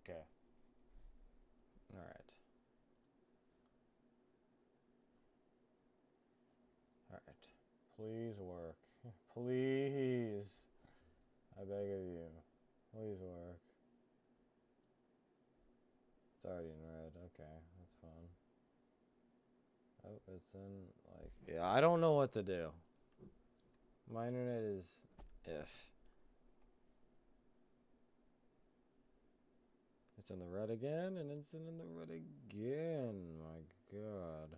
Okay. Alright. Alright. Please work. Please. I beg of you. Please work. It's already in red. Okay, that's fun. Oh, it's in, like... Yeah, I don't know what to do. My internet is... If. It's in the red again, and it's in the red again. My god.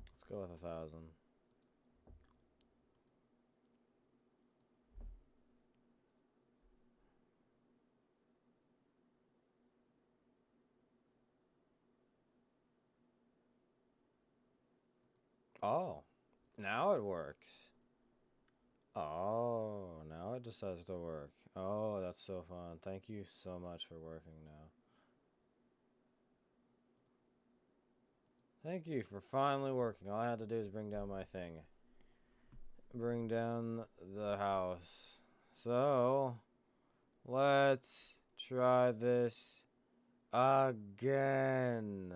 Let's go with 1,000. Oh, now it works. Oh, now it decides to work. Oh, that's so fun. Thank you so much for working now. Thank you for finally working. All I had to do is bring down my thing. Bring down the house. So, let's try this again.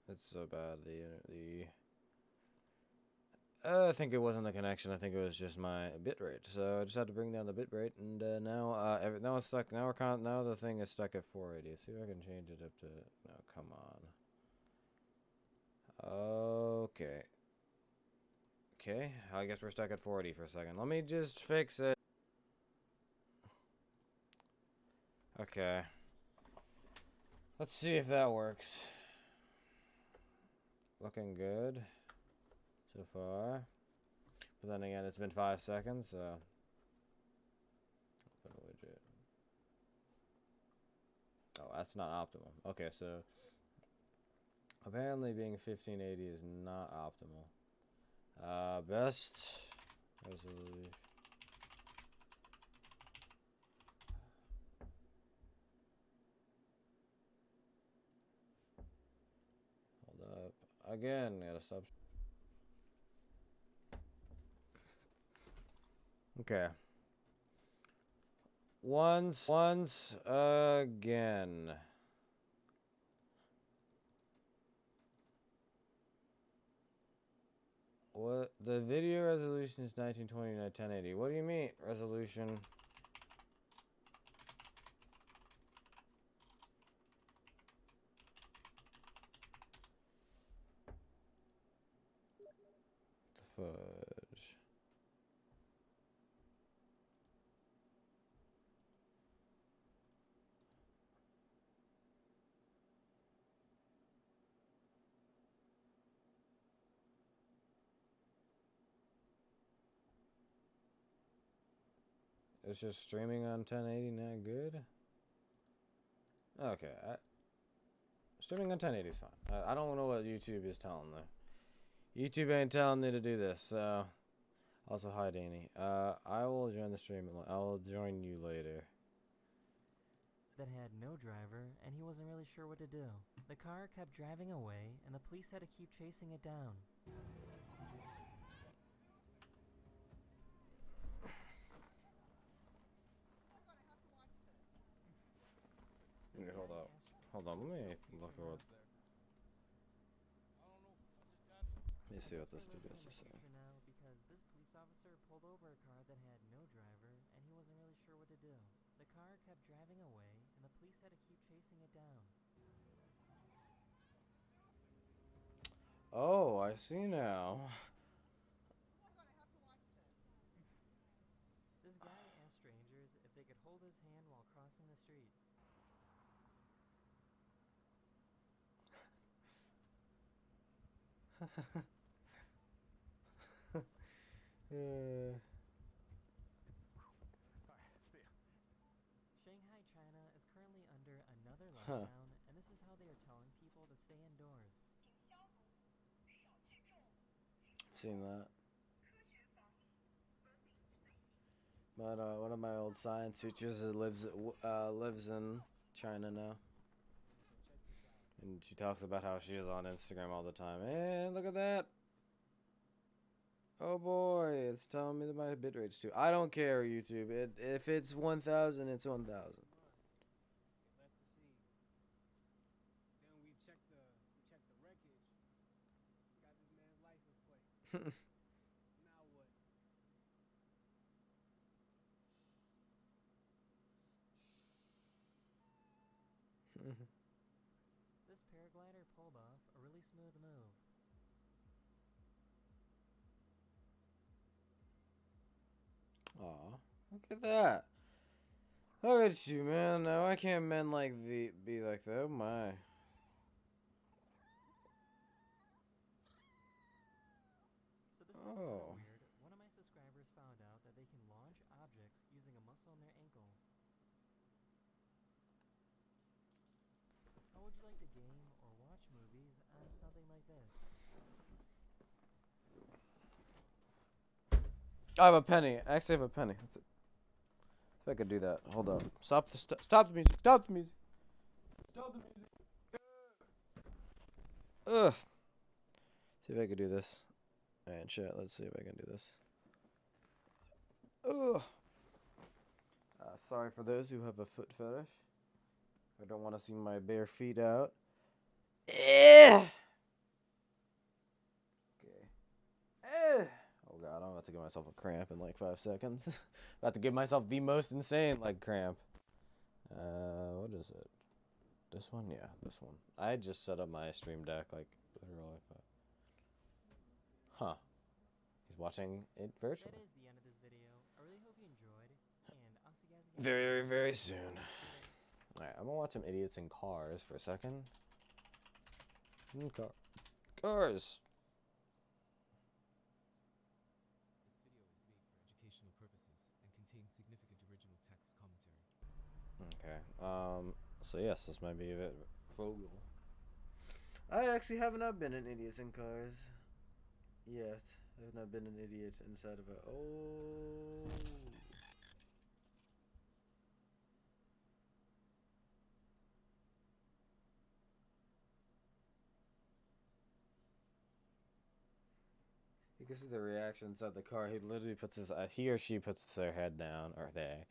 It's so bad. I think it wasn't the connection. I think it was just my bitrate. So I just had to bring down the bitrate, and now it's stuck. Now the thing is stuck at 480. See if I can change it up to. No, come on. Okay. Okay. I guess we're stuck at 480 for a second. Let me just fix it. Okay. Let's see if that works. Looking good so far. But then again, it's been 5 seconds, so. Open a widget. Oh, that's not optimal. Okay, so. Apparently being 1580 is not optimal. Best resolution. Hold up. Again, gotta stop. Okay. Once again. What? The video resolution is 1920 by 1080. What do you mean, resolution? The fudge. It's just streaming on 1080 not good? Okay. Streaming on 1080 is fine. I don't know what YouTube is telling though. YouTube ain't telling me to do this, so... Also, hi, Danny. I will join the stream. I will join you later. That had no driver, and he wasn't really sure what to do. The car kept driving away, and the police had to keep chasing it down. Okay, hold up. Hold on, let me look at what... Let me see what this dude has to say. Now because this police officer pulled over a car that had no driver, and he wasn't really sure what to do. The car kept driving away, and the police had to keep chasing it down. Oh, I see now. This guy asked strangers if they could hold his hand while crossing the street. Shanghai, China is currently under another lockdown, and this is how they are telling people to stay indoors. I've seen that. But one of my old science teachers lives in China now, and she talks about how she's on Instagram all the time. And look at that! Oh boy, it's telling me that my bitrate's too. I don't care, YouTube. If it's 1,000, it's 1,000. Left the scene. Then we checked the wreckage. Got this man's license plate. Now what? This paraglider pulled off a really smooth move. Aw, look at that. Look at you, man. Now I can't men be like that. Oh my. So this is kinda Oh. weird. One of my subscribers found out that they can launch objects using a muscle in their ankle. How would you like to game or watch movies on something like this? I have a penny. I actually have a penny. That's it. If I could do that. Hold up. Stop the music. Stop the music. Stop the music. Ugh. See if I could do this. Alright, chat. Let's see if I can do this. Ugh. Sorry for those who have a foot fetish. I don't want to see my bare feet out. Eh. Okay. Eh. Oh god, I'm about to give myself a cramp in like 5 seconds. About to give myself the most insane cramp. What is it? This one? Yeah, this one. I just set up my stream deck literally. Huh. He's watching it virtually. That is the end of this video. I really hope you enjoyed, and I'll see you guys again. Very, very soon. Alright, I'm gonna watch some idiots in cars for a second. Cars! This video is made for educational purposes and contains significant original text commentary. Okay, so yes, this might be a bit Vogel. I actually have not been in idiots in cars yet. I have not been an idiot inside of a. Oh. You can see the reaction inside the car. He literally puts his. He or she puts their head down, or they.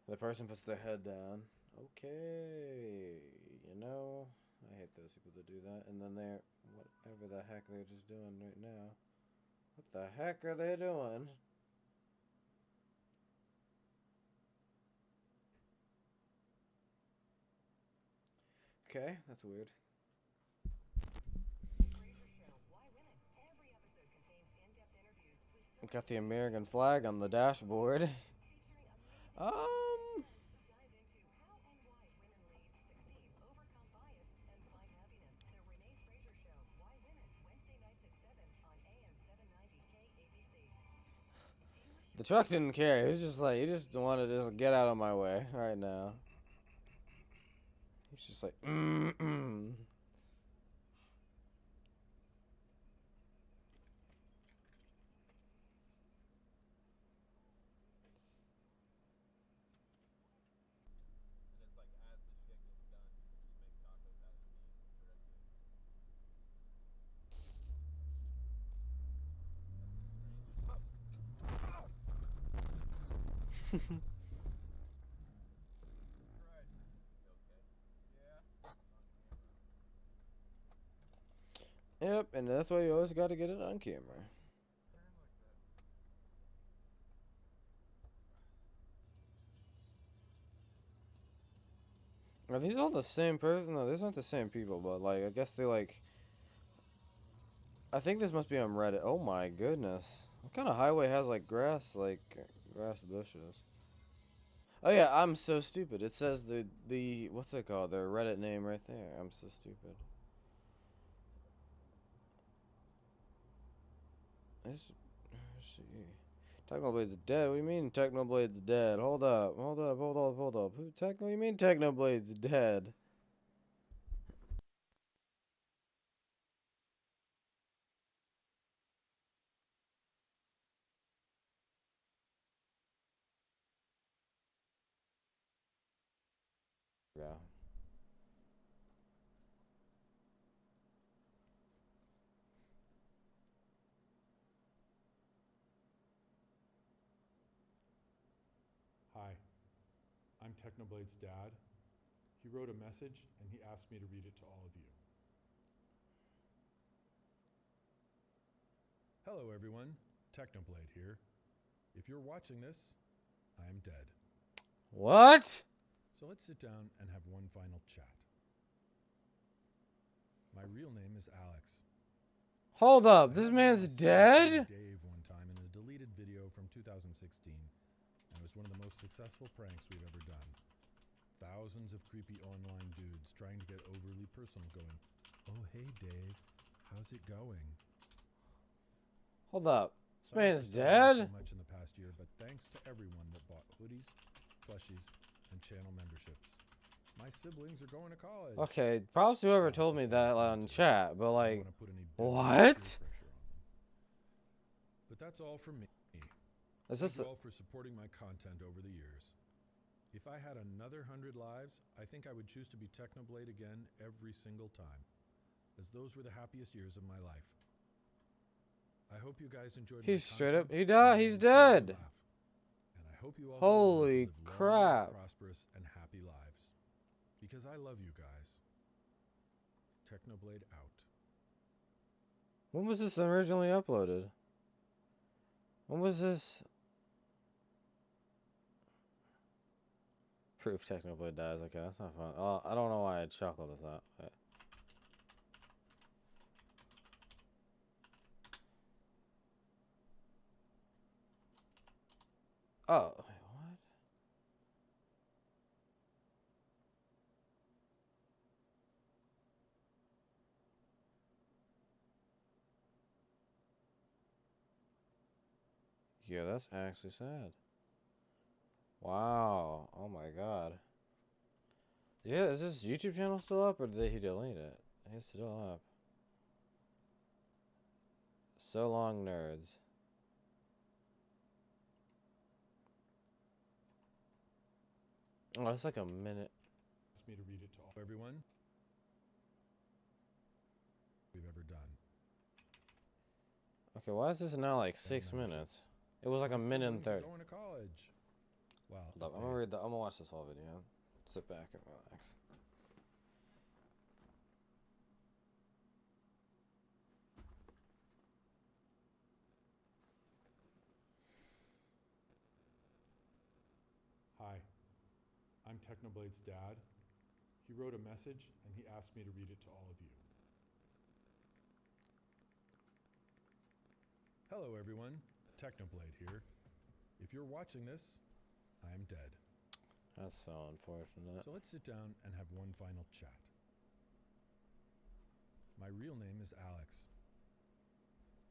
The person puts their head down. Okay, you know, I hate those people that do that. And then they're whatever the heck they're just doing right now. What the heck are they doing? Okay, that's weird. Got the American flag on the dashboard. The truck didn't care. He was just like, he just wanted to just get out of my way right now. He's just like, Yep, and that's why you always got to get it on camera. Are these all the same person? No, these aren't the same people, but I guess they I think this must be on Reddit. Oh my goodness. What kind of highway has grass, grass bushes? Oh yeah, I'm so stupid. It says the what's it called? Their Reddit name right there. I'm so stupid. Let's see. Technoblade's dead. What do you mean Technoblade's dead? Hold up. Who you mean Technoblade's dead? go. Hi, I'm Technoblade's dad. He wrote a message and he asked me to read it to all of you. Hello everyone, Technoblade here. If you're watching this, I am dead. What? So let's sit down and have one final chat. My real name is Alex. Hold up, I this had man's my son dead? call me Dave one time in a deleted video from 2016. And it was one of the most successful pranks we've ever done. Thousands of creepy online dudes trying to get overly personal going, "Oh hey Dave, how's it going?" Hold up. This Sorry man's for selling out dead? so much in the past year, but thanks to everyone that bought hoodies, plushies, and channel memberships. My siblings are going to college. Okay, props to whoever told me that on chat, but I don't like, wanna put any what? peer pressure on them. But that's all from me. is Thank this you all for supporting my content over the years. If I had another 100 lives, I think I would choose to be Technoblade again every single time, as those were the happiest years of my life. I hope you guys enjoyed my He's straight up- content, he died- and he's made some of you dead. laugh. And I hope you all go on to Holy live long, crap. prosperous, and happy lives. Because I love you guys. Technoblade out. when was this originally uploaded? When was this? Proof Technoblade dies. Okay, that's not fun. Oh, I don't know why I chuckled at that. But... Oh, wait, what? Yeah, that's actually sad. Wow. Oh my god. Yeah, is this YouTube channel still up or did he delete it? It's still up. So long, nerds. Oh, it's like a minute. Asked me to read it to all everyone we've ever done. Okay, why is this now like Channel 6 memberships. minutes? It was like My a minute and siblings are 30. going to college. Wow. Hold up, I'm gonna read the. I'm gonna watch this whole video. Sit back and relax. Hi, I'm Technoblade's dad. He wrote a message and he asked me to read it to all of you. Hello everyone, Technoblade here. If you're watching this, I am dead. That's so unfortunate. So let's sit down and have one final chat. My real name is Alex.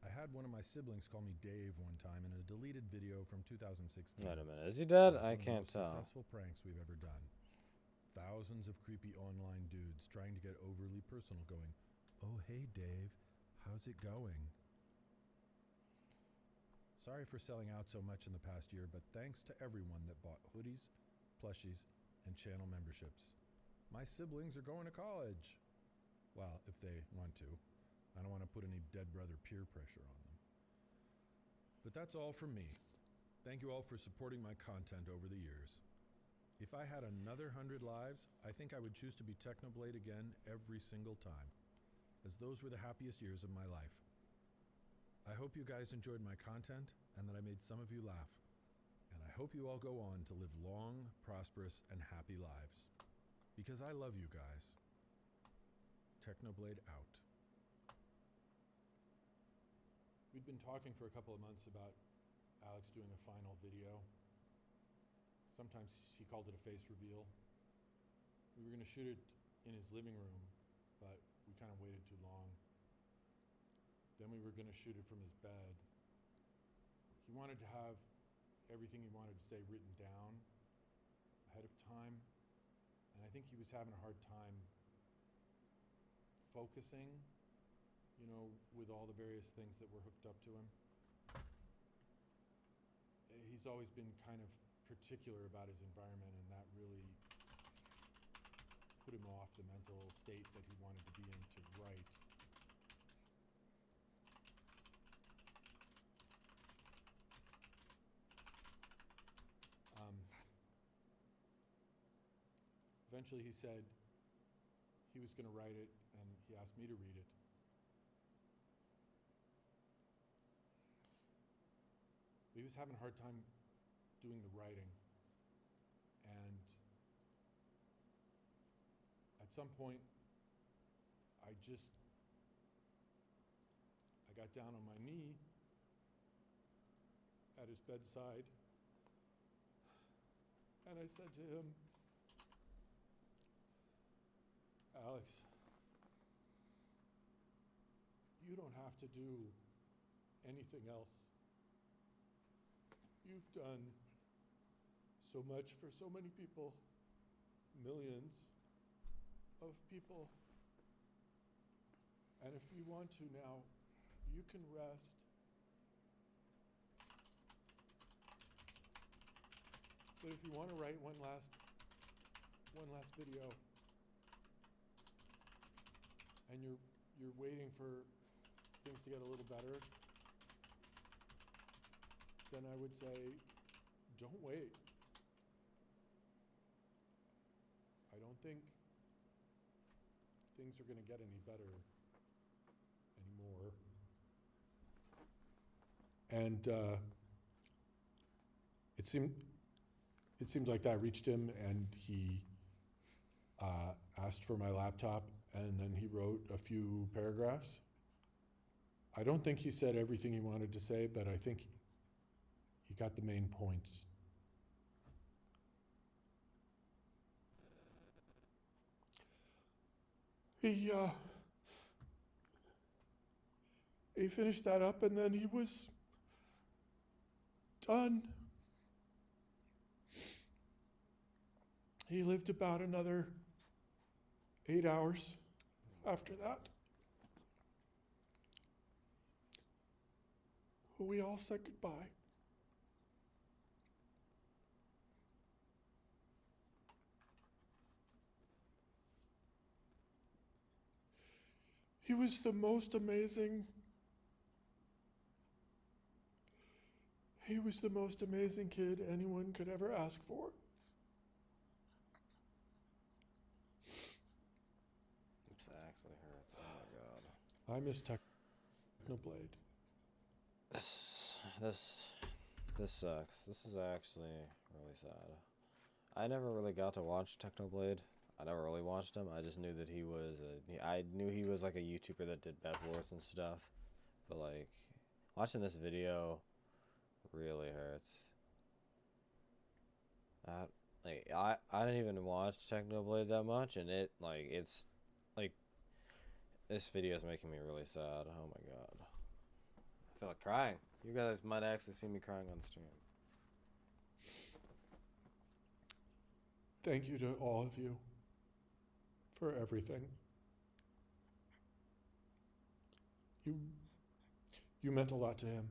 I had one of my siblings call me Dave one time in a deleted video from 2016. Wait a minute, is he dead? It's I one of the can't most tell. Successful pranks we've ever done. Thousands of creepy online dudes trying to get overly personal going, "Oh hey Dave, how's it going?" Sorry for selling out so much in the past year, but thanks to everyone that bought hoodies, plushies, and channel memberships. My siblings are going to college. Well, if they want to. I don't want to put any dead brother peer pressure on them. But that's all from me. Thank you all for supporting my content over the years. If I had another 100 lives, I think I would choose to be Technoblade again every single time, as those were the happiest years of my life. I hope you guys enjoyed my content and that I made some of you laugh. And I hope you all go on to live long, prosperous, and happy lives. Because I love you guys. Technoblade out. We'd been talking for a couple of months about Alex doing a final video. Sometimes he called it a face reveal. We were going to shoot it in his living room, but we kind of waited too long. Then we were going to shoot it from his bed. He wanted to have everything he wanted to say written down ahead of time, and I think he was having a hard time focusing, you know, with all the various things that were hooked up to him. He's always been kind of particular about his environment, and that really put him off the mental state that he wanted to be in to write. Eventually he said he was going to write it, and he asked me to read it. He was having a hard time doing the writing, and at some point I got down on my knee at his bedside, and I said to him, Alex, you don't have to do anything else. You've done so much for so many people, millions of people. And if you want to now, you can rest. But if you want to write one last video, and you're waiting for things to get a little better, then I would say, don't wait. I don't think things are going to get any better anymore. And it seemed like that reached him, and he asked for my laptop, and then he wrote a few paragraphs. I don't think he said everything he wanted to say, but I think he got the main points. He finished that up, and then he was done. He lived about another 8 hours after that. We all said goodbye. He was the most amazing. He was the most amazing kid anyone could ever ask for. This actually hurts. Oh my god. I miss Technoblade. This sucks. This is actually really sad. I never really got to watch Technoblade. I never really watched him. I just knew that he was I knew he was like a YouTuber that did Bed Wars and stuff. But like watching this video really hurts. I didn't even watch Technoblade that much, and it's like this video is making me really sad. Oh my god. I feel like crying. You guys might actually see me crying on stream. Thank you to all of you for everything. You meant a lot to him.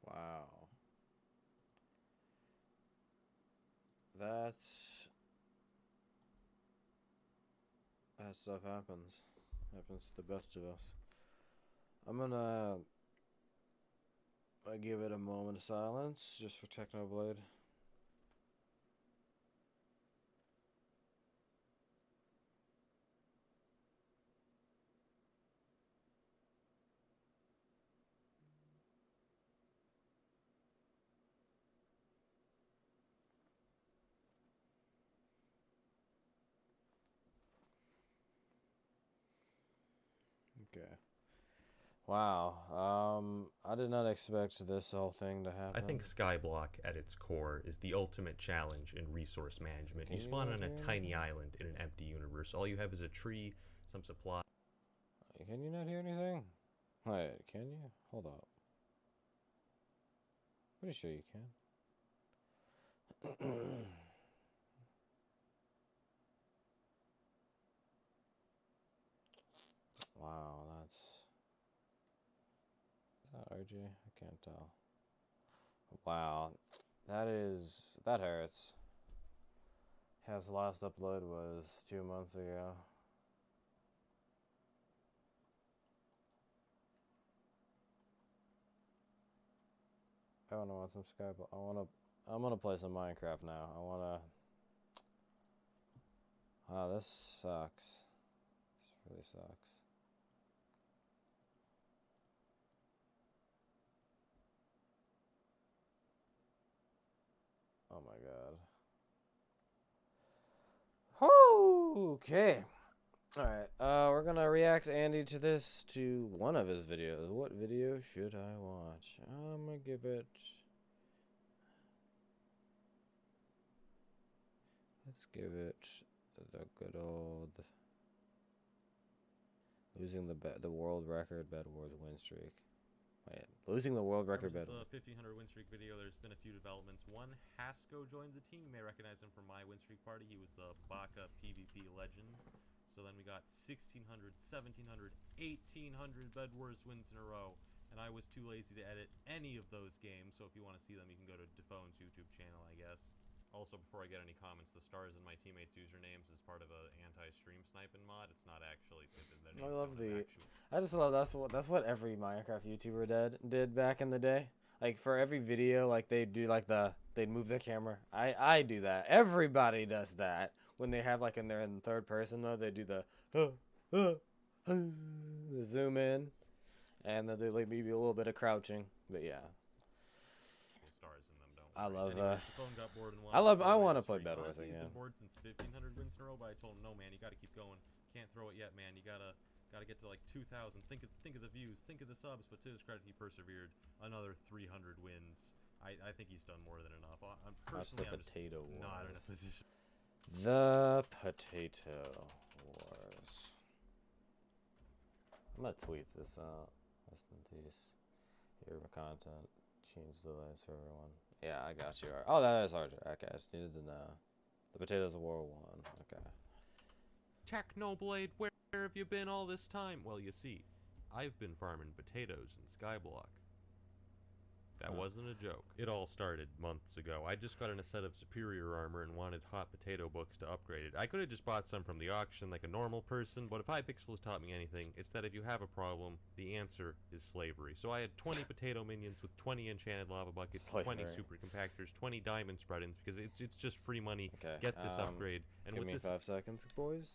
Wow. That stuff happens. Happens to the best of us. I'm gonna I give it a moment of silence just for Technoblade. Okay. Wow. I did not expect this whole thing to happen. I think Skyblock, at its core, is the ultimate challenge in resource management. You spawn on a tiny island in an empty universe. All you have is a tree, some supply. Can you not hear anything? Wait, can you? Hold up. Pretty sure you can. Wow, that's... Is that RG? I can't tell. Wow. That hurts. His last upload was 2 months ago. I wanna watch some Skype. I'm gonna play some Minecraft now. Wow, this sucks. This really sucks. Oh my god. Whoo! Okay. Alright, we're gonna react Andy to one of his videos. What video should I watch? I'm gonna give it... Let's give it the good old... Losing the world record Bed Wars win streak. Wait, losing the world record Bed Wars. The 1500 win streak video, there's been a few developments. One, Hasco joined the team. You may recognize him from my win streak party. He was the Baka PvP legend. So then we got 1600, 1700, 1800 Bed Wars wins in a row. And I was too lazy to edit any of those games. So if you want to see them, you can go to Defone's YouTube channel, I guess. Also, before I get any comments, the stars in my teammates' usernames is part of a anti-stream sniping mod. It's not actually. I love I just love that's what every Minecraft YouTuber did back in the day. Like for every video, like they'd do like they'd move the camera. I do that. Everybody does that when they have like in third person mode. They do the zoom in, and they'll do like maybe a little bit of crouching. But yeah. Stars in them, don't I love Anyways, Defone got bored and I want to play Bed Wars He's again. been bored since 1500 wins in a row, but I told him, no man, you got to keep going. Can't throw it yet, man. You gotta get to like 2,000. Think of the views, think of the subs. But to his credit, he persevered. Another 300 wins. I think he's done more than enough. Personally, That's the potato I'm just wars. not in a position. The Potato Wars. I'm gonna tweet this out. Rest in peace. Here for content. Change the lens for everyone. Yeah, I got you. Oh, that is hard. Okay, I just needed to know. The Potatoes of War 1. Okay. Technoblade, where have you been all this time? Well, you see, I've been farming potatoes in Skyblock. That wasn't a joke. It all started months ago. I just got in a set of superior armor and wanted hot potato books to upgrade it. I could have just bought some from the auction like a normal person, but if Hypixel has taught me anything, it's that if you have a problem, the answer is slavery. So I had 20 potato minions with 20 enchanted lava buckets, 20 super compactors, 20 diamond spread-ins, because it's just free money. Okay. Get this upgrade. And Give with me this 5 seconds, boys.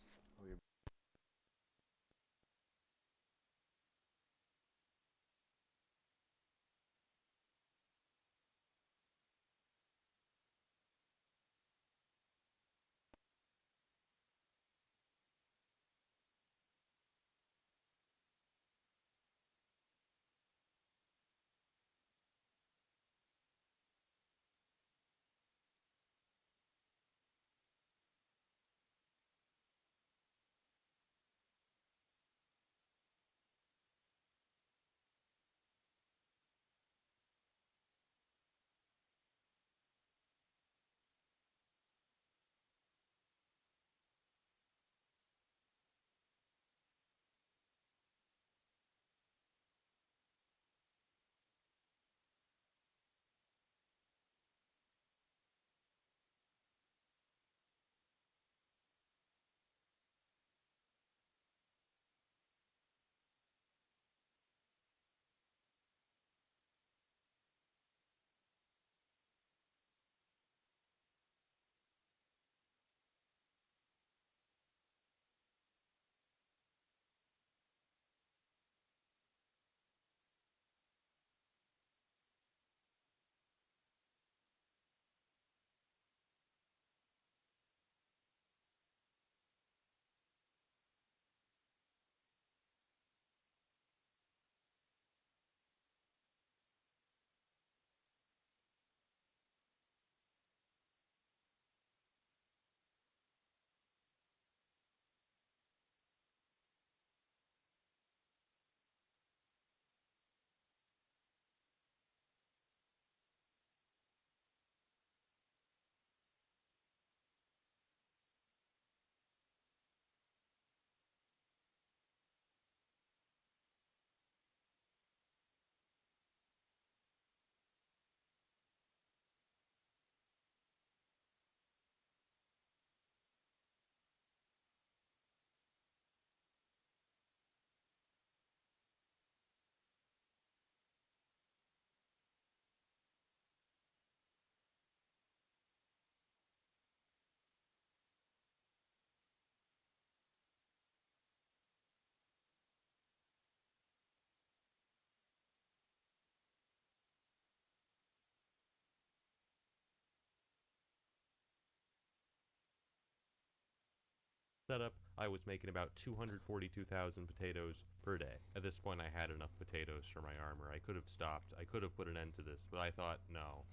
setup, I was making about 242,000 potatoes per day. At this point, I had enough potatoes for my armor. I could have stopped. I could have put an end to this, but I thought, no.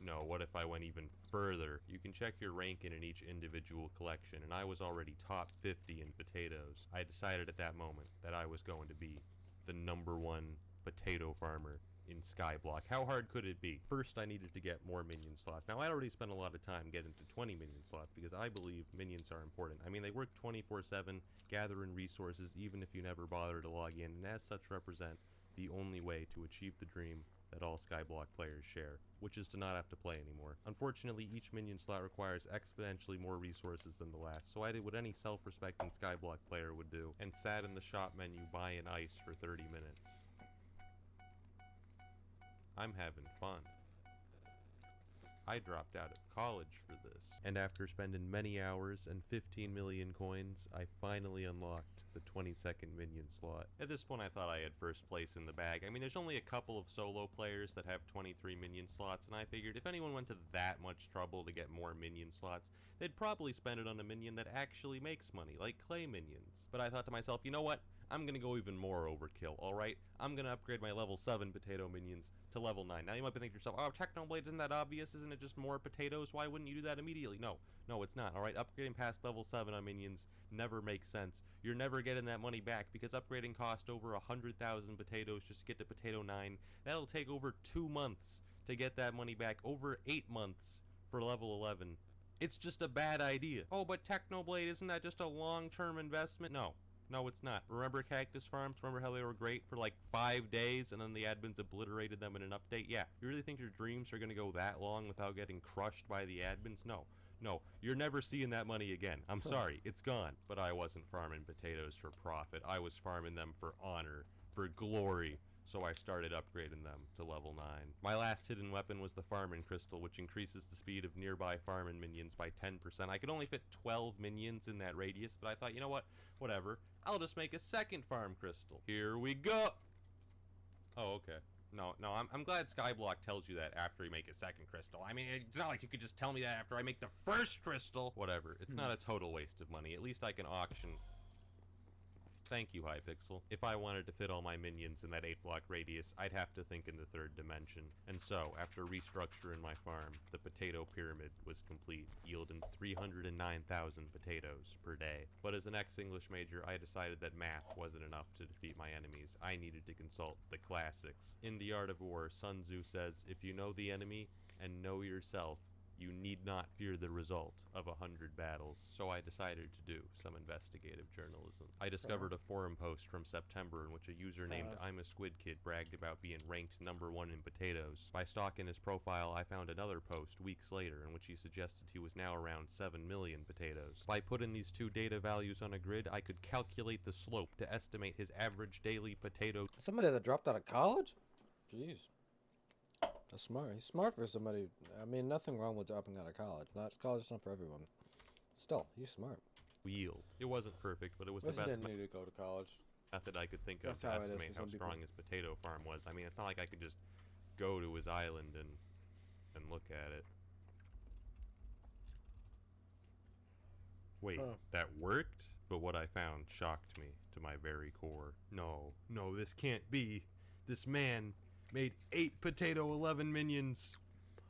No, what if I went even further? You can check your ranking in each individual collection, and I was already top 50 in potatoes. I decided at that moment that I was going to be the #1 potato farmer in Skyblock. How hard could it be? First, I needed to get more minion slots. Now, I'd already spent a lot of time getting to 20 minion slots because I believe minions are important. I mean, they work 24/7, gathering resources even if you never bother to log in, and as such represent the only way to achieve the dream that all Skyblock players share, which is to not have to play anymore. Unfortunately, each minion slot requires exponentially more resources than the last, so I did what any self-respecting Skyblock player would do, and sat in the shop menu buying ice for 30 minutes. I'm having fun. I dropped out of college for this, and after spending many hours and 15 million coins, I finally unlocked the 22nd minion slot. At this point, I thought I had first place in the bag. I mean, there's only a couple of solo players that have 23 minion slots, and I figured if anyone went to that much trouble to get more minion slots, they'd probably spend it on a minion that actually makes money, like clay minions. But I thought to myself, you know what? I'm gonna go even more overkill, alright? I'm gonna upgrade my level 7 potato minions to level 9. Now you might be thinking to yourself, oh, Technoblade, isn't that obvious? Isn't it just more potatoes? Why wouldn't you do that immediately? No, it's not, alright? Upgrading past level 7 on minions never makes sense. You're never getting that money back because upgrading cost over 100,000 potatoes just to get to potato 9. That'll take over 2 months to get that money back, over 8 months for level 11. It's just a bad idea. Oh, but Technoblade, isn't that just a long-term investment? No, it's not. Remember Cactus Farms? Remember how they were great for like 5 days and then the admins obliterated them in an update? Yeah. You really think your dreams are going to go that long without getting crushed by the admins? No, you're never seeing that money again. I'm sorry, it's gone. But I wasn't farming potatoes for profit. I was farming them for honor, for glory. So I started upgrading them to level 9. My last hidden weapon was the Farming Crystal, which increases the speed of nearby farming minions by 10%. I could only fit 12 minions in that radius, but I thought, you know what? Whatever. I'll just make a second Farm Crystal. Here we go! Oh, okay. No, I'm glad Skyblock tells you that after you make a second crystal. I mean, it's not like you could just tell me that after I make the first crystal! Whatever. It's not a total waste of money. At least I can auction. Thank you, Hypixel. If I wanted to fit all my minions in that 8-block radius, I'd have to think in the 3rd dimension. And so, after restructuring my farm, the potato pyramid was complete, yielding 309,000 potatoes per day. But as an ex-English major, I decided that math wasn't enough to defeat my enemies. I needed to consult the classics. In The Art of War, Sun Tzu says, if you know the enemy and know yourself, you need not fear the result of 100 battles. So I decided to do some investigative journalism. I discovered a forum post from September in which a user named I'm a Squid Kid bragged about being ranked #1 in potatoes. By stalking his profile, I found another post weeks later in which he suggested he was now around 7 million potatoes. By putting these two data values on a grid, I could calculate the slope to estimate his average daily potato. Somebody that dropped out of college? Jeez. That's smart. He's smart for somebody. I mean, nothing wrong with dropping out of college. College is not for everyone. Still, he's smart. Yield. It wasn't perfect, but it was the He best didn't need to go to college. method I could think of That's to how it is estimate for how some people. strong his potato farm was. I mean, it's not like I could just go to his island and look at it. Wait, that worked? But what I found shocked me to my very core. No, this can't be. This man made 8 potato 11 minions,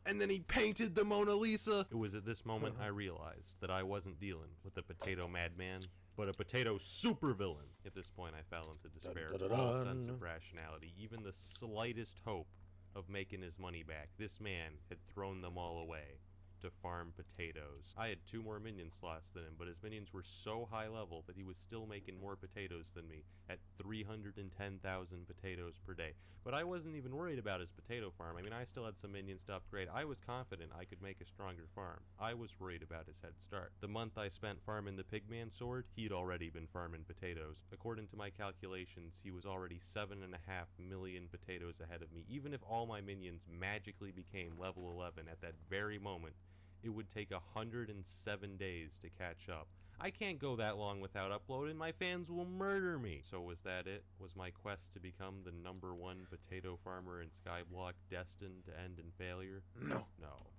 and then he painted the Mona Lisa! It was at this moment I realized that I wasn't dealing with a potato madman, but a potato supervillain. At this point I fell into despair. All sense of rationality, even the slightest hope of making his money back. This man had thrown them all away to farm potatoes. I had 2 more minion slots than him, but his minions were so high level that he was still making more potatoes than me at 310,000 potatoes per day. But I wasn't even worried about his potato farm. I mean, I still had some minions to upgrade. I was confident I could make a stronger farm. I was worried about his head start. The month I spent farming the Pigman sword, he'd already been farming potatoes. According to my calculations, he was already 7.5 million potatoes ahead of me. Even if all my minions magically became level 11 at that very moment, it would take 107 days to catch up. I can't go that long without uploading. My fans will murder me. So was that it? Was my quest to become the #1 potato farmer in Skyblock destined to end in failure? No.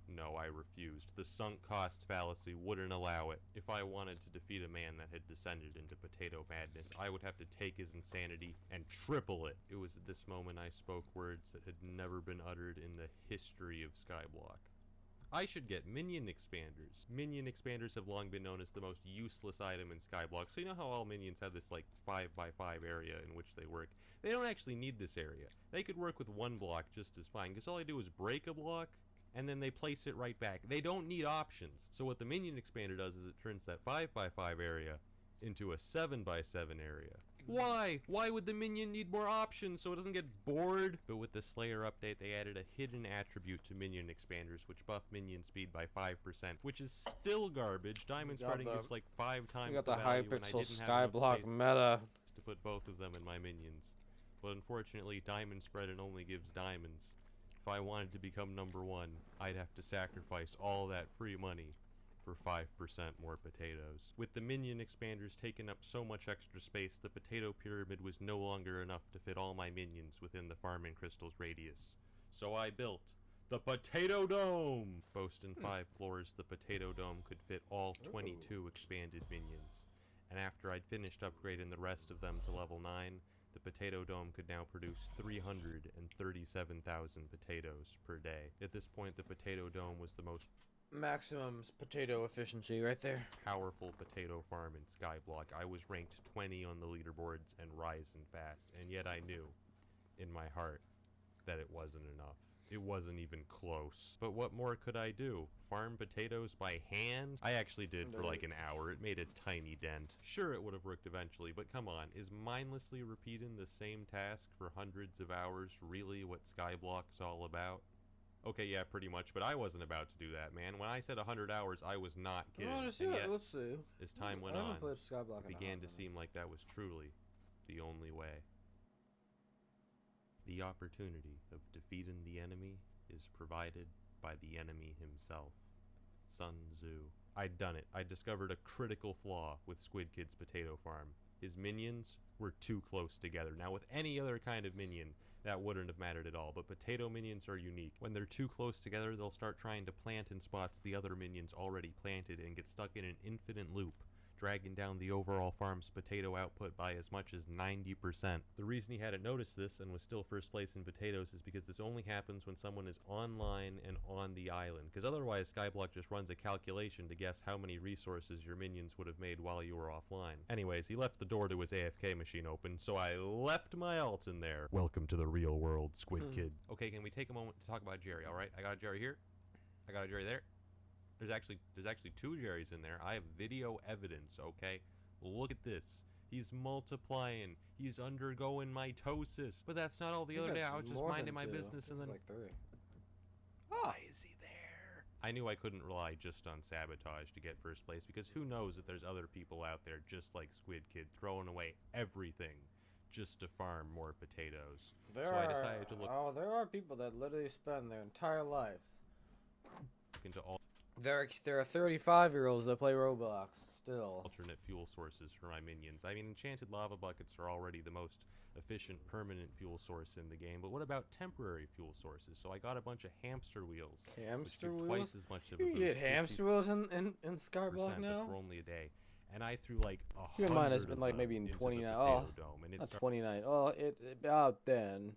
No, I refused. The sunk cost fallacy wouldn't allow it. If I wanted to defeat a man that had descended into potato madness, I would have to take his insanity and triple it. It was at this moment I spoke words that had never been uttered in the history of Skyblock. I should get minion expanders. Minion expanders have long been known as the most useless item in Skyblock. So you know how all minions have this like 5x5 area in which they work? They don't actually need this area. They could work with one block just as fine, because all I do is break a block and then they place it right back. They don't need options. So what the minion expander does is it turns that 5x5 area into a 7x7 area. Why? Why would the minion need more options so it doesn't get bored? But with the Slayer update, they added a hidden attribute to minion expanders, which buff minion speed by 5%, which is still garbage. Diamond spreading gives like 5 times You got the the value, and I Hypixel didn't have enough Skyblock space meta. to put both of them in my minions. But unfortunately, diamond spreading only gives diamonds. If I wanted to become #1, I'd have to sacrifice all that free money for 5% more potatoes. With the minion expanders taking up so much extra space, the potato pyramid was no longer enough to fit all my minions within the Farming Crystals radius. So I built the Potato Dome! Boasting 5 floors, the Potato Dome could fit all 22 expanded minions. And after I'd finished upgrading the rest of them to level 9, the Potato Dome could now produce 337,000 potatoes per day. At this point, the Potato Dome was the most Maximum potato efficiency right there. powerful potato farm in Skyblock. I was ranked 20 on the leaderboards and rising fast, and yet I knew, in my heart, that it wasn't enough. It wasn't even close. But what more could I do? Farm potatoes by hand? I actually did for like an hour. It made a tiny dent. Sure, it would have worked eventually, but come on, is mindlessly repeating the same task for hundreds of hours really what Skyblock's all about? Okay, yeah, pretty much, but I wasn't about to do that, man. When I said 100 hours, I was not kidding. Oh, And yet, let's see. as time went I on, haven't played Skyblock it in a began hot to minute. seem like that was truly the only way. The opportunity of defeating the enemy is provided by the enemy himself, Sun Tzu. I'd done it. I discovered a critical flaw with Squid Kid's potato farm. His minions were too close together. Now, with any other kind of minion, that wouldn't have mattered at all, but potato minions are unique. When they're too close together, they'll start trying to plant in spots the other minions already planted and get stuck in an infinite loop, dragging down the overall farm's potato output by as much as 90%. The reason he hadn't noticed this and was still first place in potatoes is because this only happens when someone is online and on the island, because otherwise Skyblock just runs a calculation to guess how many resources your minions would have made while you were offline. Anyways, he left the door to his AFK machine open, so I left my alt in there. Welcome to the real world, Squid Kid. Okay, can we take a moment to talk about Jerry, alright? I got a Jerry here. I got a Jerry there. There's actually 2 Jerrys in there. I have video evidence, okay? Look at this. He's multiplying. He's undergoing mitosis. But that's not all. The other day I was just minding my business and then... like 3. Why is he there? I knew I couldn't rely just on sabotage to get first place, because who knows if there's other people out there just like Squid Kid throwing away everything just to farm more potatoes. I decided to look there are people that literally spend their entire lives. into all There are 35-year-olds that play Roblox still. alternate fuel sources for my minions. I mean, enchanted lava buckets are already the most efficient permanent fuel source in the game, but what about temporary fuel sources? So I got a bunch of hamster wheels, which Hamster give wheels? twice as much of You a can boost, get hamster wheels in Skyblock 50%, now? but for only a day. And I threw like Your mine has 100 been of like them maybe in into the 29. potato dome, and it Not started 29. Oh, it about then.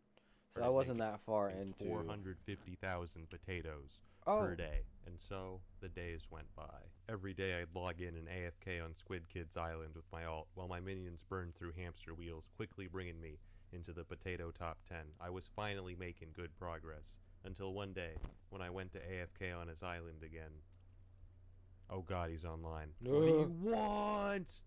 So I wasn't making that far into. 450,000 potatoes Oh. per day. And so the days went by. Every day I'd log in and AFK on Squid Kid's island with my alt, while my minions burned through hamster wheels, quickly bringing me into the potato top 10. I was finally making good progress, until one day, when I went to AFK on his island again. Oh god, he's online. What do you want?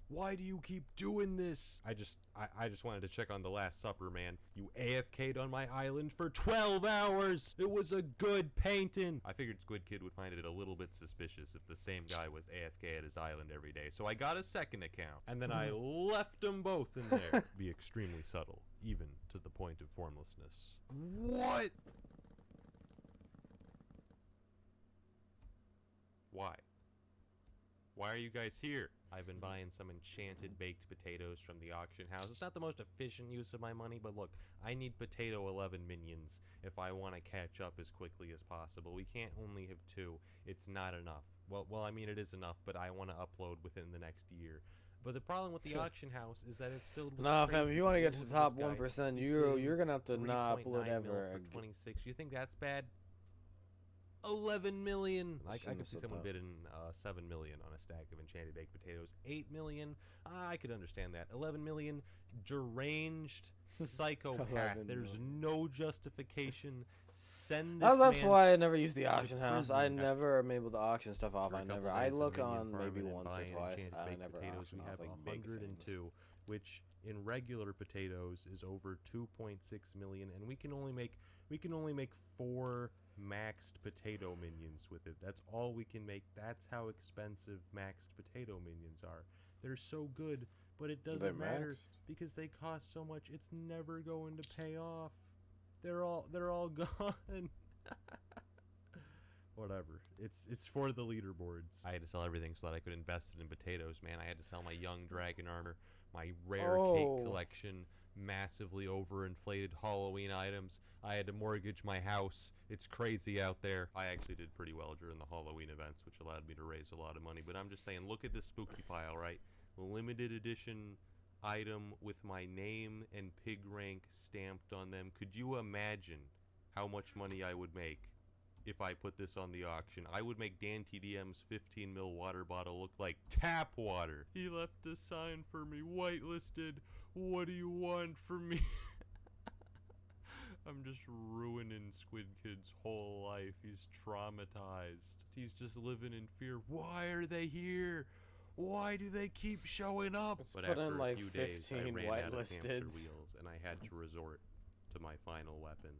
Why do you keep doing this? I just wanted to check on the Last Supper, man. You AFK'd on my island for 12 hours! It was a good painting! I figured Squid Kid would find it a little bit suspicious if the same guy was AFK at his island every day, so I got a second account, and then I left them both in there. Be extremely subtle, even to the point of formlessness. What? Why? Why are you guys here? I've been buying some enchanted baked potatoes from the auction house. It's not the most efficient use of my money, but look, I need potato 11 minions if I want to catch up as quickly as possible. We can't only have 2. It's not enough. Well, I mean it is enough, but I want to upload within the next year. But the problem with the auction house is that it's filled with Nah, fam, if crazy you want to get to people. the top This guy, 1%, he's you're getting gonna have to not 3.9 upload mil ever. for 26. You think that's bad? 11 million. I Shouldn't could have see said someone that. bidding 7 million on a stack of enchanted baked potatoes. 8 million. I could understand that. 11 million. Deranged psychopath. 11 There's million. no justification. Send this That's man why I never use the auction house. I prison. never am able to auction stuff off. for a I never. couple I days of look minion on maybe farming and once or buying twice. enchanted I baked never potatoes. auction We off have like big things. 102, which in regular potatoes is over 2.6 million, and we can only make 4 maxed potato minions with it. That's all we can make. That's how expensive maxed potato minions are. They're so good, but it They're doesn't matter maxed? because they cost so much. It's never going to pay off. They're all gone. Whatever. It's for the leaderboards. I had to sell everything so that I could invest it in potatoes, man. I had to sell my young dragon armor, my rare Oh. cake collection, massively overinflated Halloween items. I had to mortgage my house. It's crazy out there. I actually did pretty well during the Halloween events, which allowed me to raise a lot of money. But I'm just saying, look at this spooky pile, right? Limited edition item with my name and pig rank stamped on them. Could you imagine how much money I would make if I put this on the auction? I would make Dan TDM's 15 mil water bottle look like tap water. He left a sign for me, whitelisted. What do you want from me? I'm just ruining Squid Kid's whole life. He's traumatized. He's just living in fear. Why are they here? Why do they keep showing up? Let's But put after in, a like, few days, I 15 ran out of hamster whitelisteds. wheels, and I had to resort to my final weapon,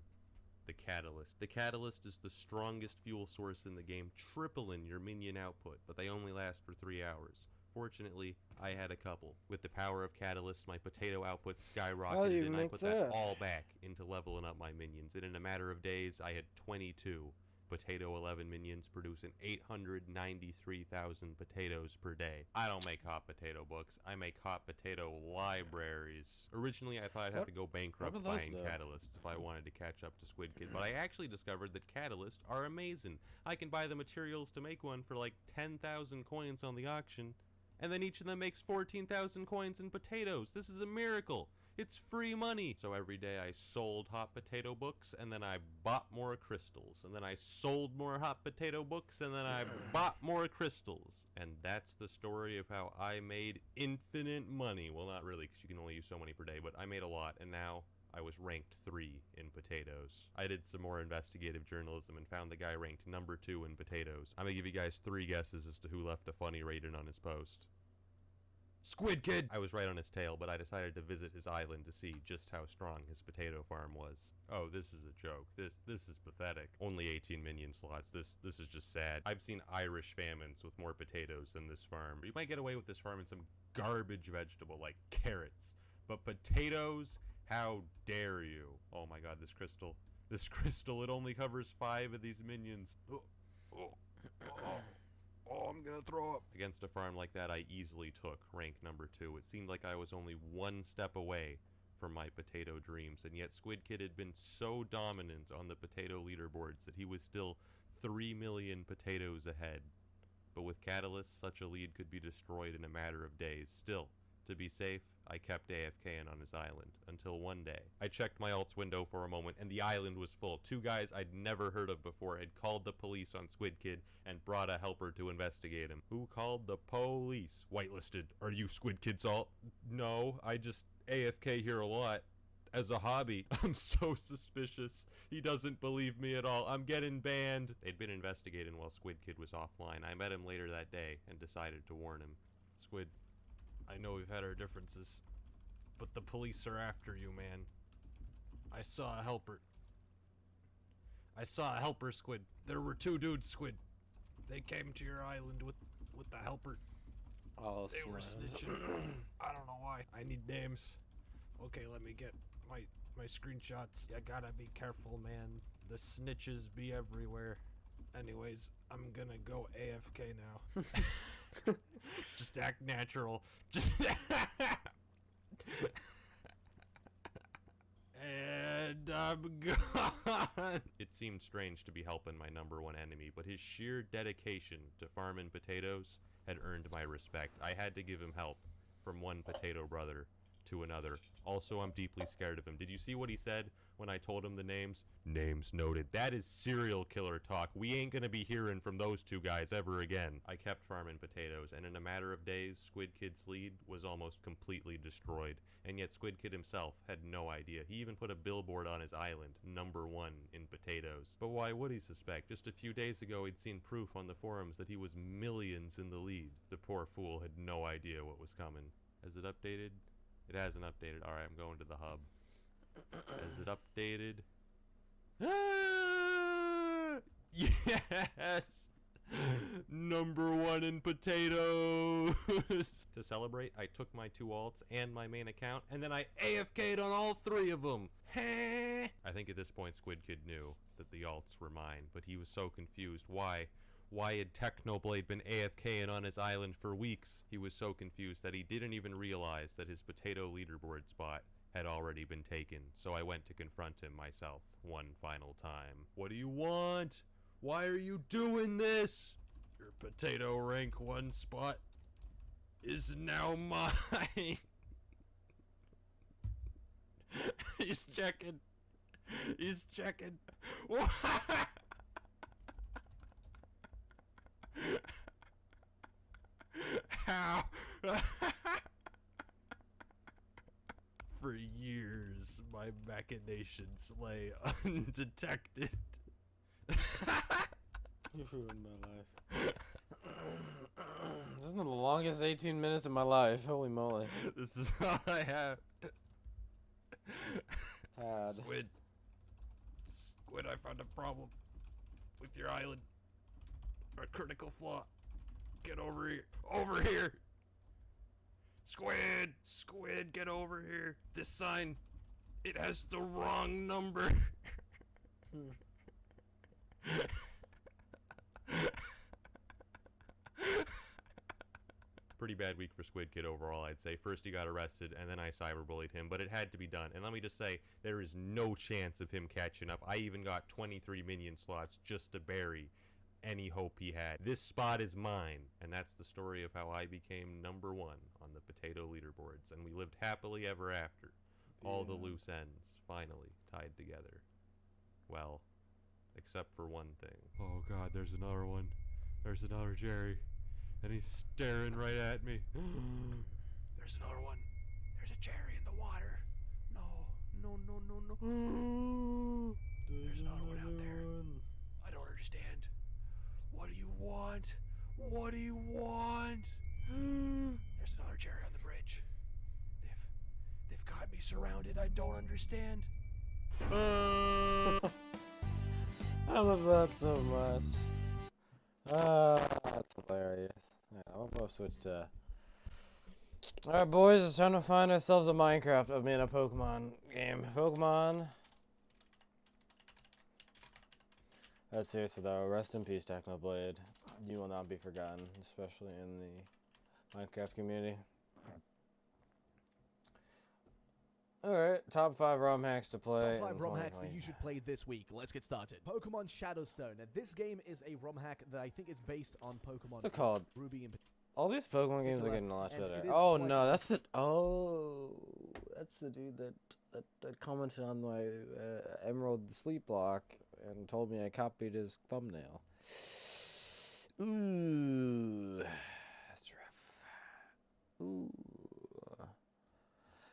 the Catalyst. The Catalyst is the strongest fuel source in the game, tripling your minion output, but they only last for 3 hours. Fortunately, I had a couple. With the power of Catalyst, my potato output skyrocketed, you and I make put that? that all back into leveling up my minions. And in a matter of days, I had 22 potato 11 minions producing 893,000 potatoes per day. I don't make hot potato books. I make hot potato libraries. Originally, I thought I'd have What- to go bankrupt what do those buying do? catalysts if I wanted to catch up to Squid Kid, but I actually discovered that catalysts are amazing. I can buy the materials to make one for like 10,000 coins on the auction, and then each of them makes 14,000 coins in potatoes. This is a miracle. It's free money. So every day I sold hot potato books, and then I bought more crystals, and then I sold more hot potato books, and then I bought more crystals. And that's the story of how I made infinite money. Well, not really, because you can only use so many per day, but I made a lot, and now I was ranked 3 in potatoes. I did some more investigative journalism and found the guy ranked number 2 in potatoes. I'm gonna give you guys 3 guesses as to who left a funny rating on his post. Squid Kid! I was right on his tail, but I decided to visit his island to see just how strong his potato farm was. Oh, this is a joke. This is pathetic. Only 18 minion slots. This is just sad. I've seen Irish famines with more potatoes than this farm. You might get away with this farm in some garbage vegetable like carrots, but potatoes? How dare you? Oh my god, this crystal. This crystal, it only covers 5 of these minions. Oh, I'm gonna throw up. Against a farm like that, I easily took rank number 2. It seemed like I was only 1 step away from my potato dreams, and yet Squid Kid had been so dominant on the potato leaderboards that he was still 3 million potatoes ahead. But with Catalyst, such a lead could be destroyed in a matter of days. Still, to be safe, I kept AFKing on his island, until one day. I checked my alt's window for a moment, and the island was full. 2 guys I'd never heard of before had called the police on Squid Kid and brought a helper to investigate him. Who called the police? Whitelisted. Are you Squid Kid's alt? No, I just AFK here a lot. As a hobby. I'm so suspicious. He doesn't believe me at all. I'm getting banned. They'd been investigating while Squid Kid was offline. I met him later that day and decided to warn him. Squid, I know we've had our differences, but the police are after you, man. I saw a helper. Squid. There were 2 dudes, Squid. They came to your island with the helper. Oh, They were snap. snitching. I don't know why. I need names. Okay, let me get my screenshots. You gotta be careful, man. The snitches be everywhere. Anyways, I'm gonna go AFK now. Just act natural. Just. And I'm gone. It seemed strange to be helping my number one enemy, but his sheer dedication to farming potatoes had earned my respect. I had to give him help from one potato brother to another. Also, I'm deeply scared of him. Did you see what he said when I told him the names? Names noted. That is serial killer talk. We ain't gonna be hearing from those two guys ever again. I kept farming potatoes, and in a matter of days, Squid Kid's lead was almost completely destroyed. And yet Squid Kid himself had no idea. He even put a billboard on his island, #1 in potatoes. But why would he suspect? Just a few days ago, he'd seen proof on the forums that he was millions in the lead. The poor fool had no idea what was coming. Has it updated? It hasn't updated. Alright, I'm going to the hub. Has it updated? Ah! Yes! #1 in potatoes! To celebrate, I took my 2 alts and my main account, and then I AFK'd on all 3 of them. I think at this point Squid Kid knew that the alts were mine, but he was so confused. Why? Why had Technoblade been AFKing on his island for weeks? He was so confused that he didn't even realize that his potato leaderboard spot had already been taken, so I went to confront him myself one final time. What do you want? Why are you doing this? Your potato rank 1 spot is now mine. He's checking. He's checking. How? For years, my machinations lay undetected. You ruined my life. This is the longest 18 minutes of my life. Holy moly. This is all I have. Had. Squid, I found a problem with your island. A critical flaw. Get over here. Over here! Squid, get over here. This sign, it has the wrong number. Pretty bad week for Squid Kid overall, I'd say. First he got arrested, and then I cyberbullied him, but it had to be done. And let me just say, there is no chance of him catching up. I even got 23 minion slots just to bury any hope he had. This spot is mine, and that's the story of how I became #1 on the potato leaderboards, and we lived happily ever after. All the loose ends finally tied together. Well, except for one thing. Oh god, there's another one. There's another Jerry, and he's staring right at me. There's another one. There's a Jerry in the water. No. There's another one out there. I don't understand. What do you want? What do you want? There's another Jerry on the bridge. They've got me surrounded. I don't understand. I love that so much. That's hilarious. Yeah, I'm gonna switch to. Alright, boys, it's time to find ourselves a Minecraft. I mean, a Pokemon game. Pokemon. Seriously though, rest in peace, Technoblade. You will not be forgotten, especially in the Minecraft community. Alright, top 5 ROM hacks to play. Top 5 in ROM hacks that 2020. you should play this week. Let's get started. Pokemon Shadowstone. Now, this game is a ROM hack that I think is based on Pokemon What's it called? Ruby and All these Pokemon games are particular, getting a lot and better. it is Oh quite no, that's the that's the dude that commented on my Emerald Sleep Block and told me I copied his thumbnail. Ooh, that's rough. Ooh.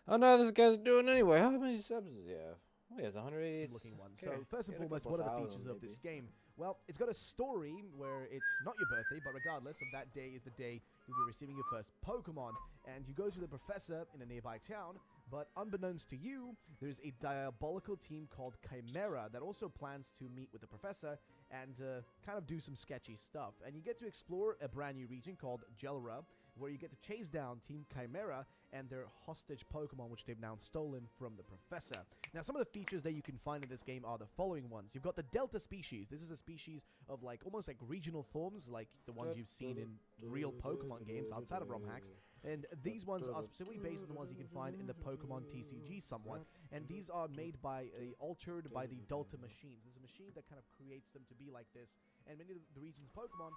Oh no, this guy's doing anyway. How many subs does he have? Oh, he has 180. looking one. Okay, So first and get a foremost, couple what are the thousand, features of this maybe. game? Well, it's got a story where it's not your birthday, but regardless of that day is the day you'll be receiving your first Pokemon, and you go to the professor in a nearby town, but unbeknownst to you, there's a diabolical team called Chimera that also plans to meet with the professor and kind of do some sketchy stuff. And you get to explore a brand new region called Gelra, where you get to chase down Team Chimera and their hostage Pokemon, which they've now stolen from the Professor. Now, some of the features that you can find in this game are the following ones. You've got the Delta species. This is a species of like almost like regional forms, like the ones you've seen in real Pokemon games outside of ROM hacks. And these ones are specifically based on the ones you can find in the Pokemon TCG somewhat. And these are made by, altered by the Delta machines. There's a machine that kind of creates them to be like this. And many of the region's Pokemon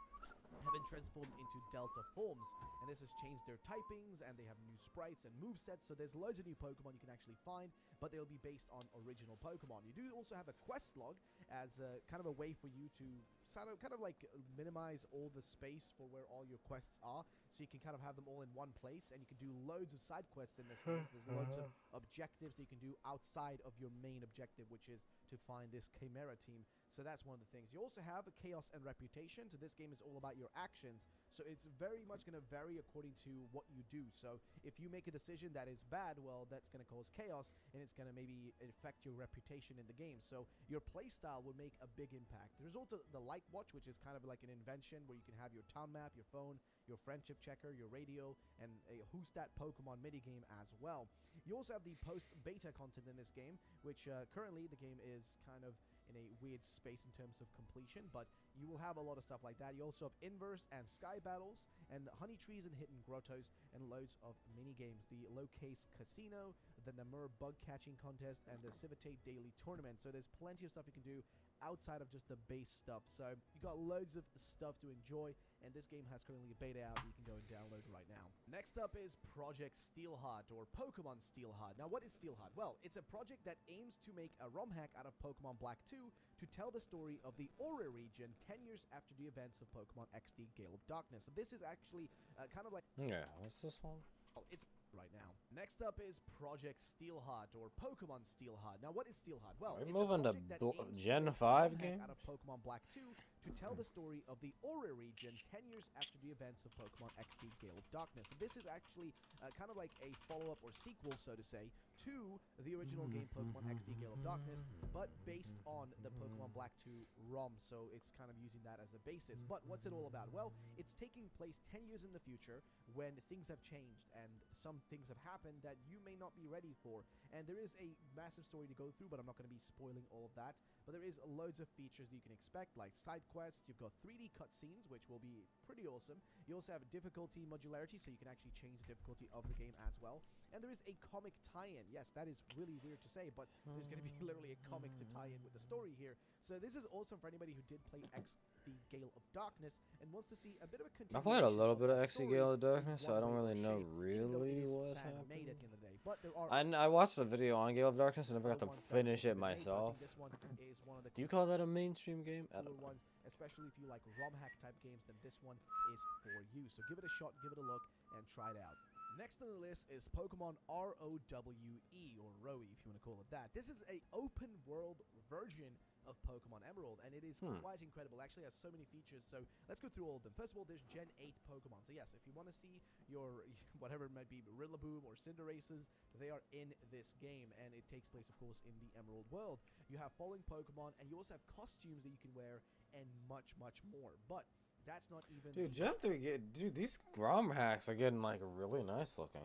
have been transformed into Delta forms. And this has changed their typings, and they have new sprites and movesets. So there's loads of new Pokemon you can actually find, but they'll be based on original Pokemon. You do also have a quest log as kind of a way for you to kind of like minimize all the space for where all your quests are, so you can kind of have them all in one place, and you can do loads of side quests in this game. So there's loads of objectives that you can do outside of your main objective, which is to find this Chimera team. So that's one of the things. You also have a Chaos and Reputation. So this game is all about your actions. So it's very much going to vary according to what you do. So if you make a decision that is bad, well, that's going to cause chaos, and it's going to maybe affect your reputation in the game. So your playstyle will make a big impact. There's also the Light Watch, which is kind of like an invention where you can have your town map, your phone, your friendship checker, your radio, and a Who's That Pokemon minigame as well. You also have the post-beta content in this game, which currently the game is kind of in a weird space in terms of completion, but you will have a lot of stuff like that. You also have Inverse and Sky Battles, and Honey Trees and Hidden Grottos, and loads of mini-games. The Low-Case Casino, the Namur Bug Catching Contest, and the Civitate Daily Tournament. So there's plenty of stuff you can do outside of just the base stuff. So you got loads of stuff to enjoy, and this game has currently a beta out that you can go and download right now. Next up is Project Steelheart, or Pokemon Steelheart. Now, what is Steelheart? Well, it's a project that aims to make a ROM hack out of Pokemon Black 2 to tell the story of the Aura region 10 years after the events of Pokemon XD Gale of Darkness. So this is actually kind of like... Yeah, what's this one? Well, it's right now. Next up is Project Steelheart, or Pokemon Steelheart. Now, what is Steelheart? Well, Are we it's moving a to project that aims to Gen make a 5 ROM hack game? out of Pokemon Black 2 to tell the story of the Aura region 10 years after the events of Pokemon XD Gale of Darkness. And this is actually kind of like a follow-up or sequel, so to say, to the original game Pokemon XD Gale of Darkness, but based on the Pokemon Black 2 ROM. So it's kind of using that as a basis. But what's it all about? Well, it's taking place 10 years in the future when things have changed and some things have happened that you may not be ready for. And there is a massive story to go through, but I'm not going to be spoiling all of that. But there is loads of features that you can expect, like side quests. You've got 3D cutscenes, which will be pretty awesome. You also have a difficulty modularity, so you can actually change the difficulty of the game as well. And there is a comic tie-in. Yes, that is really weird to say, but there's going to be literally a comic to tie in with the story here. So this is awesome for anybody who did play XD Gale of Darkness and wants to see a bit of a continuation. I played a little bit of that XD story Gale of in Darkness, so I one don't way or really know shape, even though it really is what's fan-made at the happening. end of the day. But there are I watched a video on Gale of Darkness and never got other to ones that finish also it been made, but I myself. think this one is one of the Do you call that a mainstream game? I don't cooler know. ones, especially if you like ROM hack type games, then this one is for you. So give it a shot, give it a look, and try it out. Next on the list is Pokemon ROWE, or ROE if you want to call it that. This is a open world version of Pokemon Emerald, and it is quite incredible. Actually, it has so many features, so let's go through all of them. First of all, there's Gen 8 Pokemon. So yes, if you want to see your, whatever it might be, Rillaboom or Cinderaces, they are in this game, and it takes place, of course, in the Emerald world. You have falling Pokemon, and you also have costumes that you can wear, and much, much more. But that's not even... Dude, Gen 3, dude, these ROM hacks are getting, like, really nice looking.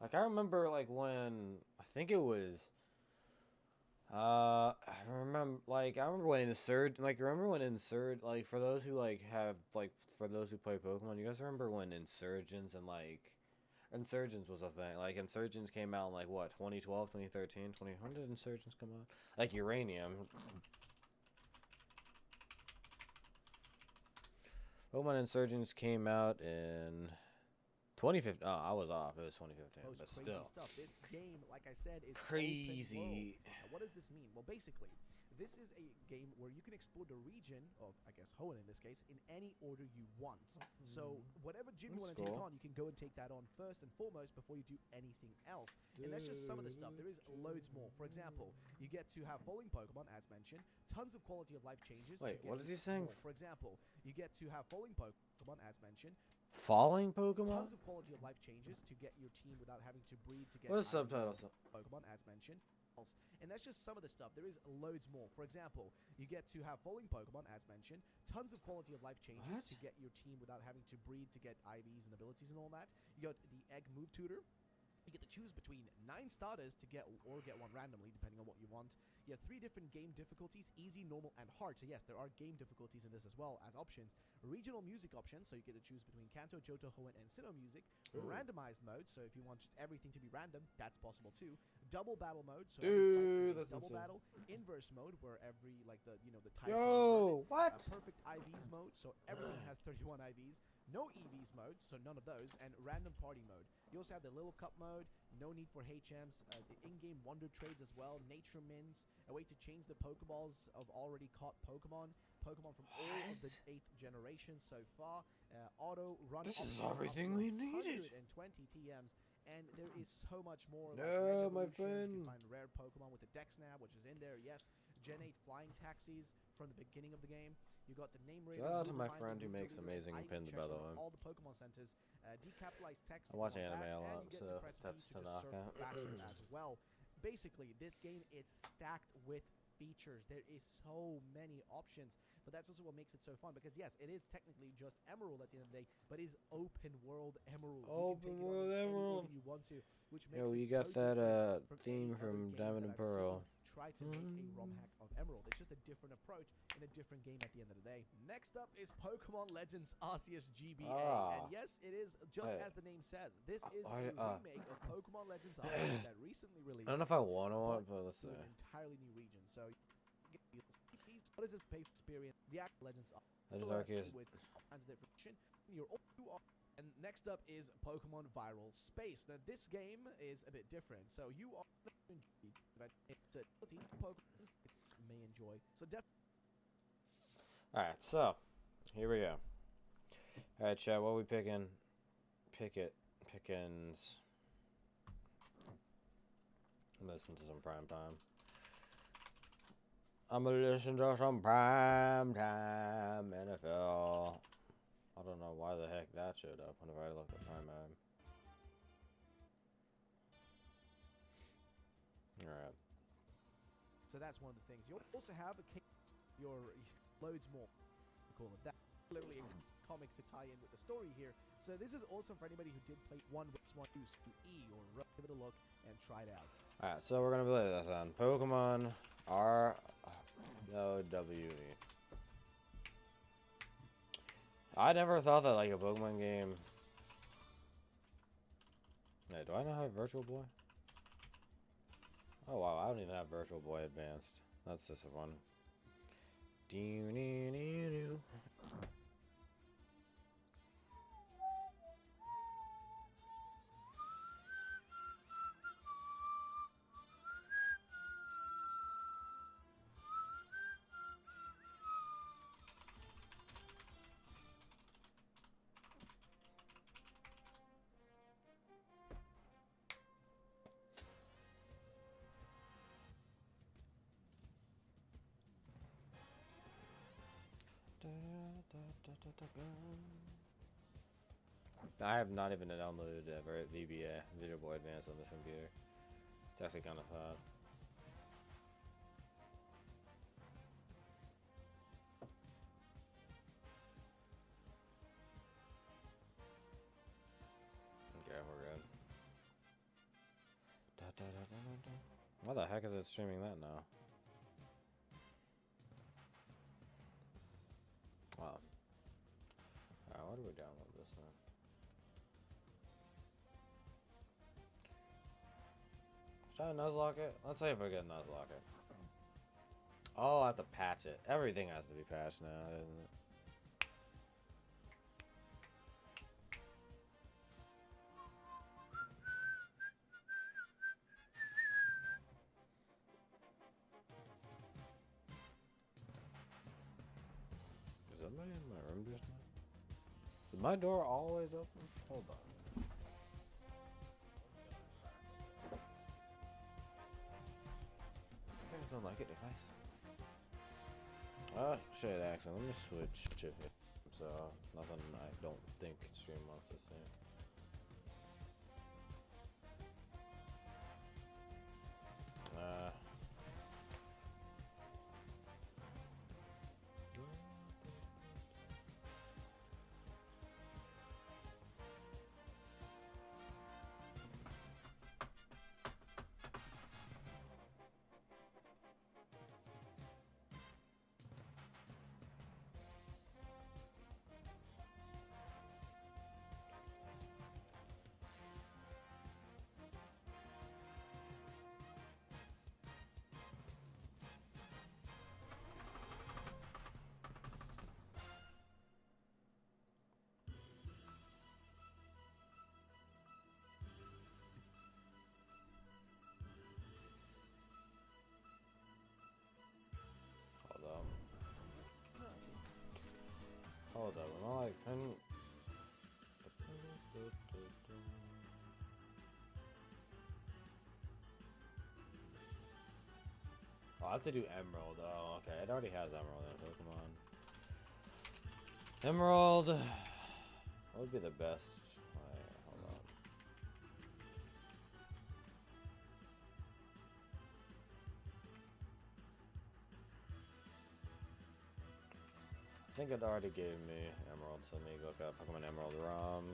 Like, I remember, like, when, I think it was... I remember when Insurge, like, for those who, like, for those who play Pokemon, you guys remember when Insurgents and, like, Insurgents was a thing, like, Insurgents came out in, like, what, 2012, 2013, when did Insurgents come out? Like, Uranium. Pokemon Insurgents came out in 2015. Oh, I was off. It was 2015, Most but crazy still. stuff. This game, like I said, is Crazy. open world. Now, what does this mean? Well, basically, this is a game where you can explore the region of, I guess, Hoenn in this case, in any order you want. So whatever gym you That's want to take cool. on, you can go and take that on first and foremost before you do anything else. And that's just some of the stuff. There is loads more. For example, you get to have falling Pokemon, as mentioned, tons of quality of life changes. Wait, to get what is he you saying? more. For example, you get to have falling Pokemon, as mentioned, Falling Pokemon? tons of quality of life changes to get your team without having to breed to get What is items subtitles? Pokemon, as mentioned. else. And that's just some of the stuff. There is loads more. For example, you get to have falling Pokemon, as mentioned, tons of quality of life changes What? to get your team without having to breed to get IVs and abilities and all that. You got the Egg Move Tutor. You get to choose between 9 starters to get or get one randomly, depending on what you want. You have 3 different game difficulties, easy, normal, and hard. So yes, there are game difficulties in this as well as options. Regional music options, so you get to choose between Kanto, Johto, Hoenn, and Sinnoh music. Ooh. Randomized mode, so if you want just everything to be random, that's possible too. Double battle mode, so Dude, every fight is a that's double insane. battle. Inverse mode, where every the types are Yo, inverted. what? Perfect IVs mode, so everything has 31 IVs. No EVs mode, so none of those, and random party mode. You also have the Little Cup mode, no need for HMs, the in-game wonder trades as well, nature mins, a way to change the Pokeballs of already caught Pokemon from all of the 8th generation so far, auto run. This is options up everything to we needed. 120 TMs, and there is so much more. No, Mega my Evolutions, friend. You can find rare Pokemon with the Dexnab, which is in there. Yes, Gen 8 flying taxis from the beginning of the game. You got the name rating. Shout out to my friend who makes amazing pins, by the way. All the Pokemon centers, decapitalized text. I watch if you want anime that, a and lot, you get so to press B that's to to just knock surf out. faster as well. Basically, this game is stacked with features. There is so many options, but that's also what makes it so fun. Because yes, it is technically just Emerald at the end of the day, but it is open world Emerald. Open you can take it on world any Emerald. organ you want to, which makes Yo, it you so got that different from theme any other from game Diamond that and I've Pearl. seen try to make a ROM hack of Emerald. It's just a different approach in a different game at the end of the day. Next up is Pokemon Legends Arceus GBA. Ah. And yes, it is just Hey. as the name says. This is I- a remake of Pokemon Legends Arceus that recently released. I don't know if I want to but but let's to see. an entirely new region. So, what is this pay experience? The actual Legends Legends Arceus Arceus. with all kinds of different shit. You're all you are. And next up is Pokemon Viral Space. Now, this game is a bit different. So, you are Pokemon may enjoy. So, Alright, so here we go. Alright, chat, what we picking? Pickens. I'm listening to some prime time. I'm gonna listen to some prime time NFL. I don't know why the heck that showed up whenever I looked at prime time. Alright. So that's one of the things. You'll also have your loads more. We call it that. Literally a comic to tie in with the story here. So this is awesome for anybody who did play one with one use to E or give it a look and try it out. Alright, so we're gonna play this then. Pokemon ROWE. I never thought that like a Pokemon game. Hey, do I not have Virtual Boy? Oh wow, I don't even have Virtual Boy Advanced. That's just a one. Do-do-do-do. I have not even downloaded VBA, Visual Boy Advance, on this computer. It's actually kind of fun. Okay, we're good. Why the heck is it streaming that now? Wow. Alright, why do we download this then? Should I Nuzlocke it? Let's see if we can Nuzlocke it. Oh, I have to patch it. Everything has to be patched now, isn't it? Is somebody in my room just now? Is my door always open? Hold on. You guys don't like it, device? Shit, actually, let me switch to it. So, nothing I don't think stream wants to see. have to do Emerald. Oh, okay. It already has Emerald in it. Come on. Emerald. What would be the best? Wait, hold on. I think it already gave me Emerald, so let me look up Pokemon Emerald ROM.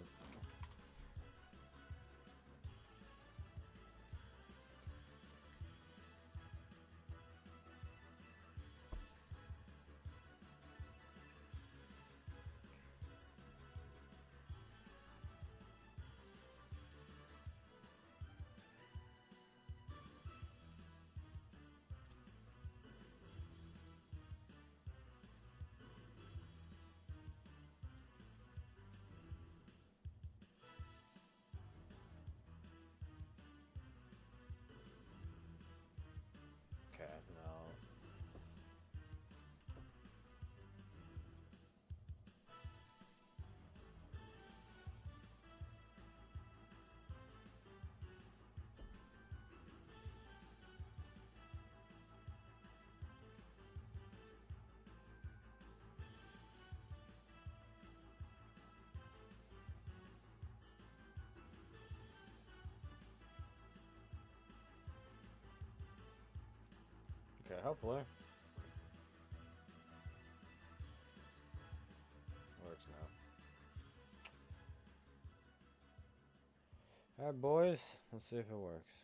Okay, no. Okay, hopefully. Works now. Alright, boys. Let's see if it works.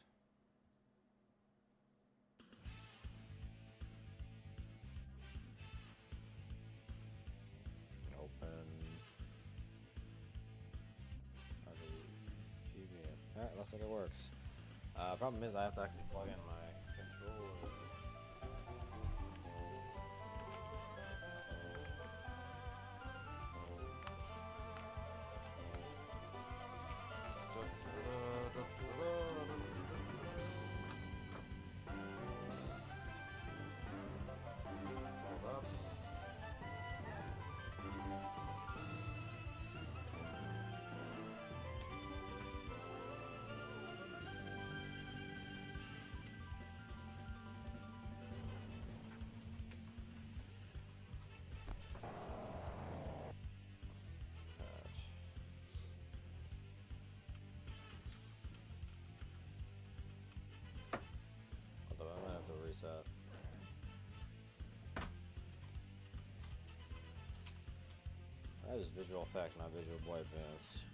Open. Alright, looks like it works. Problem is I have to actually plug in my controller. Although I'm gonna have to reset. That is visual effect, not visual boy advanced.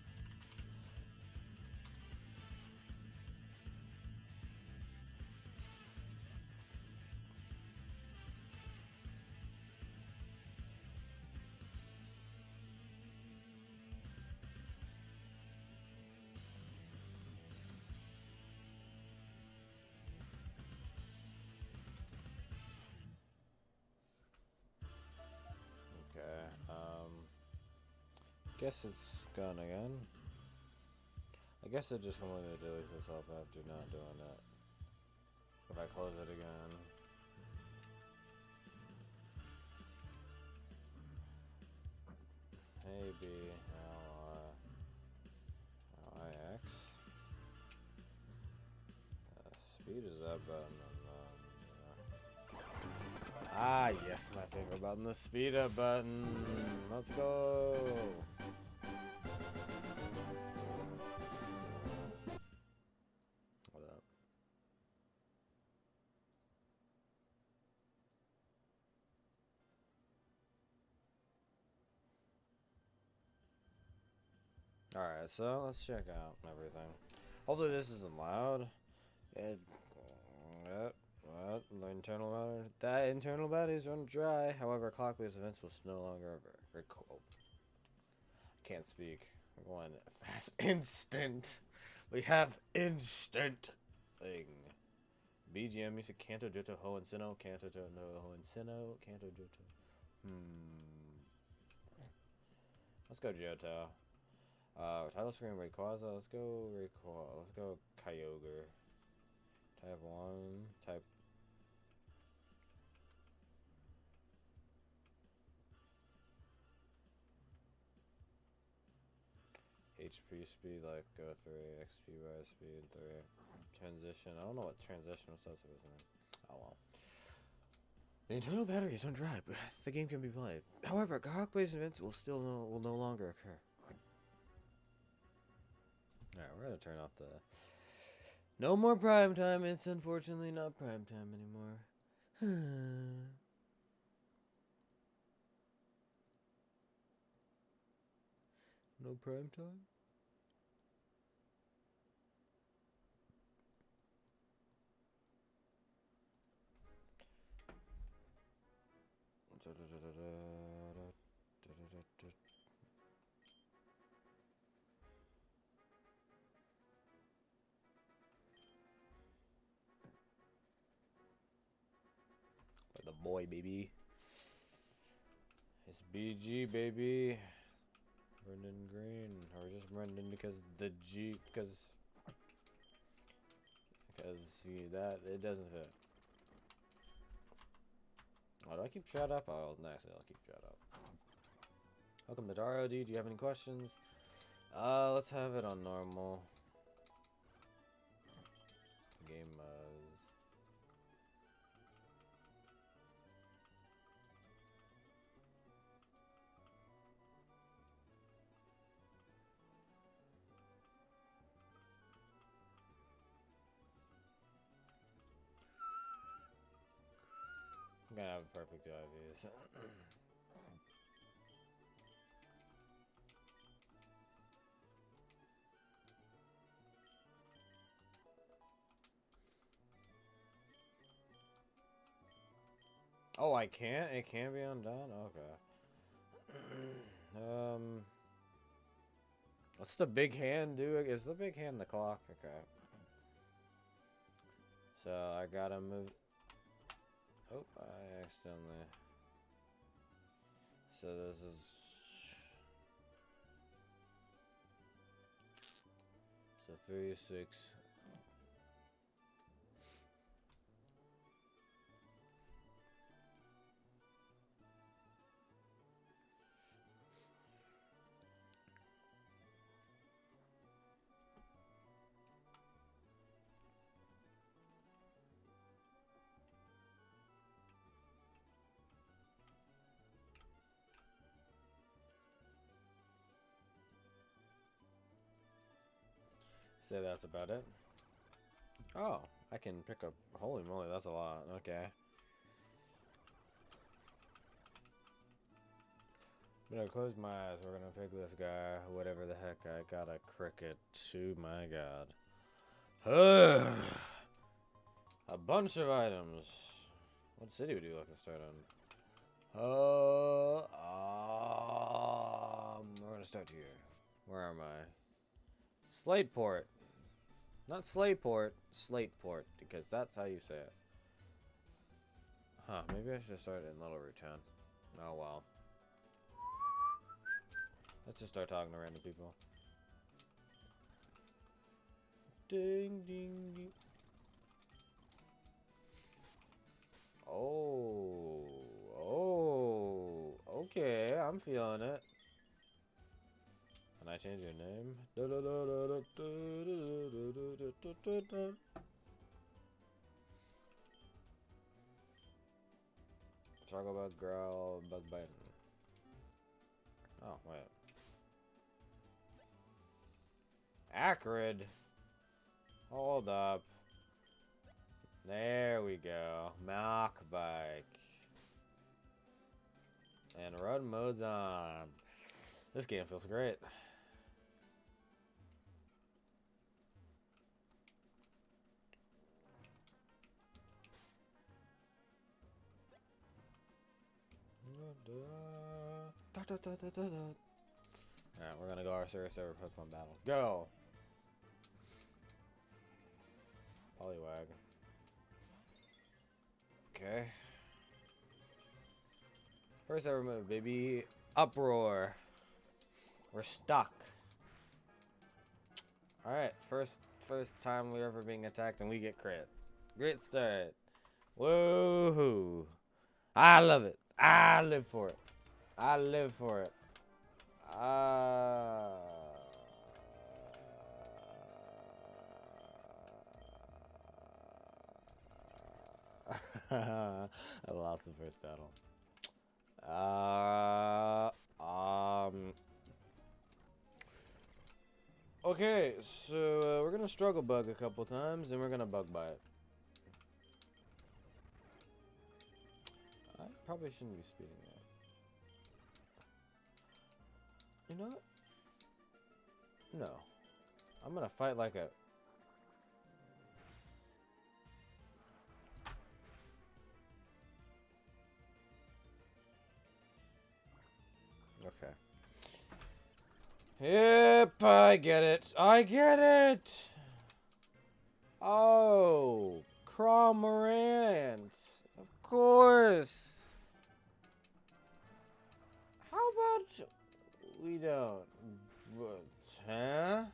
Guess it's gone again. I guess it just completely deletes itself after not doing that. If I close it again. Maybe LIX. Speed is that button. Ah, yes, my favorite button, the speed up button. Let's go. What up? Alright, so let's check out everything. Hopefully this isn't loud. The internal battery. That internal battery is running dry. However, clock-based events will no longer record. Can't speak. We're going fast. Instant. We have instant thing. BGM music. Kanto Johto Ho and Sinnoh. Kanto Johto Ho and Sinnoh. Kanto Johto. Let's go Johto. Title screen Rayquaza. Let's go Rayquaza. Let's go Kyogre. Type 1. Type. HP speed, like go 3, XP rise speed 3, transition. I don't know what transition was supposed to mean. Oh well. The internal battery is on dry, but the game can be played. However, Gahok-based events will no longer occur. Alright, we're gonna turn off the... No more prime time. It's unfortunately not prime time anymore. No prime time? The boy, baby. It's BG, baby. Brendan Green, or just Brendan because the G, because see that it doesn't fit. Oh, do I keep chat up? Oh, next I'll keep chat up. Welcome to Dario D. Do you have any questions? Let's have it on normal. Game I'm gonna have a perfect IVs. Oh, I can't? It can't be undone? Okay. What's the big hand do? Is the big hand the clock? Okay. So I gotta move. Oh, I accidentally. So this is. So 36. Say that's about it. Oh, I can pick up. Holy moly, that's a lot. Okay. I'm gonna close my eyes. We're gonna pick this guy. Whatever the heck. I got a cricket. Oh my god. A bunch of items. What city would you like to start on? We're gonna start here. Where am I? Slateport. Not Slateport, Slateport, because that's how you say it. Huh, maybe I should start in Little Root Town. Oh well. Let's just start talking to random people. Ding ding ding. Oh, okay, I'm feeling it. Can I change your name? Talk about growl, bug biting. Oh, wait. Acrid. Hold up. There we go. Mach bike. And run mode's on. This game feels great. Alright, we're gonna go our Serious Server Pokemon battle. Go! Poliwag. Okay. First ever move, baby. Uproar. We're stuck. Alright, first time we're ever being attacked and we get crit. Great start. Woohoo. I love it. I live for it. I live for it. I lost the first battle. Okay, so we're gonna struggle bug a couple times, and we're gonna bug bite. I probably shouldn't be speeding that. You know what? No. I'm gonna fight like a... Okay. Yep, I get it. I get it! Oh, Crawmorant. Of course. How about we don't... But, huh?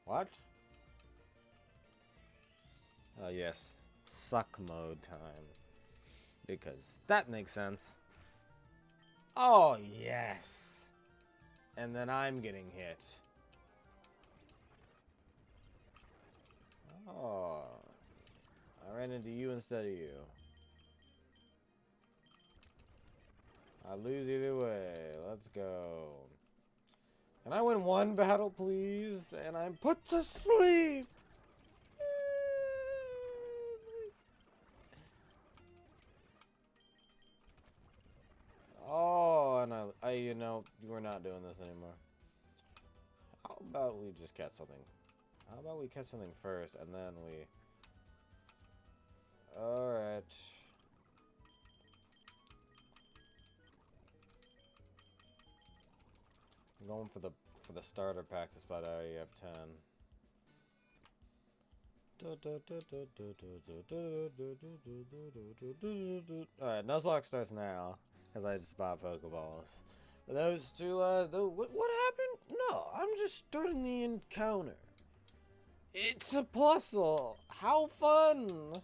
What? Oh, yes. Suck mode time. Because that makes sense. Oh, yes. And then I'm getting hit. Oh. I ran into you instead of you. I lose either way. Let's go. Can I win one battle, please? And I'm put to sleep. Oh, and you know, we're not doing this anymore. How about we just catch something? How about we catch something first, and then we... Alright. I'm going for the starter pack despite I already have 10. Alright, Nuzlocke starts now, because I just bought Pokeballs. But those two, what happened? No, I'm just starting the encounter. It's a puzzle. How fun!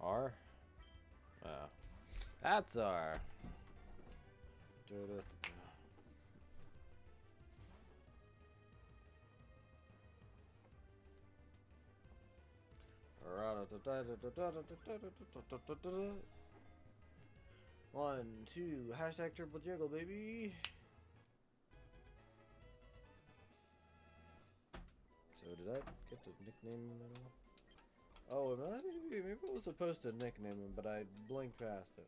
R? Oh. That's R. One, two, hashtag triple jiggle, baby. So did I get to nickname him at all? Oh, maybe I was supposed to nickname him, but I blinked past it.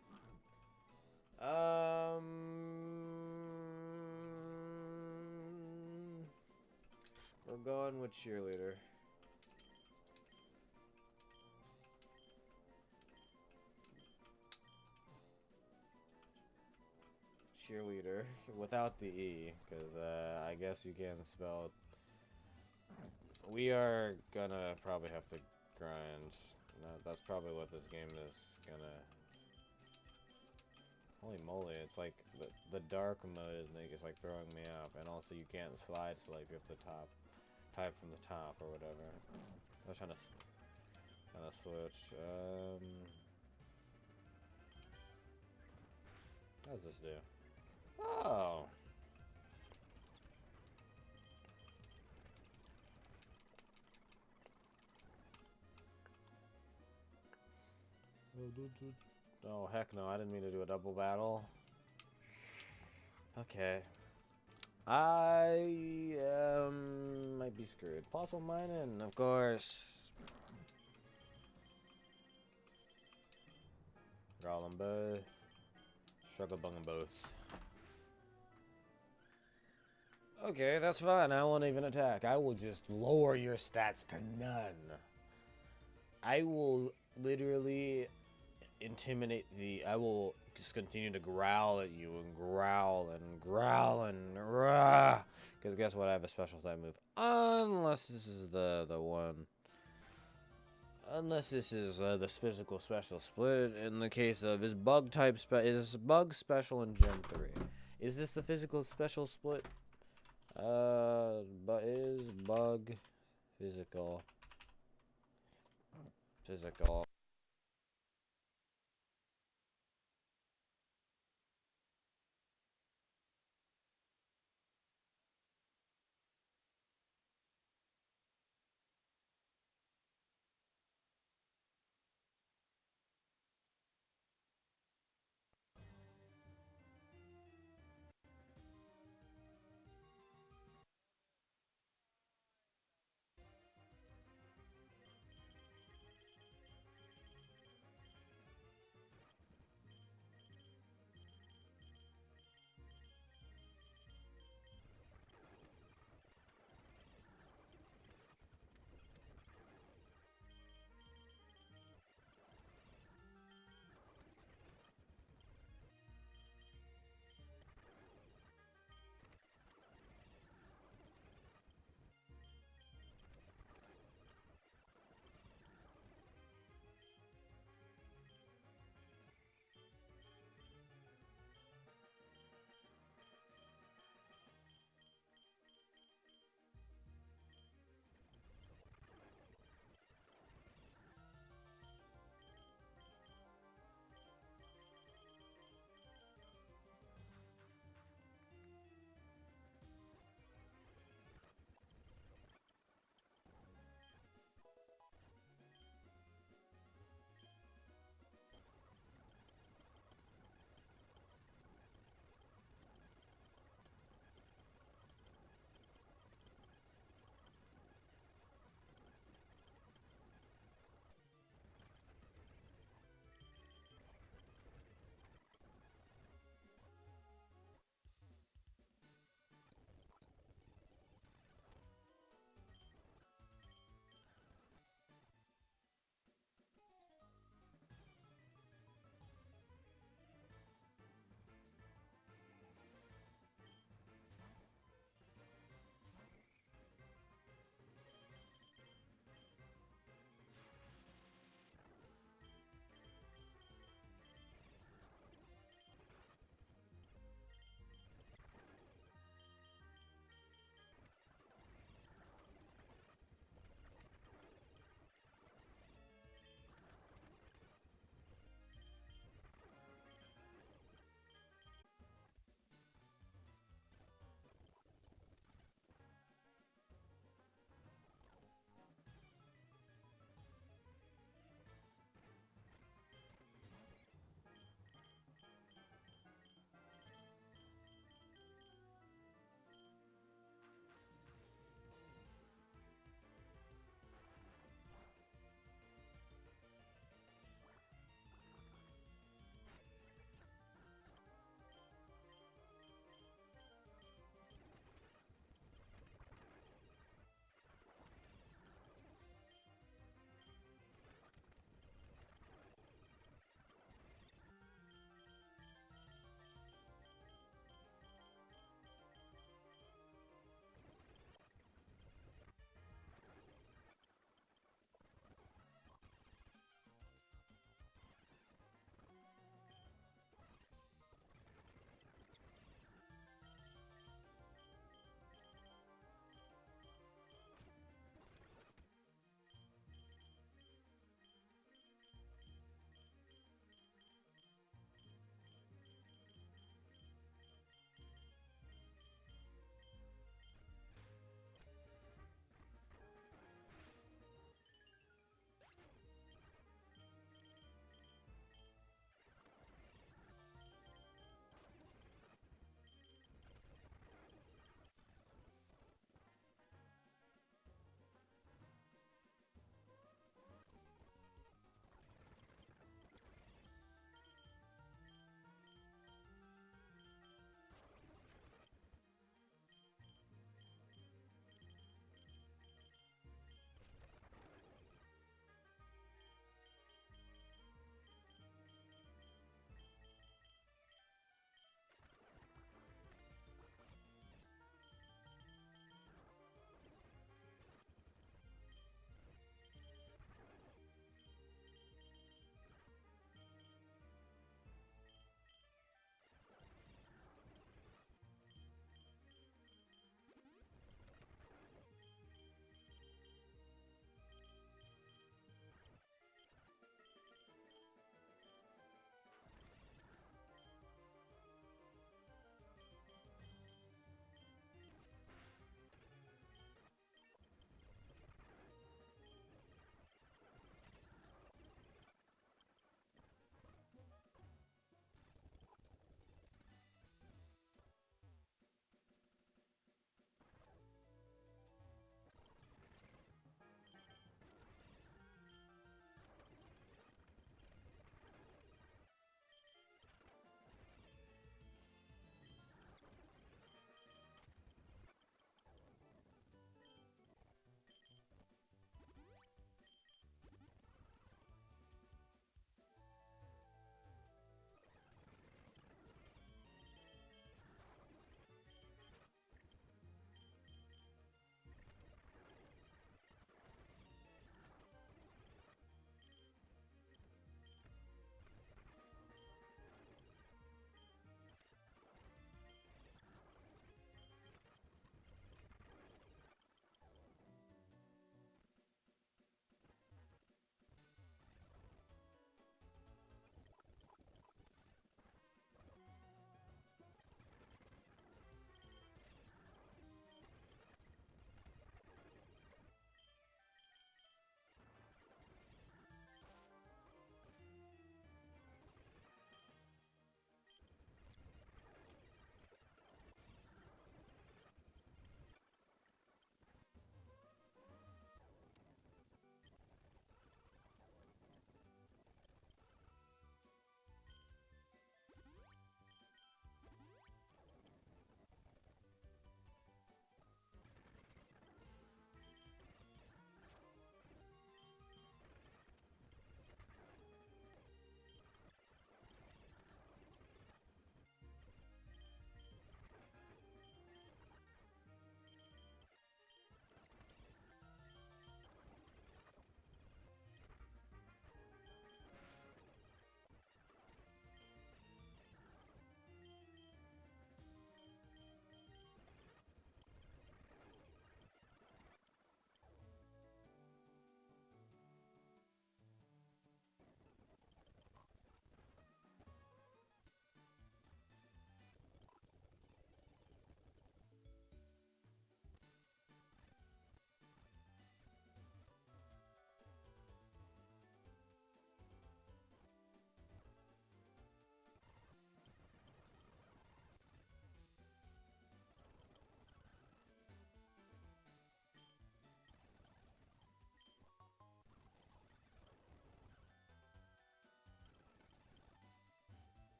We're going with cheerleader. Cheerleader without the E, because I guess you can't spell it. We are gonna probably have to grind. No, that's probably what this game is gonna... Holy moly, it's like the dark mode is like throwing me up, and also you can't slide swipe, you have to type from the top or whatever. I was trying to switch. How does this do? Oh. Oh, heck no, I didn't mean to do a double battle. Okay. I might be screwed. Fossil mining, of course. Growl them both. Struggle bung them both. Okay, that's fine. I won't even attack. I will just lower your stats to none. I will literally intimidate I will just continue to growl at you and growl and growl and rah. Because guess what? I have a special type move. Unless this is the one. Unless this is this physical special split. In the case of is bug type is bug special in Gen 3. Is this the physical special split? But is bug physical? Physical.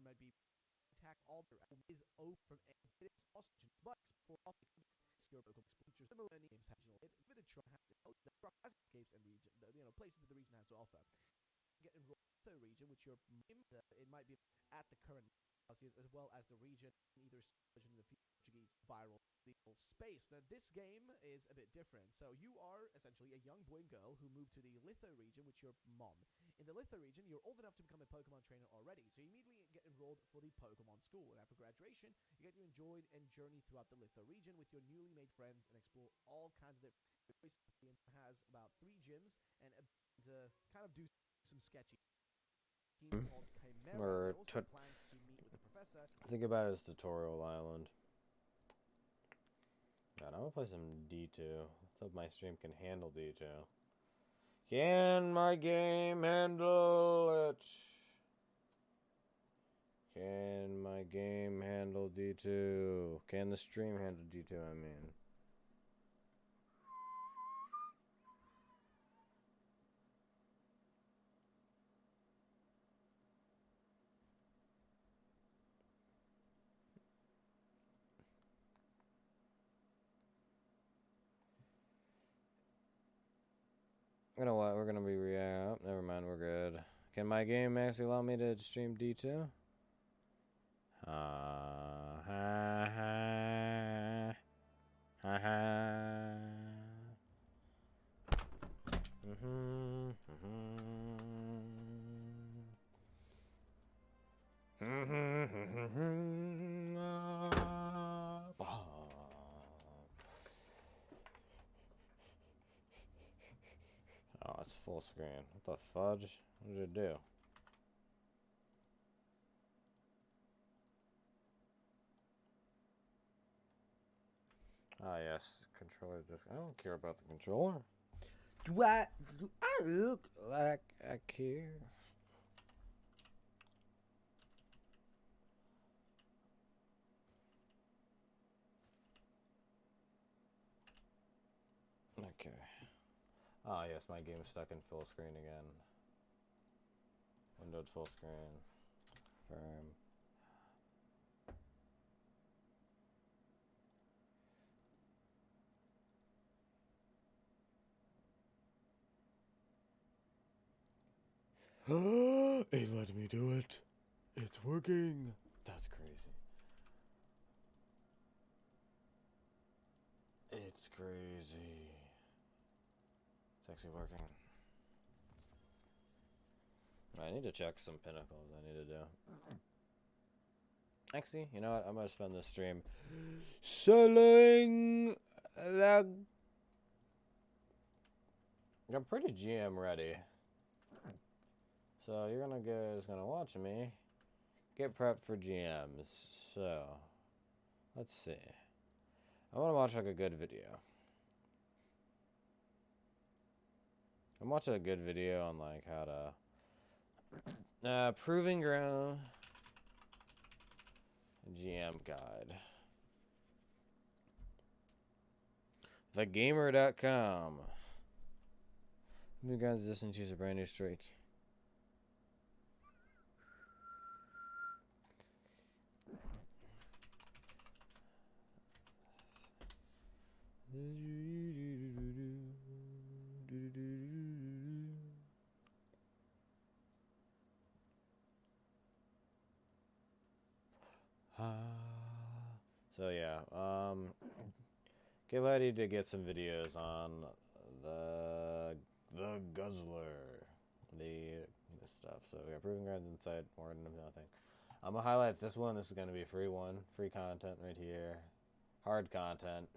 might be attack alter is open from it is hostage, but for off your Pokemon features similar to games have it Vitatron has escapes and region places that the region has to offer. Get enrolled in the region which your it might be at the current as well as the region in either version in the Portuguese viral legal space. Now this game is a bit different. So you are essentially a young boy and girl who moved to the Litho region with your mom. In the Litho region, you're old enough to become a Pokemon trainer already, so you immediately get enrolled for the Pokemon school. And after graduation, you get to enjoy and journey throughout the Litho region with your newly made friends and explore all kinds of different places. It has about 3 gyms and kind of do some sketchy called Chimera. Or It also plans to meet with the professor. think about it as Tutorial Island. God, I'm gonna play some D2. Let's hope my stream can handle D2. Can my game handle it? Can my game handle D2? Can the stream handle D2, I mean? You know what? We're gonna be never mind. We're good. Can my game actually allow me to stream D2? Ha ha ha ha. Oh, it's full screen. What the fudge? What did it do? Ah, yes. Controller just. I don't care about the controller. Do I look like I care? Okay. Ah, yes, my game's stuck in full screen again. Windowed full screen. Firm. It let me do it. It's working. That's crazy. It's crazy. It's actually working. I need to check some pinnacles I need to do. Actually, you know what? I'm gonna spend this stream selling the. I'm pretty GM ready. So you're gonna watch me get prepped for GMs. So let's see. I wanna watch like a good video. I'm watching a good video on like how to Proving Ground GM guide. TheGamer.com. New guys listening to a brand new streak. So yeah, get ready to get some videos on the Guzzler, the stuff. So we got Proving Grounds inside, more than nothing. I'm gonna highlight this one. This is gonna be a free one, free content right here. Hard content,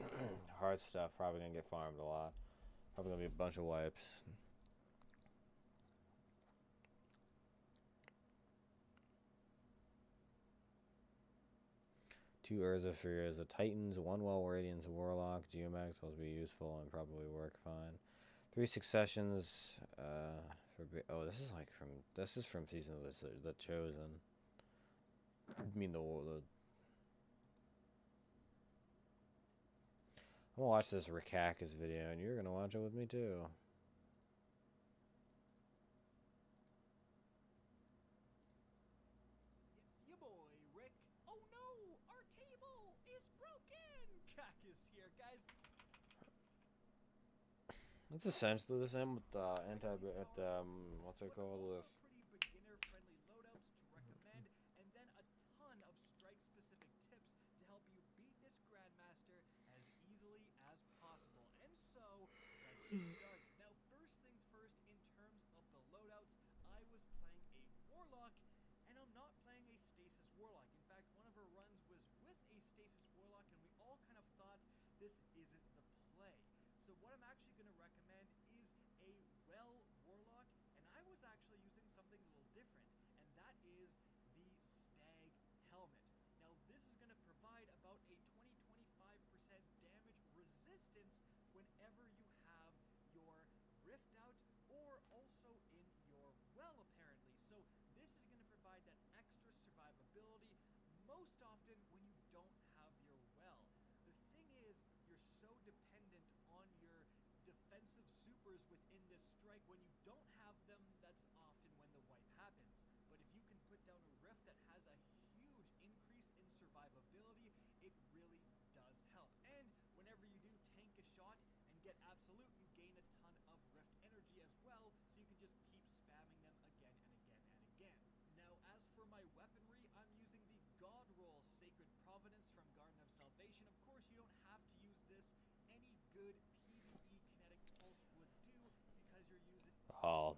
hard stuff. Probably gonna get farmed a lot. Probably gonna be a bunch of wipes. Two Urza Fears, a Titans, one Well Radiance Warlock, Geomax will be useful and probably work fine. 3 Successions, this is from Season of the Chosen. I mean I'm gonna watch this Rikakus video and you're gonna watch it with me too. Yes, your boy. It's essentially the same with what's it called with Pretty beginner-friendly loadouts to recommend, and then a ton of strike-specific tips to help you beat this Grandmaster as easily as possible. And so, let's get started. Now, first things first, in terms of the loadouts, I was playing a Warlock, and I'm not playing a Stasis Warlock. In fact, one of our runs was with a Stasis Warlock, and we all kind of thought this isn't the play. So what I'm actually going to recommend is a Well Warlock, and I was actually using something a little different, and that is the Stag Helmet. Now this is going to provide about a 20-25% damage resistance whenever you have your Rift out, or also in your Well apparently. So this is going to provide that extra survivability most often when you don't have your Well. The thing is, you're so dependent on your defensive supers within this strike. When you don't have them, that's often when the wipe happens. But if you can put down a Rift that has a huge increase in survivability, it really does help. And whenever you do tank a shot and get absolute, you gain a ton of Rift energy as well, so you can just keep spamming them again and again and again. Now, as for my weaponry, I'm using the God Roll Sacred Providence from Garden of Salvation. Of course, you don't have to use this. Any good PvE kinetic pulse would do, because you're using... oh.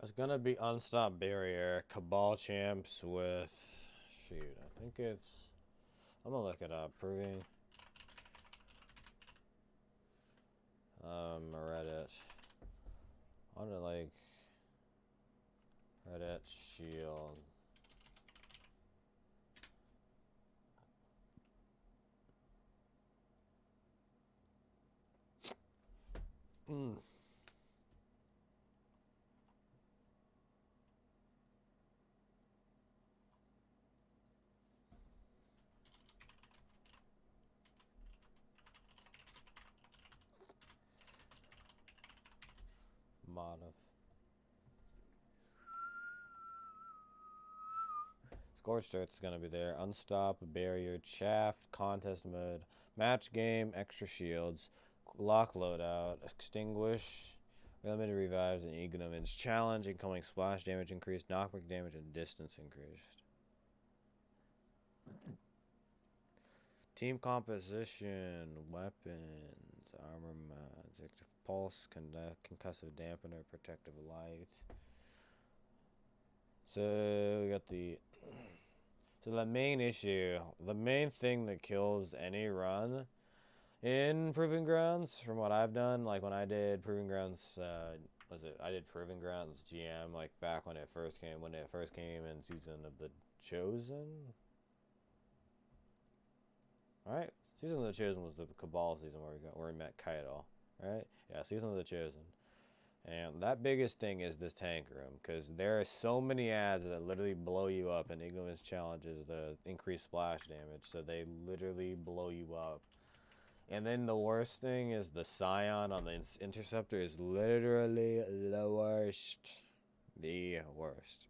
It's gonna be Unstop Barrier, Cabal Champs with shoot, I think it's I'm gonna look it up, proving Reddit. On to like Reddit shield. Modif. Scorched Earth's gonna be there. Unstop, Barrier, Chaff, Contest Mode, Match Game, Extra Shields, Lock Loadout, Extinguish, Limited Revives, and Ignomins. Challenge, incoming splash damage increased, knockback damage, and distance increased. Team composition, weapons, armor mods, active pulse, concussive dampener, protective light. So we got the main issue, the main thing that kills any run in Proving Grounds, from what I've done, like when I did Proving Grounds, I did Proving Grounds GM like back when it first came in Season of the Chosen. Alright, Season of the Chosen was the Cabal season where we met Kaido. Right? Yeah, Season of the Chosen. And that biggest thing is this tank room, because there are so many ads that literally blow you up, and Ignomins challenges the increased splash damage, so they literally blow you up. And then the worst thing is the Scion on the Interceptor is literally the worst. The worst.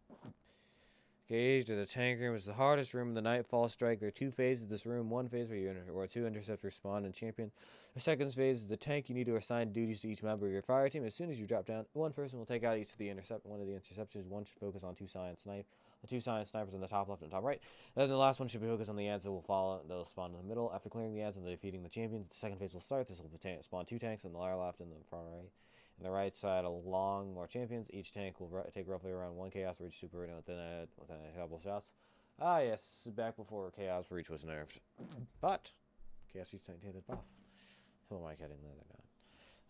Gauge to the tank room is the hardest room in the Nightfall Strike. There are two phases of this room. One phase where two interceptors spawn and champion. The second phase is the tank. You need to assign duties to each member of your fire team. As soon as you drop down, one person will take out each of the one of the interceptors. One should focus on two Scion snipe. The two Scion snipers on the top left and top right. Then the last one should be focused on the ads that will follow. They'll spawn in the middle. After clearing the ads and defeating the champions, the second phase will start. This will spawn two tanks on the lower left and the front right. On the right side, along more champions. Each tank will take roughly around one Chaos Reach super within a couple shots. Ah, yes, back before Chaos Reach was nerfed. But Chaos Reach did buff. Who am I kidding?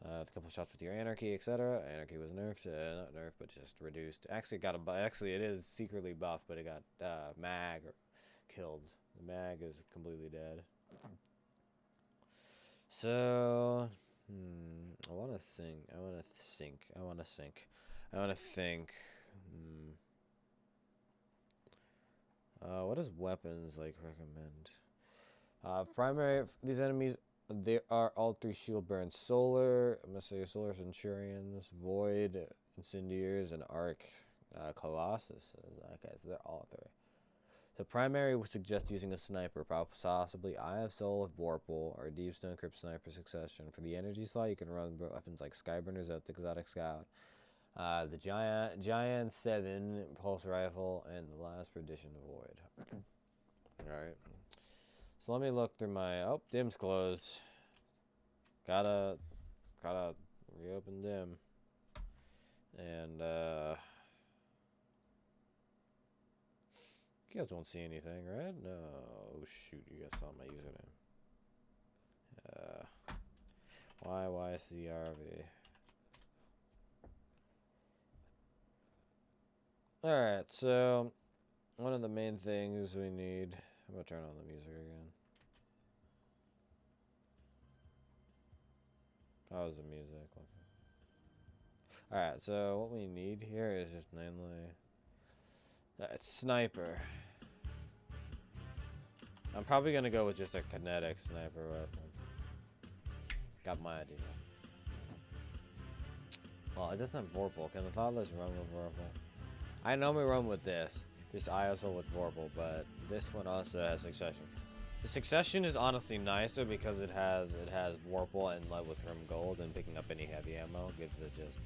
A couple shots with your Anarchy, etc. Anarchy was nerfed, not nerfed, but just reduced. Actually, it got actually, it is secretly buffed, but it got Mag killed. The Mag is completely dead. So, I want to think. What does weapons like recommend? Primary, these enemies, they are all three shield burns: Solar, I'm gonna say Solar Centurions, Void Incendiaries, and Arc Colossus. Okay, so they're all three. The primary would suggest using a sniper, possibly Eye of Soul with Vorpal or Deepstone Crypt Sniper Succession. For the energy slot, you can run weapons like Skyburner, Exotic Scout, the Giant 7 Pulse Rifle, and the Last Perdition of Void. Alright. So let me look through my... Oh, dim's closed. Gotta reopen dim. And, you guys won't see anything, right? No. Oh, shoot. You guys saw my username. YYCRV. Alright, so one of the main things we need... I'm gonna turn on the music again. How's the music? Alright, so what we need here is just mainly... It's sniper. I'm probably gonna go with just a kinetic sniper rifle. Got my idea. Well, it doesn't have Vorpal. Can the Thoughtless run with Vorpal? I normally run with this ISO with Vorpal, but this one also has Succession. The Succession is honestly nicer because it has Vorpal and Lead with Rim Gold, and picking up any heavy ammo gives it just.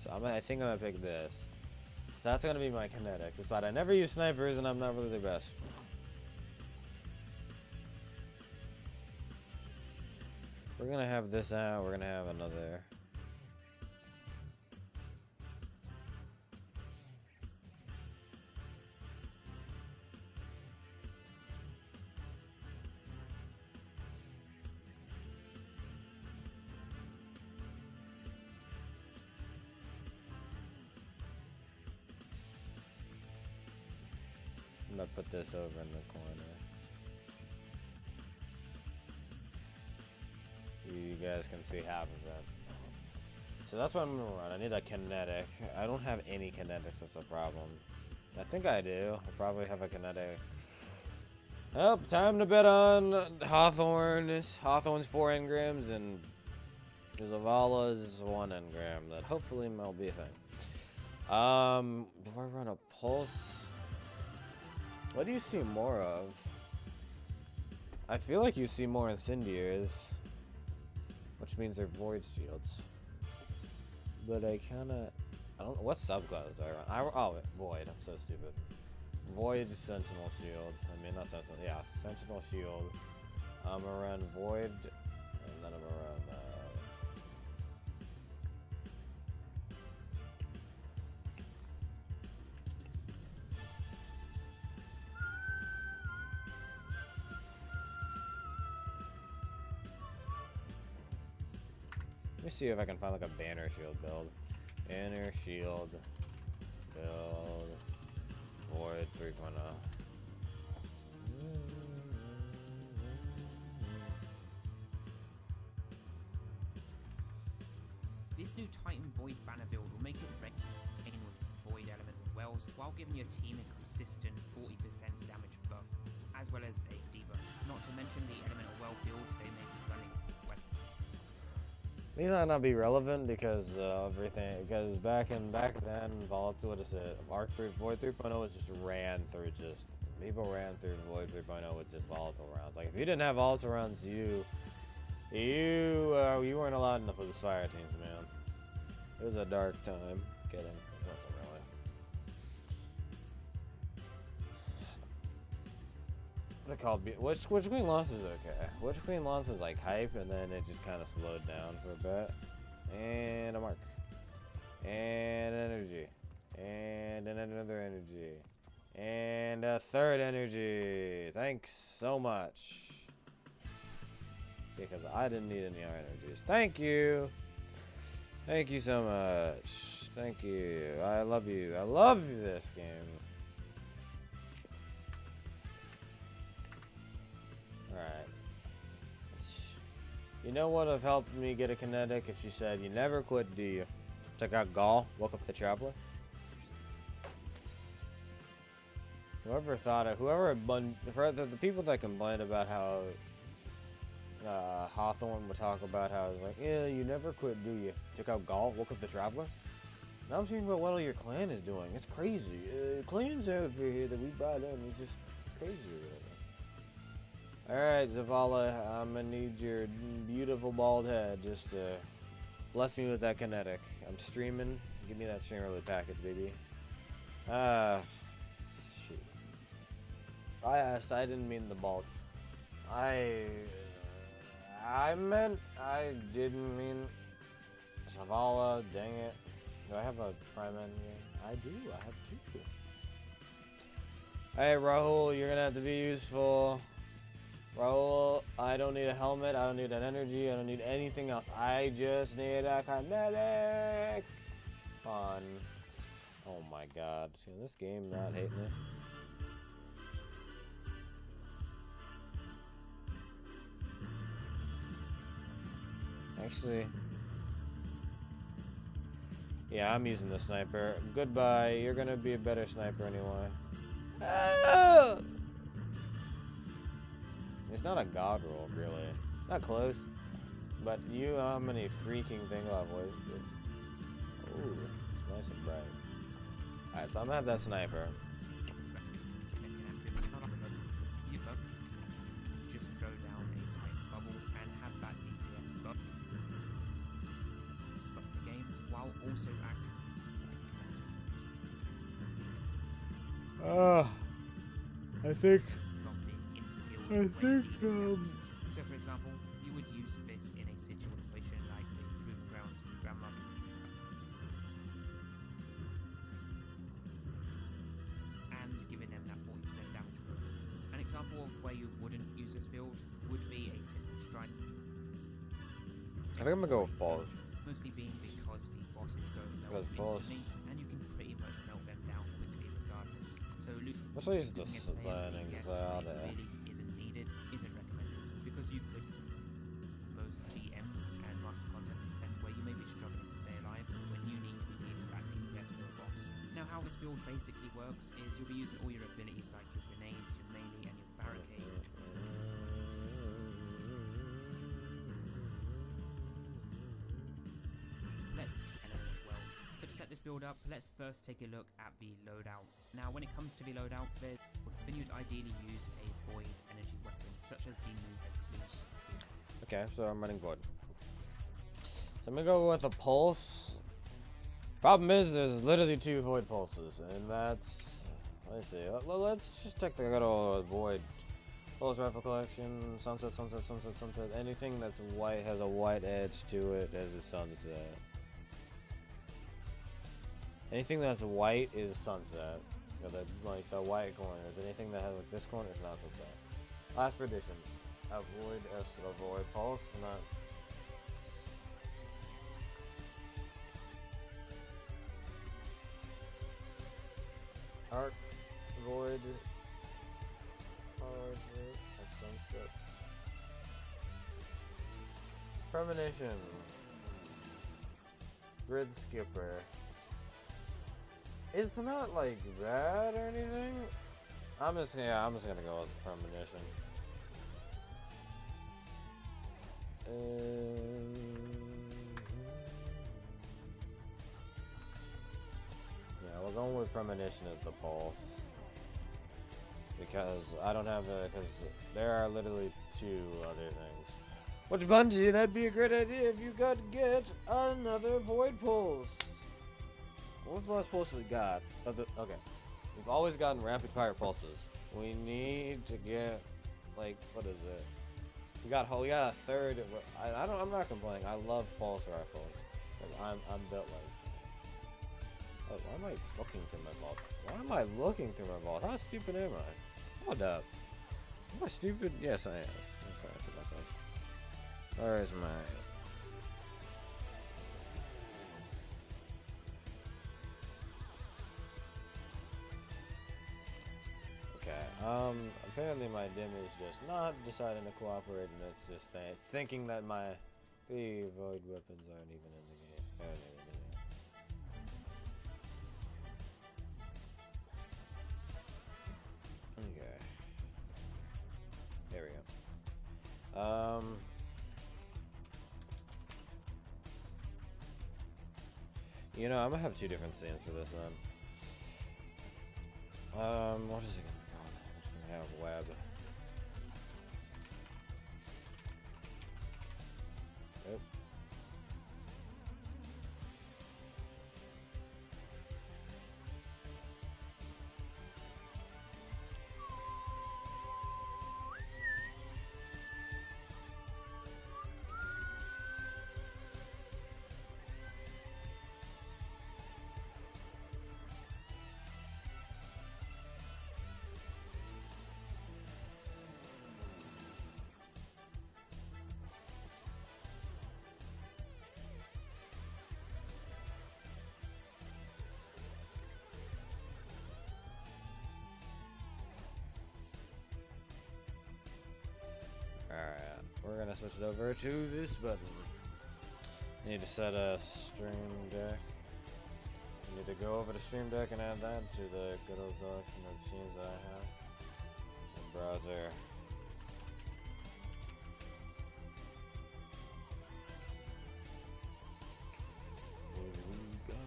So I think I'm gonna pick this. So that's gonna be my kinetic. But I never use snipers, and I'm not really the best. We're gonna have this out. We're gonna have another. I'm gonna put this over in the corner. You guys can see half of it. So that's what I'm gonna run. I need a kinetic. I don't have any kinetics, that's a problem. I think I do. I probably have a kinetic. Oh, time to bet on Hawthorne. Hawthorne's 4 engrams and Zavala's 1 engram. That hopefully will be a thing. Do I run a pulse? What do you see more of? I feel like you see more incendiaries, which means they're void shields. But I don't know what subclass do I run. Oh, void. I'm so stupid. Void Sentinel Shield. I mean, not Sentinel. Yeah, Sentinel Shield. I'm gonna run Void, and then I'm gonna run. Let me see if I can find like a banner shield build. Banner shield build Void 3.0. This new Titan Void banner build will make it rain with Void element wells while giving your team a consistent 40% damage buff, as well as a debuff. Not to mention the elemental well builds they make running well. These might not be relevant because everything. Because back then, Volatile, what is it? Void 3.0 was just ran through people ran through Void 3.0 with just volatile rounds. Like if you didn't have volatile rounds, you weren't allowed enough of the fire teams, man. It was a dark time. Kidding. It wasn't really. What's it called? Witch Queen Lance is okay. Witch Queen Lance is like hype, and then it just kind of slowed down for a bit. And a mark. And energy. And then another energy. And a third energy. Thanks so much. Because I didn't need any other energies. Thank you. Thank you so much. Thank you. I love you. I love this game. Alright. You know what would have helped me get a kinetic if she said, "You never quit, do you?" Check out Gaul. Woke up the Traveler. Whoever thought it, the people that complained about how Hawthorne would talk about how it's like, "Yeah, you never quit, do you?" Check out Gaul. Woke up the Traveler. Now I'm thinking about what all your clan is doing. It's crazy. Clans over here that we buy them is just crazy. Alright, Zavala, I'm gonna need your beautiful bald head. Just bless me with that kinetic. I'm streaming. Give me that streamer loot package, baby. Shoot. I asked. I didn't mean the bald. I didn't mean Zavala. Dang it. Do I have a prime end here? I do. I have two. Alright, Rahul, you're gonna have to be useful. Rahul, I don't need a helmet. I don't need an energy. I don't need anything else. I just need a kinetic. Fun. Oh my god. See, this game not hating it. Actually, yeah, I'm using the sniper. Goodbye. You're gonna be a better sniper anyway. It's not a god roll, really. Not close. But you know how many freaking things I've wasted. Ooh, it's nice and bright. Alright, so I'm gonna have that sniper. Just throw down a tight bubble and have that DPS buff of the game while also acting. I think. So, for example, you would use this in a situation like the Proving Grounds Grandmaster, and giving them that 40% damage bonus. An example of where you wouldn't use this build would be a simple strike. I think I'm gonna go with balls. Mostly being because the bosses don't melt instantly, and you can pretty much melt them down quickly regardless. So, let's use the using a player sliding DPS when it there. really isn't needed isn't recommended, because you could most GMs and master content and where you may be struggling to stay alive when you need to be dealing with that DPS for a boss. Now, how this build basically works is you'll be using all your abilities like your grenades, your melee, and your barricade. So to set this build up, let's first take a look at the loadout. Now, when it comes to the loadout, then you'd ideally use a void energy weapon, such as the new Recluse. Okay, so I'm running void. So I'm gonna go with a pulse. Problem is, there's literally 2 void pulses, and that's. Let me see. Let's just check the good old void. Pulse rifle collection, sunset, sunset, sunset, sunset. Anything that's white has a white edge to it as a sunset. Anything that's white is sunset. You know, like the white corners. Anything that has like this corner is not sunset. Last prediction. Avoid pulse, not. Arc, void, that's sunset. Premonition. Grid skipper. It's not like bad or anything. I'm just gonna go with premonition. Yeah, we're going with premonition as the pulse because I don't have because there are literally 2 other things. Which Bungie, that'd be a great idea if you could get another void pulse. What was the last pulse we got? Okay, we've always gotten rapid fire pulses. We need to get like what is it? We got a third. I'm not complaining. I love pulse rifles. I'm built like. Oh, why am I looking through my vault? Why am I looking through my vault? How stupid am I? Hold up. Am I stupid? Yes, I am. Okay, I forgot that. Where's my? Apparently my dim is just not deciding to cooperate, and it's just thinking that my 3 void weapons aren't even in the game. Okay. There we go. You know, I'm gonna have 2 different scenes for this then. What is it gonna be called? I'm just gonna have web. Yep. Alright, we're gonna switch it over to this button. Need to set a Stream Deck. I need to go over to Stream Deck and add that to the good old collection of scenes that I have. The browser. Here we go.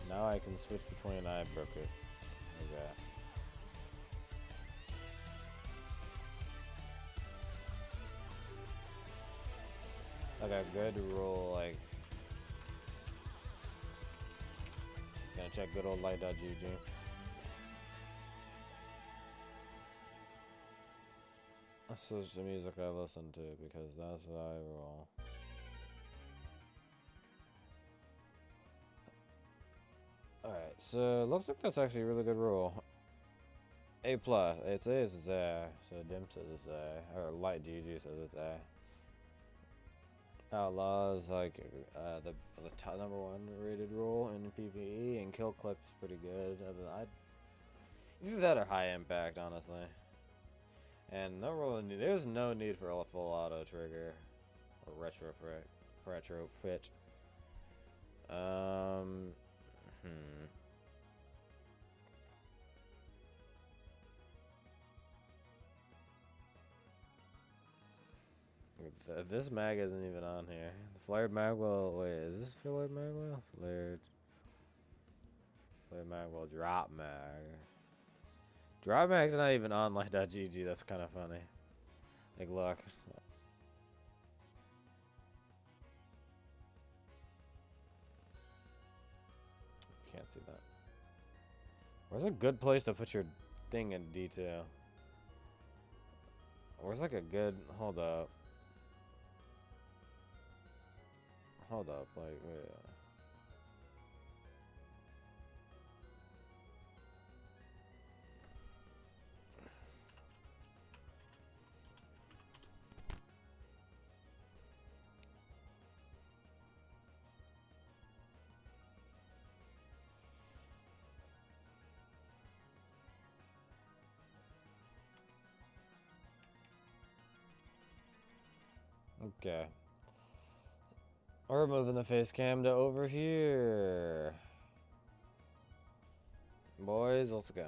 Now I can switch between. I broke it. Okay. I got good rule, like. Gonna check good old light.gg. This is the music I listen to because that's what I roll. Alright, so looks like that's actually a really good rule. A+, it says it's A, so dim says it's A, or light GG says it's A. Outlaws like the top #1 rated rule in PvE, and kill clip's pretty good. Either that or high impact, honestly. And no rule, there's no need for a full auto trigger or retrofit. This mag isn't even on here. The flared magwell. Wait, is this flared magwell? Flared magwell drop mag. Drop mag's not even on light.gg. That's kind of funny. Like, look. Can't see that. Where's a good place to put your thing in detail? Where's like a good... Hold up. Hold up, like, wait. Okay. We're moving the face cam to over here. Boys, let's go.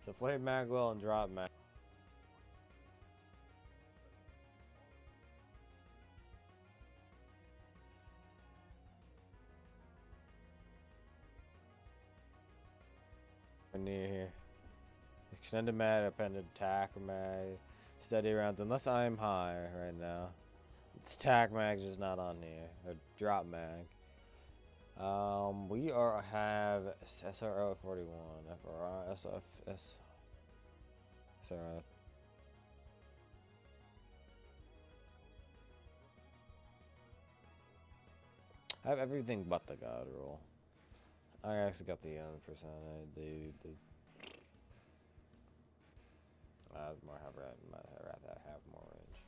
So flared magwell and drop mag. Near here. Extended mag, appended attack mag, steady rounds, unless I'm high right now. Attack mag's just not on here. Or drop mag. We have SRO 41, FRI, SFS, SRI. I have everything but the god roll. I actually got the percentage. More have rather have more range.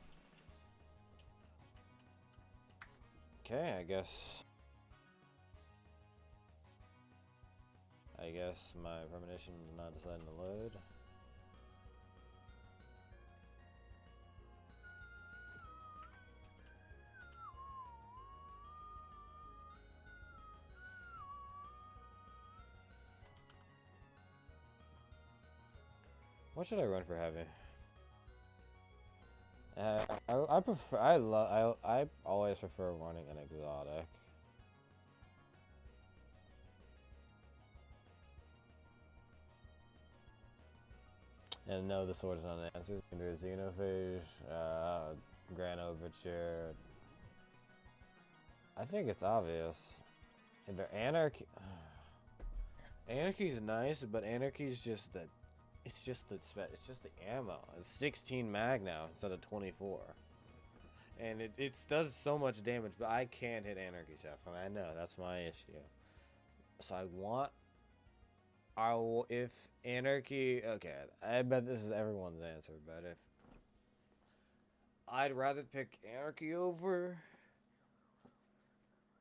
Okay, I guess my premonition is not deciding to load. What should I run for heavy? I prefer. I always prefer running an exotic. And no, the sword's not an answer. You can do a Xenophage, Grand Overture. I think it's obvious. And the Anarchy. Anarchy's nice, but Anarchy's just the. It's just the ammo. It's 16 mag now instead of 24. And it does so much damage, but I can't hit Anarchy Chef. And I know that's my issue. So if Anarchy, okay, I bet this is everyone's answer, but if I'd rather pick Anarchy over,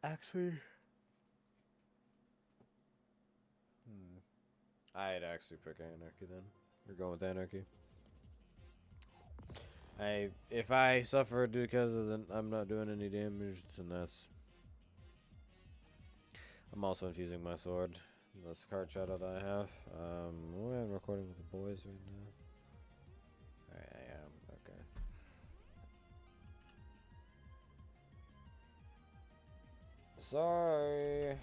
actually, I'd actually pick Anarchy then. We're going with Anarchy. If I suffer because of I'm not doing any damage, then that's. I'm also infusing my sword. That's the card shadow that I have. I'm recording with the boys right now. I am, okay. Sorry.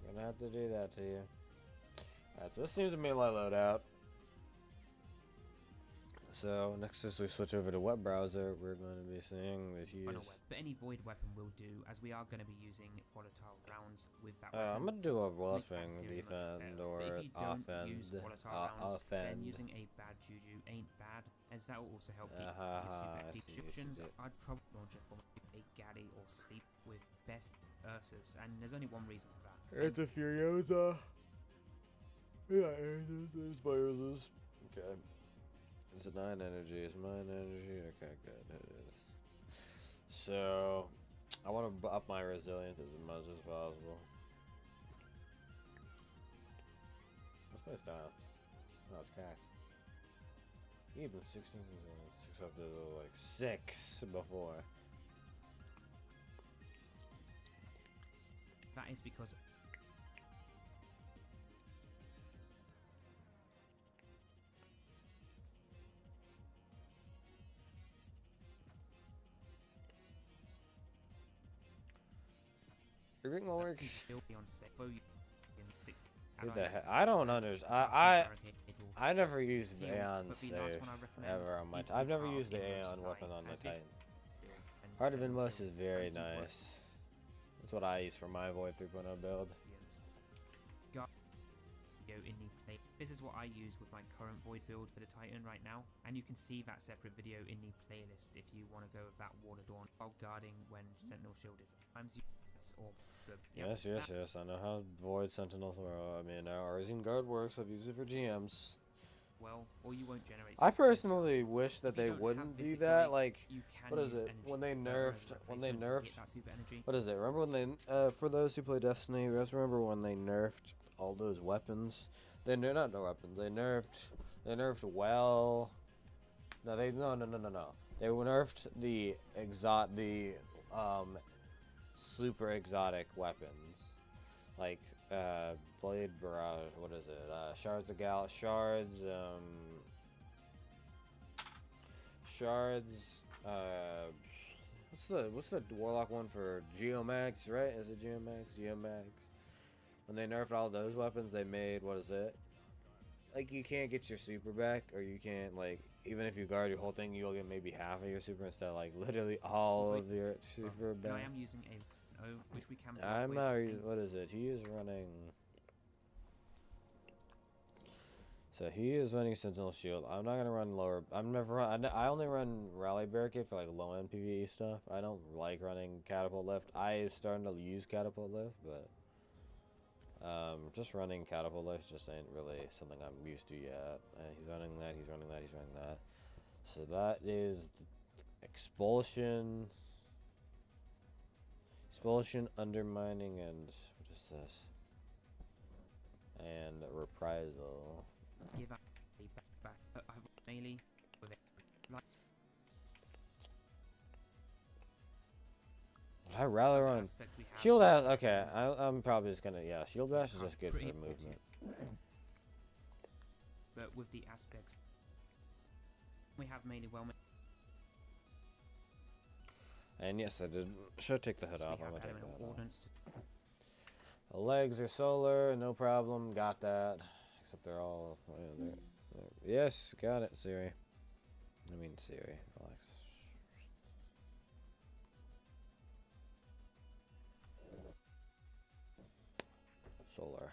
Gonna have to do that to you. Alright, so this seems to be my loadout. So, next as we switch over to web browser, we're going to be seeing the huge... But any void weapon will do, as we are going to be using volatile rounds with that weapon. I'm going to do a Wolfing defend or but if you don't offend. use volatile rounds, then using a bad juju ain't bad, as that will also help keep your super descriptions. I'd probably launch it from a galley or sleep with best Ursas, and there's only one reason for that. It's a Furiosa. Yeah, it's Bios's. Okay. Is it 9 energy? Is mine energy? Okay, good. It is. So, I want to up my resilience as much as possible. What's my stats? No, it's cash. Even 16 resilience, except it was like 6 before. That is because Ring works. Who the heck? I don't understand. I never used Aeon save ever on my. I've never used the Aeon weapon on the Titan. Heart of Inmost is very nice. That's what I use for my Void 3.0 build. This is what I use with my current Void build for the Titan right now, and you can see that separate video in the playlist if you want to go with that Wall of Dawn while guarding when Sentinel Shield is or the, yes, I know how Void Sentinels work. I mean, Arzine Guard works. I've used it for GMs. Well, or you won't generate. I personally wish that they wouldn't do that. Like, what is it? When they nerfed, what is it? Remember when they, for those who play Destiny, you guys remember when they nerfed all those weapons? They not no weapons. They nerfed well. No, no. They nerfed the super exotic weapons, like Blade Barrage. What is it? Shards of Gal. Shards. What's the Warlock one for Geomags? Right? Is it Geomags? Geomags. When they nerfed all those weapons, they made, what is it? Like, you can't get your super back, or you can't, like, even if you guard your whole thing, you'll get maybe half of your super instead of, like, literally all of your super back. I am using a which we can. I'm not using, what is it? He is running. So he is running Sentinel Shield. I'm not gonna run lower. I'm never run. I only run Rally Barricade for like low end PvE stuff. I don't like running Catapult Lift. I'm starting to use Catapult Lift, but. Just running Catapult Lift just ain't really something I'm used to yet. He's running that, he's running that, he's running that. So that is Expulsion. Expulsion, Undermining, and what is this? And Reprisal. Give up back. Melee with it. I'd rather run Shield Bash. Okay, I'm probably just gonna Shield Bash is just good for movement. But with the aspects We have mainly well. And yes, I did. Should take the hood We off. I'm have gonna take the elemental hood off. ordnance to The legs are solar, no problem. Got that. Except they're all. Yes, got it, Siri. I mean Siri. Relax. Solar.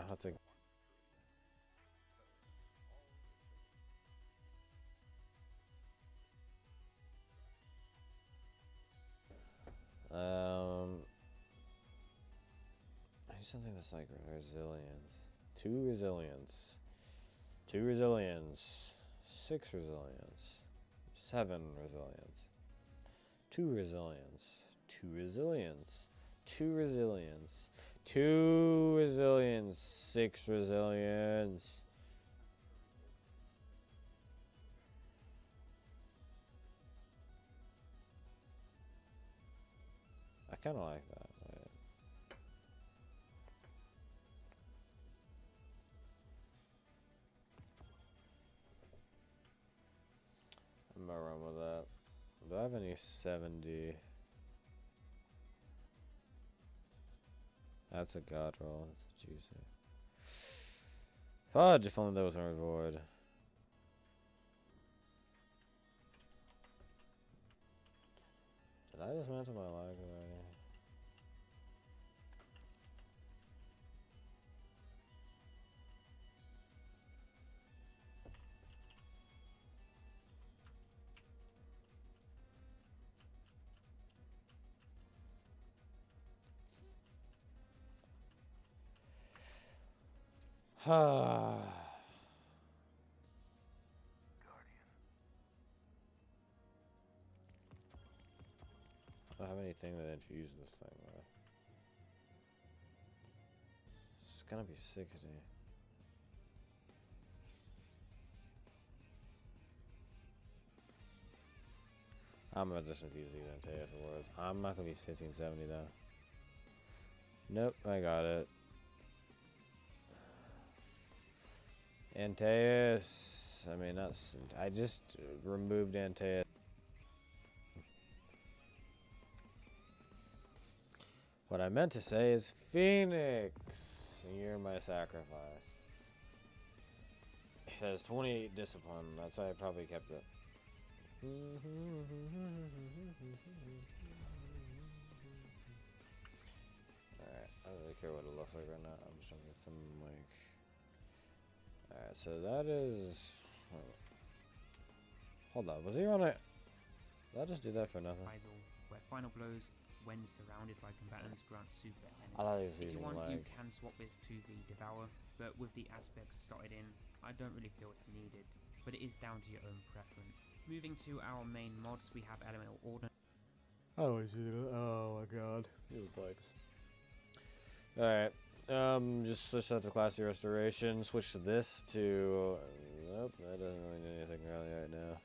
What's it? I need something that's like resilience. 2 resilience. 2 resilience. 6 resilience. 7 resilience. 2 resilience. 2 resilience. 2 resilience. 2 resilience. 6 resilience. I kind of like that. I'm gonna run with that. Do I have any 70? That's a god roll. That's juicy. Fudge, if only those were void. Did I dismantle my lag already? I don't have anything that infuse this thing with. It's gonna be 60. I'm gonna just infuse these into afterwards. I'm not gonna be 1570 though. Nope, I got it. Antaeus. I mean, that's. I just removed Antaeus. What I meant to say is Phoenix. You're my sacrifice. It has 28 discipline. That's why I probably kept it. Alright, I don't really care what it looks like right now. I'm just trying to get some, like... Alright, so that is... Hold on, was he on it? Did I just do that for nothing? Rizal, where final blows, when surrounded by combatants, grant super I thought he energy. was If you using want, you lag. can swap this to the Devour, but with the aspects slotted in, I don't really feel it's needed, but it is down to your own preference. Moving to our main mods, we have Elemental Ordnance. Oh my god. He was likes. Alright. Just switch that to Classy Restoration. Switch to this to... nope, that doesn't really do anything really right now.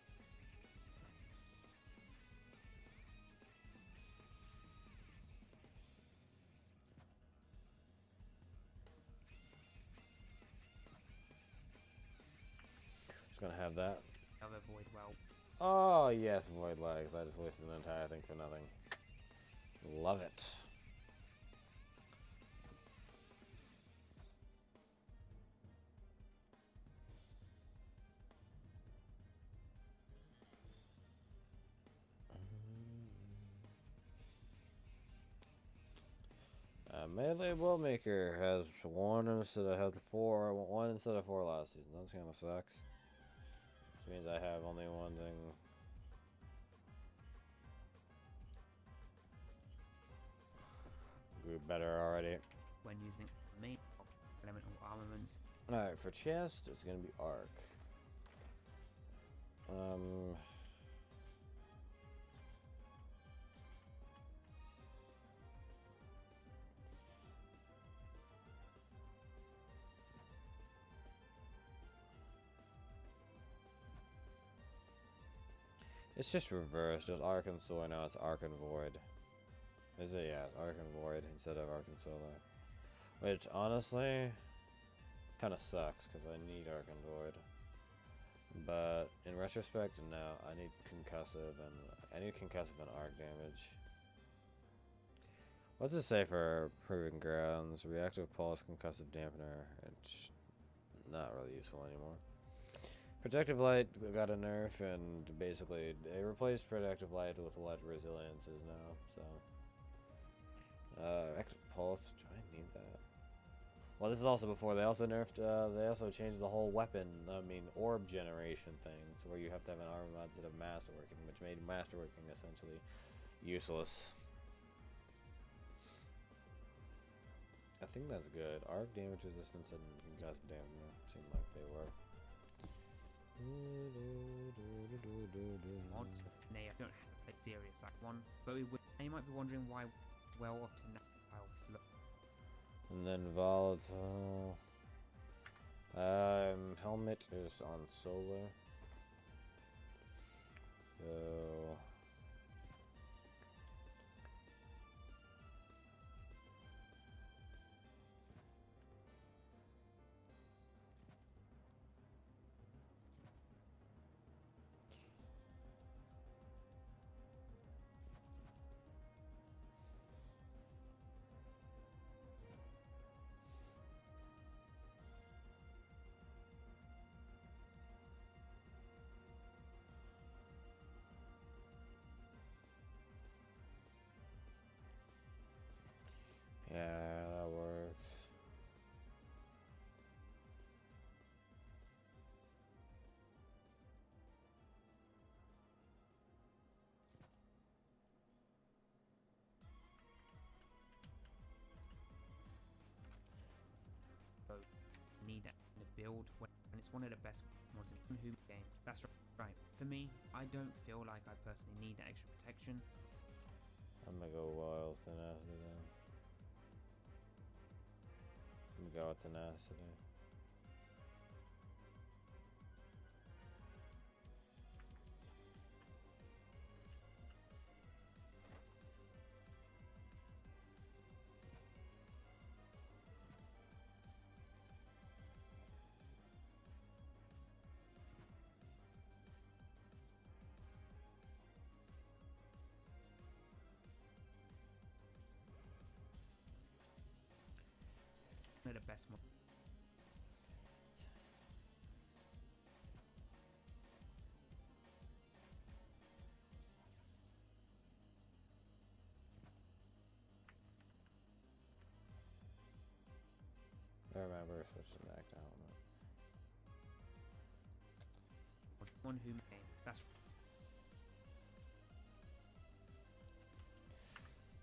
Just gonna have that. Other Void Well. Oh, yes, Void Legs. I just wasted an entire thing for nothing. Love it. Melee Worldmaker has 1 instead of 4. 1 instead of 4 last season. That kind of sucks. Which means I have only one thing. Grew better already. When using main elemental armaments. Alright, for chest, it's gonna be arc. It's just reversed. It was Arc and Solar, now it's Arc and Void. Is it? Yeah, Arc and Void instead of Arc and Solar. Which, honestly... Kind of sucks because I need Arc and Void. But in retrospect, no, I need concussive and arc damage. What's it say for Proving Grounds? Reactive Pulse, concussive dampener. It's not really useful anymore. Protective Light got a nerf, and basically they replaced Protective Light with what Resiliences now. So, Active Pulse. Do I need that? Well, this is also before they also nerfed. They also changed the whole weapon. Orb generation thing, so where you have to have an armor mod instead of masterworking, which made masterworking essentially useless. I think that's good. Arc damage resistance and concussive damage seem like they were. Mods, nay, I don't have a serious like one, but you might be wondering why well off to now flow. And then volatile. Helmet is on solar. So yeah, that works. Need it in a build when it's one of the best mods in the game. That's right. For me, I don't feel like I personally need that extra protection. I'm gonna go wild tenacity then. I'm gonna go with tenacity. One of the best mods. I remember switching back to helmet. One who that's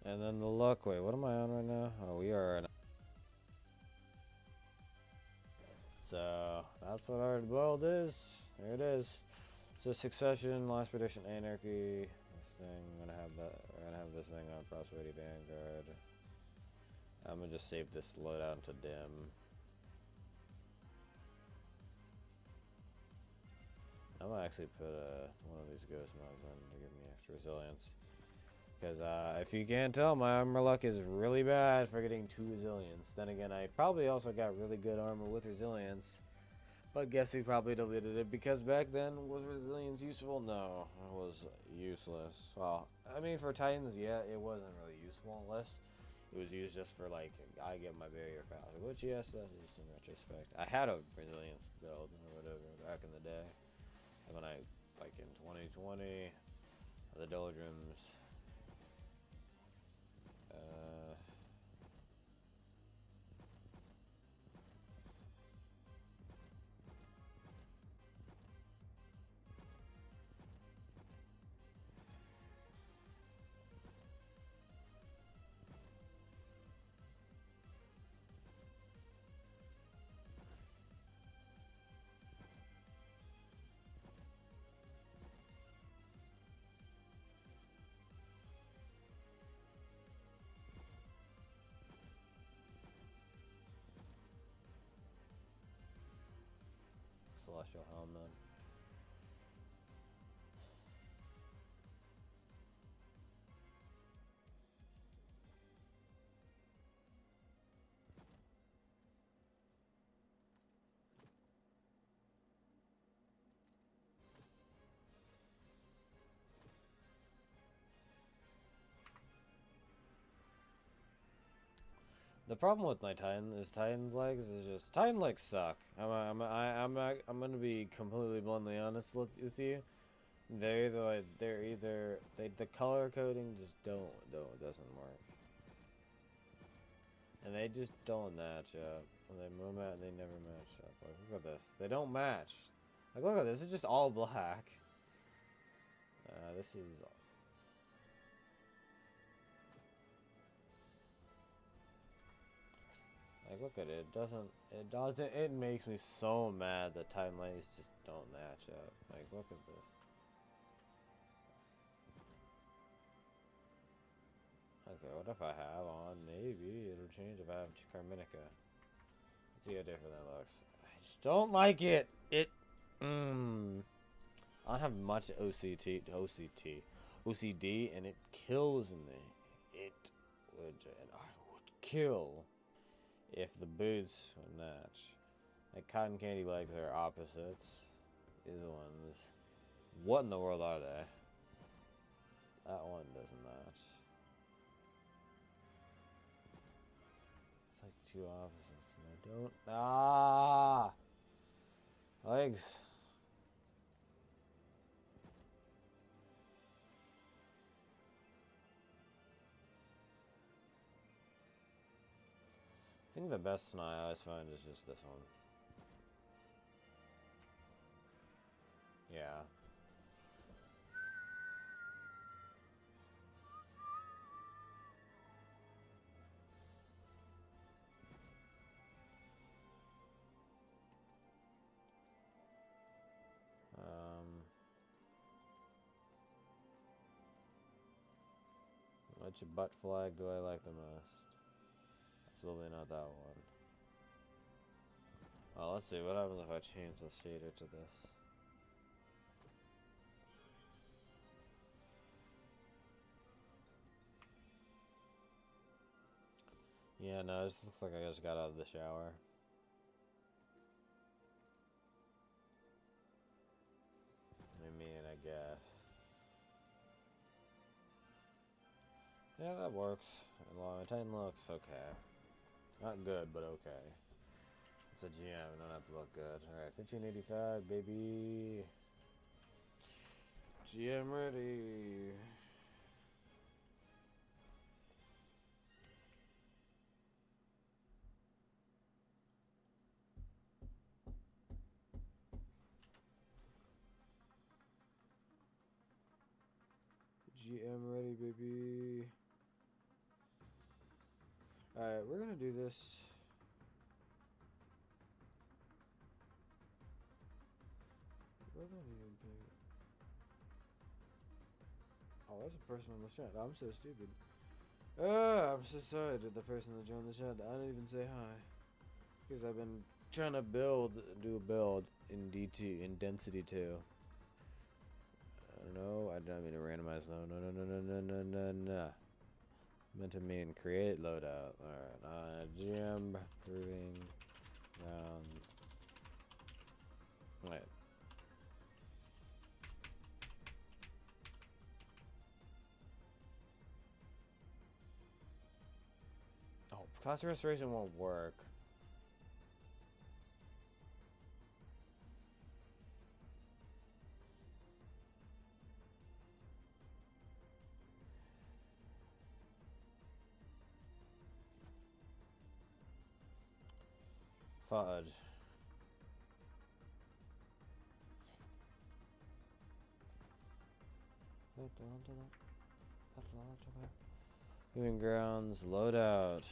And then the luck. Wait, what am I on right now? Oh, we are in. So that's what our world is. There it is. So Succession, Last Prediction, Anarchy. This thing, I'm gonna have that. We're gonna have this thing on Prosperity Vanguard. I'm gonna just save this loadout to dim. I'm gonna actually put one of these ghost mods on to give me extra resilience. Because if you can't tell, my armor luck is really bad for getting 2 resilience. Then again, I probably also got really good armor with resilience. But guess he probably deleted it because back then, was resilience useful? No, it was useless. Well, I mean for Titans, yeah, it wasn't really useful unless it was used just for like, I get my barrier faster. Which yes, that's just in retrospect. I had a resilience build or whatever back in the day. And when I, like in 2020, the Doldrums. Celestial Helmet. The problem with my Titan legs is just Titan legs suck. I'm gonna be completely bluntly honest with you. The color coding just doesn't work, and they just don't match up. When they they never match up. Like, look at this, they don't match. Like, look at this, it's just all black. This is. Like, look at it. It makes me so mad that Titan legs just don't match up. Like, look at this. Okay, what if I have on navy? It'll change if I have Carminica. Let's see how different that looks. I just don't like it. I don't have much OCD, and it kills me. It would, and I would kill if the boots would match. Like, cotton candy legs are opposites. These ones. What in the world are they? That one doesn't match. It's like two opposites, and I don't. Ah! Legs. I think the best one I always find is just this one. Yeah. Which butt flag do I like the most? Absolutely not that one. Well, let's see what happens if I change the shader to this. Yeah, no, this looks like I just got out of the shower. I mean, I guess. Yeah, that works. Titan looks okay. Not good, but okay. It's a GM, it don't have to look good. Alright, 1585, baby. GM ready. GM ready, baby. Alright, we're gonna do this. Where did I even pick it? Oh, that's a person on the chat. I'm so stupid. I'm so sorry to the person that joined the chat. I didn't even say hi. Because I've been trying to do a build in DT, in Density 2. No, I don't mean to randomize. No. Meant to mean create loadout. Alright, GM proving round. Wait. Oh, class restoration won't work. Fudge. Moving grounds, loadout.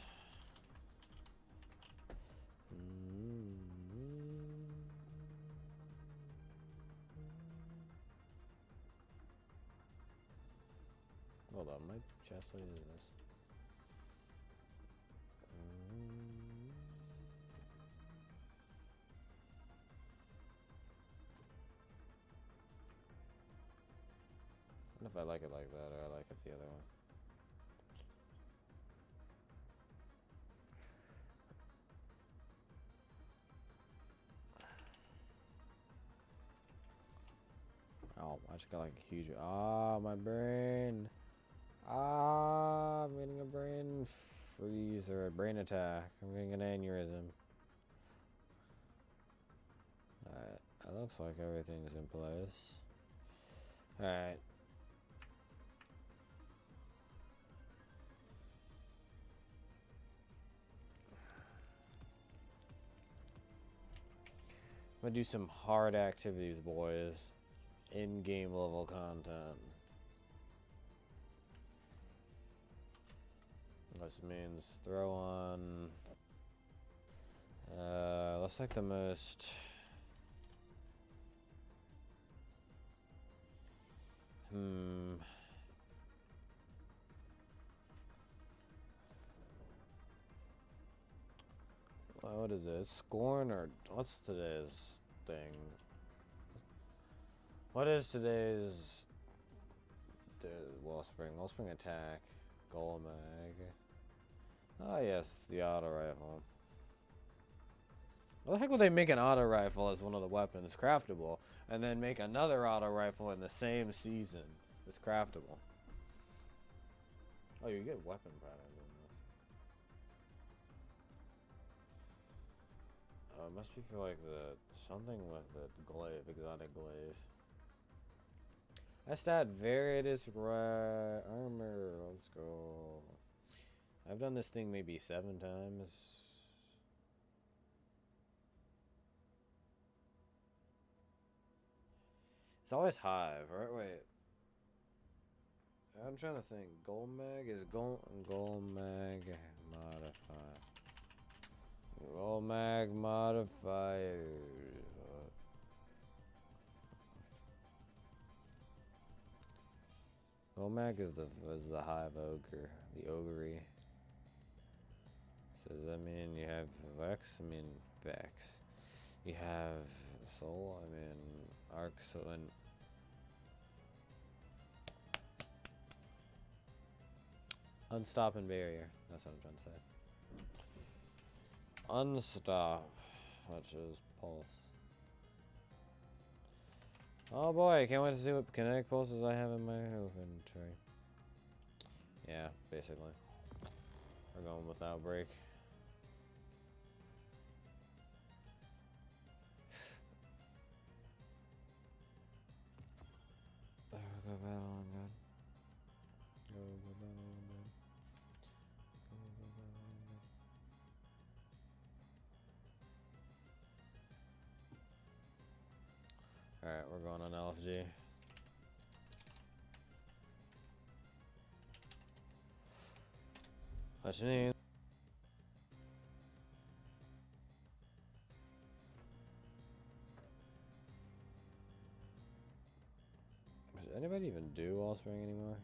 Hold on, my chest plate is this. I don't know if I like it like that or I like it the other one. Oh, I just got like a huge. Ah, my brain. Ah, I'm getting a brain freeze or a brain attack. I'm getting an aneurysm. Alright, it looks like everything's in place. Alright. I'm gonna do some hard activities, boys. In-game level content. This means throw on. Looks like the most. What is it? Scorn or what's today's thing? What is today's Wellspring? Wellspring attack. Goal mag. Ah yes, the auto rifle. Why the heck would they make an auto rifle as one of the weapons craftable, and then make another auto rifle in the same season that's craftable? Oh, you get weapon patterns in this. It must be for like the something with the glaive, exotic glaive. I stat Veritas armor. Let's go. I've done this thing maybe 7 times. It's always Hive, right? Wait. I'm trying to think. Gold mag is gold mag modifier. Gold mag modifier. Gold mag is the Hive ogre, the ogre. So does that mean you have Vex? I mean Vex. You have Soul. I mean Arc. So and Unstop and Barrier. That's what I'm trying to say. Unstop, which is Pulse. Oh boy, I can't wait to see what kinetic pulses I have in my inventory. Yeah, basically. We're going with Outbreak. Go battle on God. Go battle on God. Go battle on God. Alright, we're going on LFG. What you need? Does anybody even do Wellspring anymore?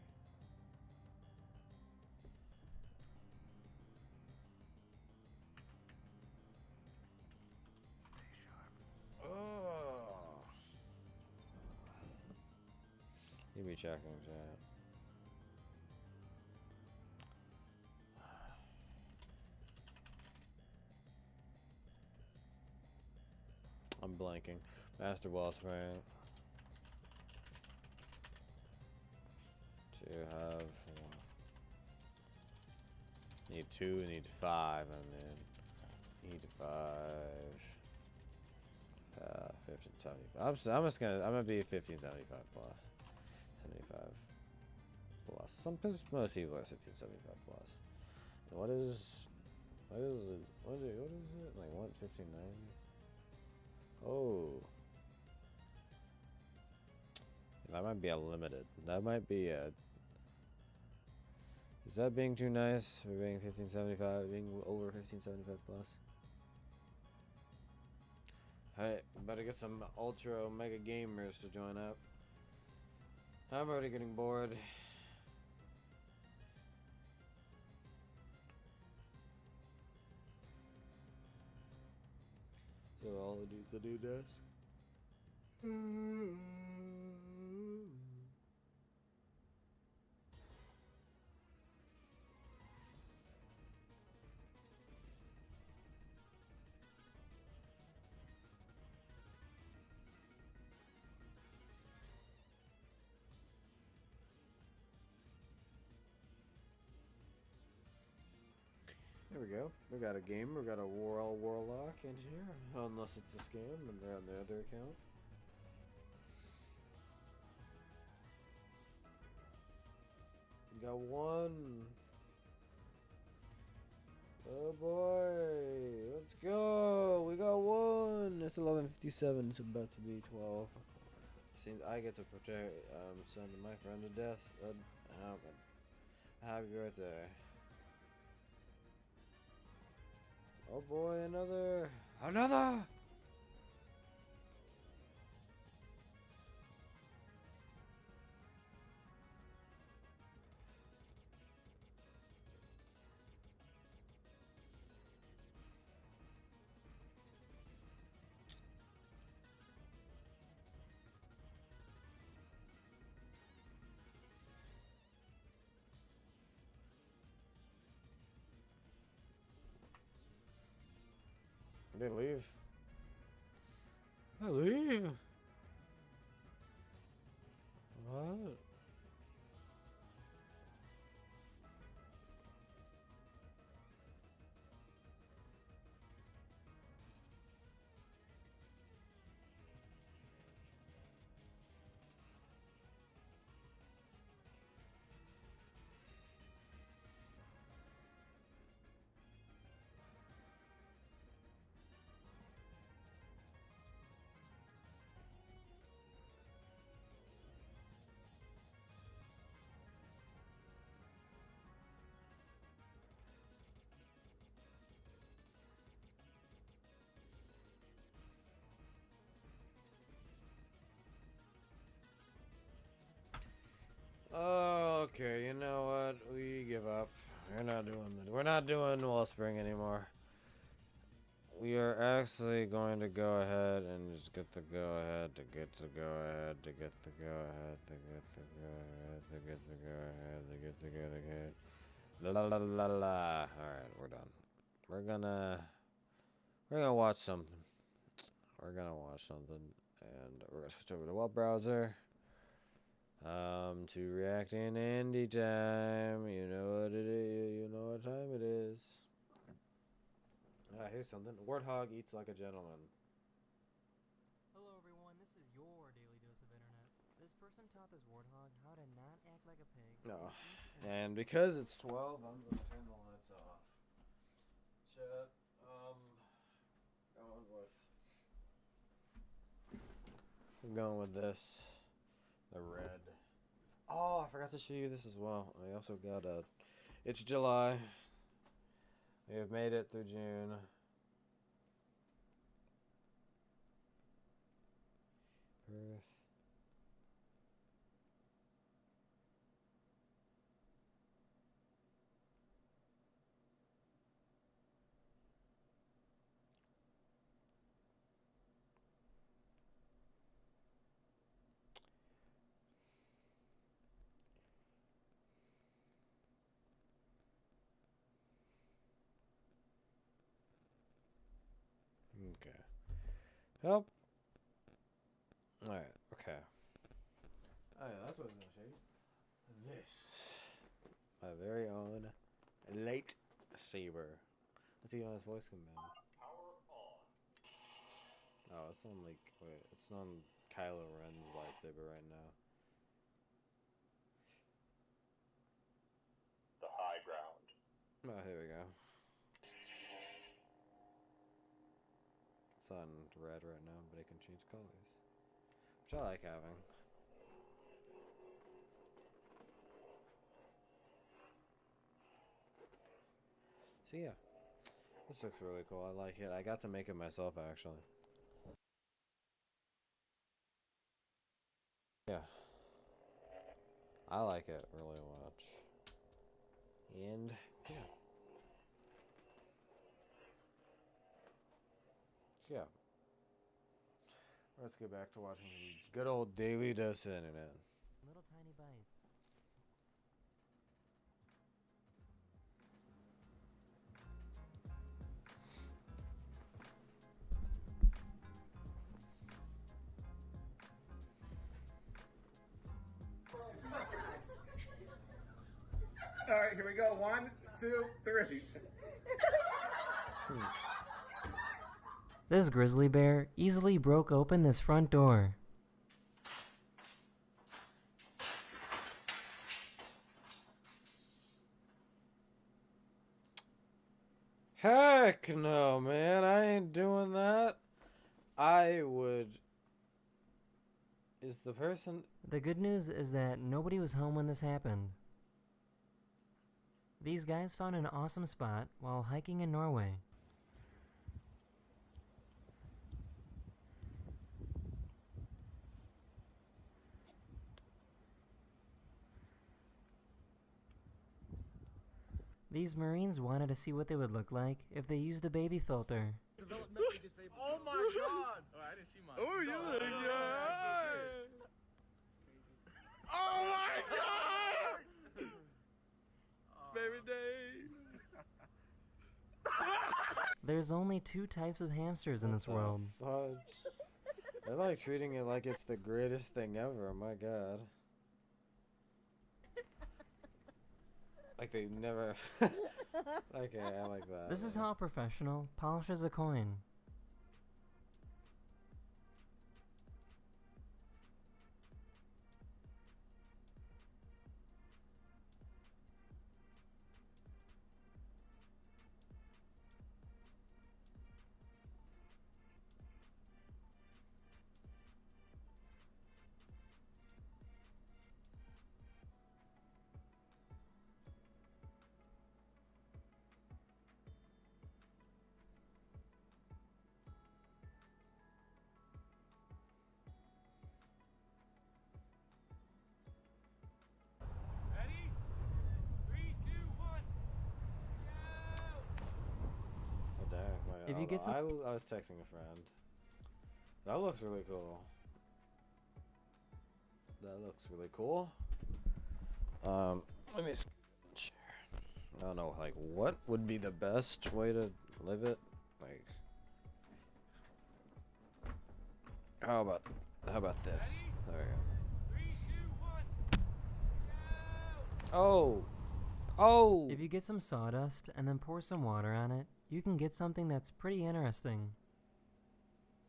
You be checking chat. I'm blanking. Master Wellspring. To have one. Need 2, need 5, and then need 5. 1575. I'm gonna be 1575 plus. 75 plus. Most people are 1575 plus. And what is it? What is it? Like what? 1590? Oh. That might be a limited. That might be a. Is that being too nice for being 1575? Being over 1575 plus? Hey, better get some ultra omega gamers to join up. I'm already getting bored. So all the dudes that do desk. There we go. We got a game. We got a warlock in here. Unless it's a scam and they're on the other account. We got one. Oh boy. Let's go. We got one. It's 11:57. It's about to be 12. Seems I get to protect sending my friend to death. Happy birthday. Oh boy, another! They leave. I leave. What? Okay, you know what? We give up. We're not doing Wellspring anymore. We are actually going to go ahead and just get the go ahead to get the go ahead to get the go ahead to get the go ahead to get the go ahead to get the go ahead. La la la la. Alright, we're done. We're gonna watch something. And we're gonna switch over to web browser. To react in Indie time. You know what it is. You know what time it is. Here's something. Warthog eats like a gentleman. Hello everyone, this is your daily dose of internet. This person taught this warthog how to not act like a pig. No. And because it's 12, I'm gonna turn the lights off. Chat. I'm going with this. The red. Oh, I forgot to show you this as well. I also got a. It's July. We have made it through June. Earth. Okay. Help. Alright, okay. Oh yeah, that's what I was gonna show you. This. My very own lightsaber. Let's see how his voice can bend. Oh, it's on like wait, it's on Kylo Ren's lightsaber right now. The high ground. Oh, here we go. It's on red right now, but it can change colors. Which I like having. So yeah. This looks really cool. I like it. I got to make it myself actually. Yeah. I like it really much. And yeah. Yeah. Let's get back to watching good old Daily Dose Internet. Little tiny bites. All right, here we go. 1, 2, 3. This grizzly bear easily broke open this front door. Heck no, man. I ain't doing that. I would... Is the person... The good news is that nobody was home when this happened. These guys found an awesome spot while hiking in Norway. These Marines wanted to see what they would look like if they used a baby filter. Oh my god! Oh, I didn't see mine. Oh, you Oh my god! Baby day. There's only 2 types of hamsters in this world. Fudge. They're like treating it like it's the greatest thing ever. My god. Like they never... Okay, I like that. This is how a professional polishes a coin. Ready? 3, 2, 1. Oh, dang, my, If you get some- I was texting a friend. That looks really cool. That looks really cool. Let me share. I don't know, like, what would be the best way to live it? Like, how about this? There we go. 3, 2, 1. Oh! Oh! If you get some sawdust and then pour some water on it, you can get something that's pretty interesting.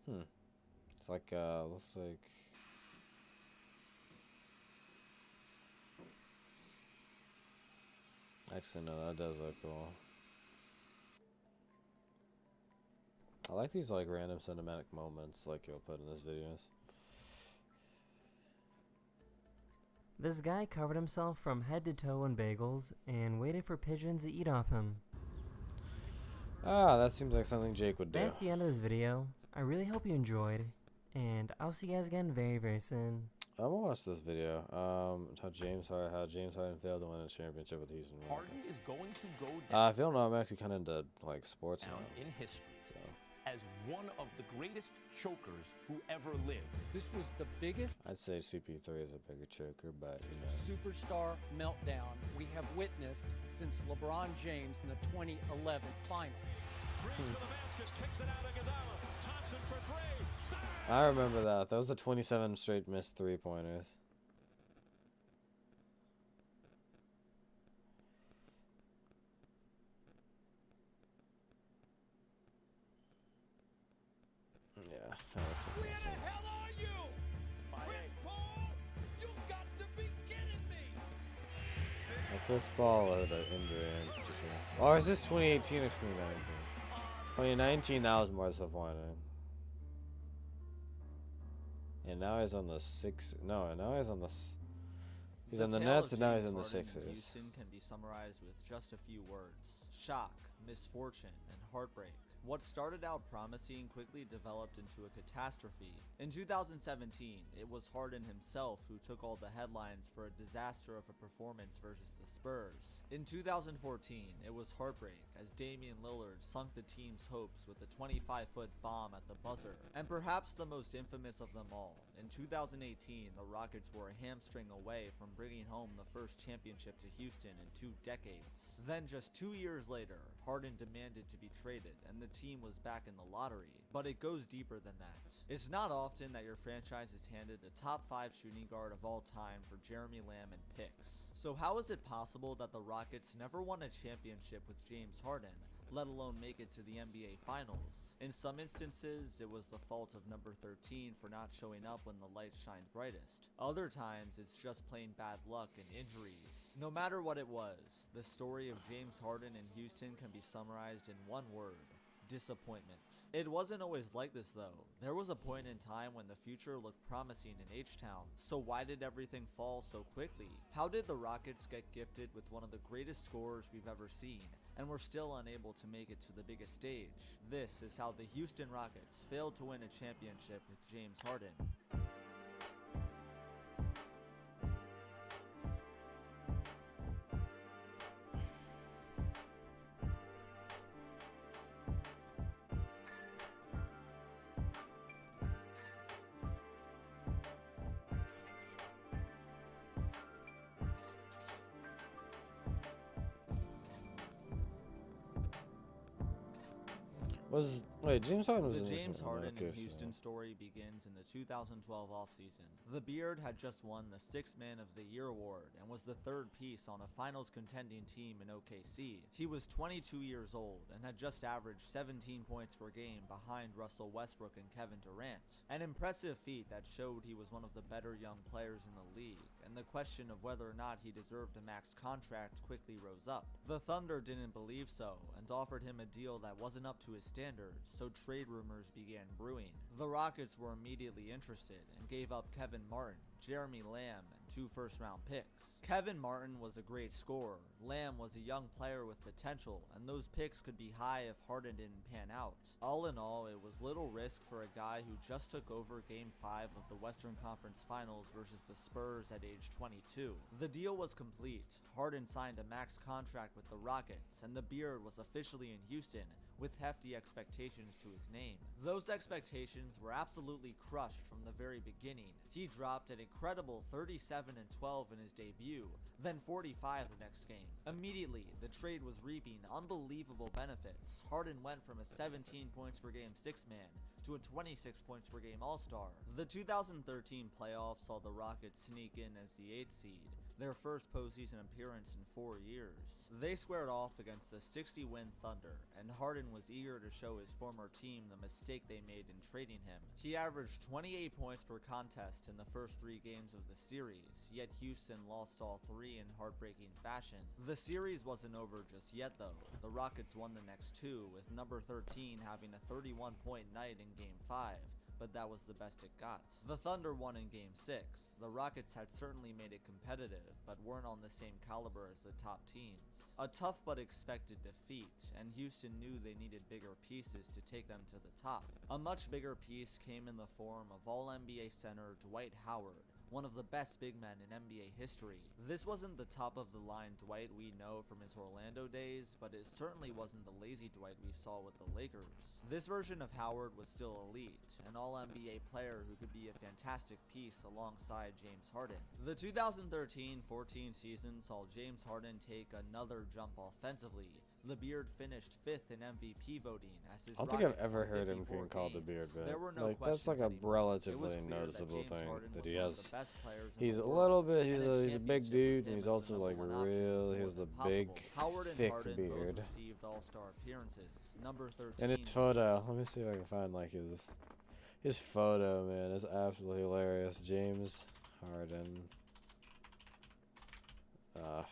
It's like, looks like... Actually, no, that does look cool. I like these, like, random cinematic moments, like you'll put in these videos. This guy covered himself from head to toe in bagels and waited for pigeons to eat off him. Ah, that seems like something Jake would do. That's the end of this video. I really hope you enjoyed, and I'll see you guys again very, very soon. I'm gonna watch this video. How James Harden failed to win a championship with Houston Harden Rockets. is going to go down If you don't know, I'm actually kind of into like sports now. in history So. as one of the greatest chokers who ever lived. This was the biggest I'd say CP3 is a bigger choker, but you know. superstar meltdown we have witnessed since LeBron James in the 2011 finals. I remember that. That was the 27 straight missed 3-pointers. Yeah. Where the hell are you? Chris Paul? You got to be kidding me! Chris Paul had an injury. Or is this 2018 or 2019? 2019, that was more disappointing. And now he's on the six. No, now he's on the. He's on the Nets, and now he's on the Sixers. Houston can be summarized with just a few words: shock, misfortune, and heartbreak. What started out promising quickly developed into a catastrophe. In 2017, it was Harden himself who took all the headlines for a disaster of a performance versus the Spurs. In 2014, it was heartbreak as Damian Lillard sunk the team's hopes with a 25-foot bomb at the buzzer. And perhaps the most infamous of them all, in 2018, the Rockets were a hamstring away from bringing home the first championship to Houston in 2 decades. Then just 2 years later, Harden demanded to be traded, and the team was back in the lottery. But it goes deeper than that. It's not often that your franchise is handed the top 5 shooting guard of all time for Jeremy Lamb and picks. So how is it possible that the Rockets never won a championship with James Harden, let alone make it to the NBA Finals. In some instances, it was the fault of number 13 for not showing up when the lights shined brightest. Other times, it's just plain bad luck and injuries. No matter what it was, the story of James Harden in Houston can be summarized in one word: disappointment. It wasn't always like this though. There was a point in time when the future looked promising in H-Town. So why did everything fall so quickly? How did the Rockets get gifted with one of the greatest scorers we've ever seen, and were still unable to make it to the biggest stage? This is how the Houston Rockets failed to win a championship with James Harden. Wait, James Harden was The in this James one. Harden Okay, and Houston story begins in the 2012 offseason. The Beard had just won the Sixth Man of the Year award and was the third piece on a finals contending team in OKC. He was 22 years old and had just averaged 17 points per game behind Russell Westbrook and Kevin Durant. An impressive feat that showed he was one of the better young players in the league, and the question of whether or not he deserved a max contract quickly rose up. The Thunder didn't believe so and offered him a deal that wasn't up to his standards, so trade rumors began brewing. The Rockets were immediately interested and gave up Kevin Martin, Jeremy Lamb, and 2 first-round picks. Kevin Martin was a great scorer, Lamb was a young player with potential, and those picks could be high if Harden didn't pan out. All in all, it was little risk for a guy who just took over Game 5 of the Western Conference Finals versus the Spurs at age 22. The deal was complete. Harden signed a max contract with the Rockets, and the Beard was officially in Houston, with hefty expectations to his name. Those expectations were absolutely crushed from the very beginning. He dropped an incredible 37 and 12 in his debut, then 45 the next game. Immediately, the trade was reaping unbelievable benefits. Harden went from a 17 points per game sixth man to a 26 points per game all-star. The 2013 playoffs saw the Rockets sneak in as the 8th seed, their first postseason appearance in 4 years. They squared off against the 60-win Thunder, and Harden was eager to show his former team the mistake they made in trading him. He averaged 28 points per contest in the first 3 games of the series, yet Houston lost all 3 in heartbreaking fashion. The series wasn't over just yet though. The Rockets won the next 2, with number 13 having a 31-point night in Game 5. But that was the best it got. The Thunder won in Game 6. The Rockets had certainly made it competitive, but weren't on the same caliber as the top teams. A tough but expected defeat, and Houston knew they needed bigger pieces to take them to the top. A much bigger piece came in the form of All-NBA center Dwight Howard, one of the best big men in NBA history. This wasn't the top-of-the-line Dwight we know from his Orlando days, but it certainly wasn't the lazy Dwight we saw with the Lakers. This version of Howard was still elite, an All-NBA player who could be a fantastic piece alongside James Harden. The 2013-14 season saw James Harden take another jump offensively. The Beard finished 5th in MVP voting as his I don't think I've Rockets ever won heard him 54 being called the games. Beard, but There were no like that's like a questions anymore. It was relatively clear that noticeable James thing Harden that was he one of has. the best players in He's the a world, little bit. and He's a big championship dude, with and he's him as also the like number one option real. was He more has the than big, possible. Howard and thick Harden beard. both received All-Star appearances. Number 13 And his photo. Let me see if I can find like his photo, man. It's absolutely hilarious. James Harden.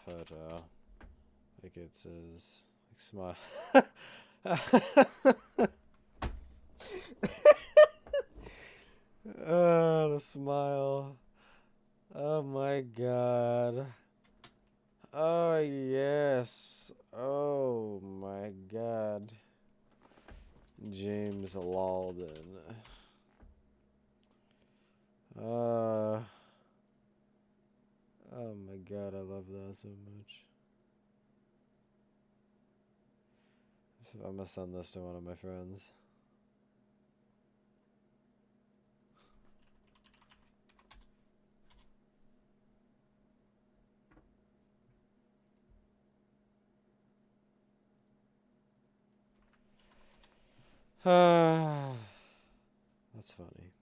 Photo. Like it says like smile. Oh, the smile. Oh my god. Oh yes. Oh my god. James Walden. Oh my god, I love that so much. So I'm gonna send this to one of my friends. That's funny.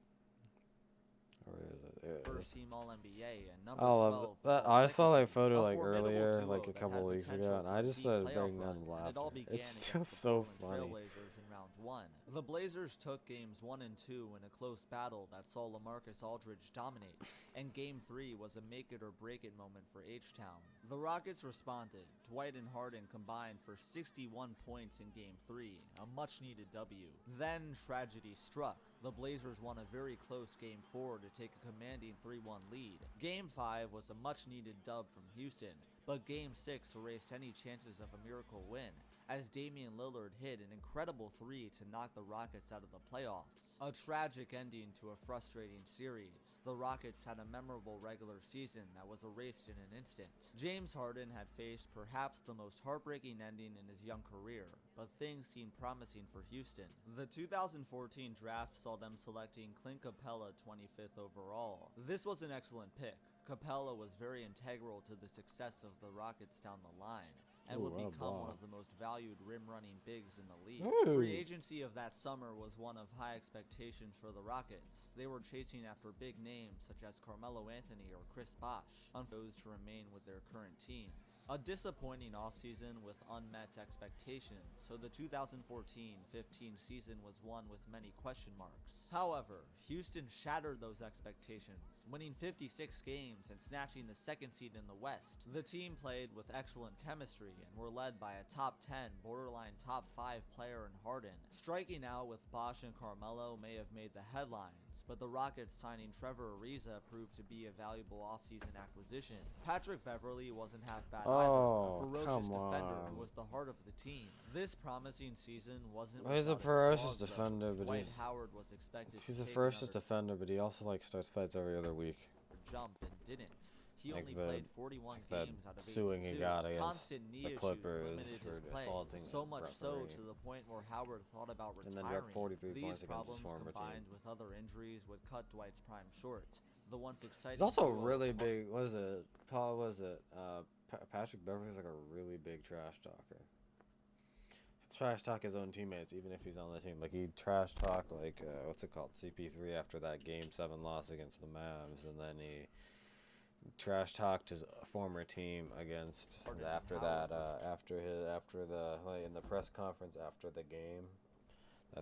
Or is it? is. First team All NBA and number I 12 love was that. all I saw second that team, photo a like formidable earlier, duo like a that couple had weeks ago, potential and for I a just deep started playoff breaking run, down and it laughing. all began It's against just the so Portland funny. Trailblazers in round 1. The Blazers took games 1 and 2 in a close battle that saw LaMarcus Aldridge dominate, and Game 3 was a make-it-or-break-it moment for H-Town. The Rockets responded. Dwight and Harden combined for 61 points in Game 3, a much-needed W. Then tragedy struck. The Blazers won a very close Game 4 to take a commanding 3-1 lead. Game 5 was a much-needed dub from Houston, but Game 6 erased any chances of a miracle win, as Damian Lillard hit an incredible 3 to knock the Rockets out of the playoffs. A tragic ending to a frustrating series. The Rockets had a memorable regular season that was erased in an instant. James Harden had faced perhaps the most heartbreaking ending in his young career, but things seemed promising for Houston. The 2014 draft saw them selecting Clint Capella 25th overall. This was an excellent pick. Capella was very integral to the success of the Rockets down the line, and would become one of the most valued rim-running bigs in the league. Free agency of that summer was one of high expectations for the Rockets. They were chasing after big names such as Carmelo Anthony or Chris Bosh, unfortunate to remain with their current teams. A disappointing offseason with unmet expectations, so the 2014-15 season was one with many question marks. However, Houston shattered those expectations, winning 56 games and snatching the second seed in the West. The team played with excellent chemistry and were led by a top 10, borderline top 5 player in Harden. Striking out with Bosh and Carmelo may have made the headlines, but the Rockets signing Trevor Ariza proved to be a valuable offseason acquisition. Patrick Beverley wasn't half bad either, a ferocious defender who was the heart of the team. This promising season wasn't He's a without its ferocious flaws, though. defender, but Dwight Howard was expected he's to a take ferocious another defender, but he also like starts fights every other week. jump and didn't. He Like only the- played 41 like that games out of suing he 82. got against Constant knee the issues Clippers limited for his play, assaulting so a much so referee. to the point where Howard thought about And then retiring. dropped 43 These points against his problems former team. combined with other injuries would cut Dwight's prime short. The once exciting He's also a duo really of big. What is it? Paul, was it? Patrick Beverley's like a really big trash talker. Trash talk his own teammates, even if he's on the team. Like he trash talked like what's it called, CP3 after that Game 7 loss against the Mavs, and then he trash talked his former team against after that after the like in the press conference after the game.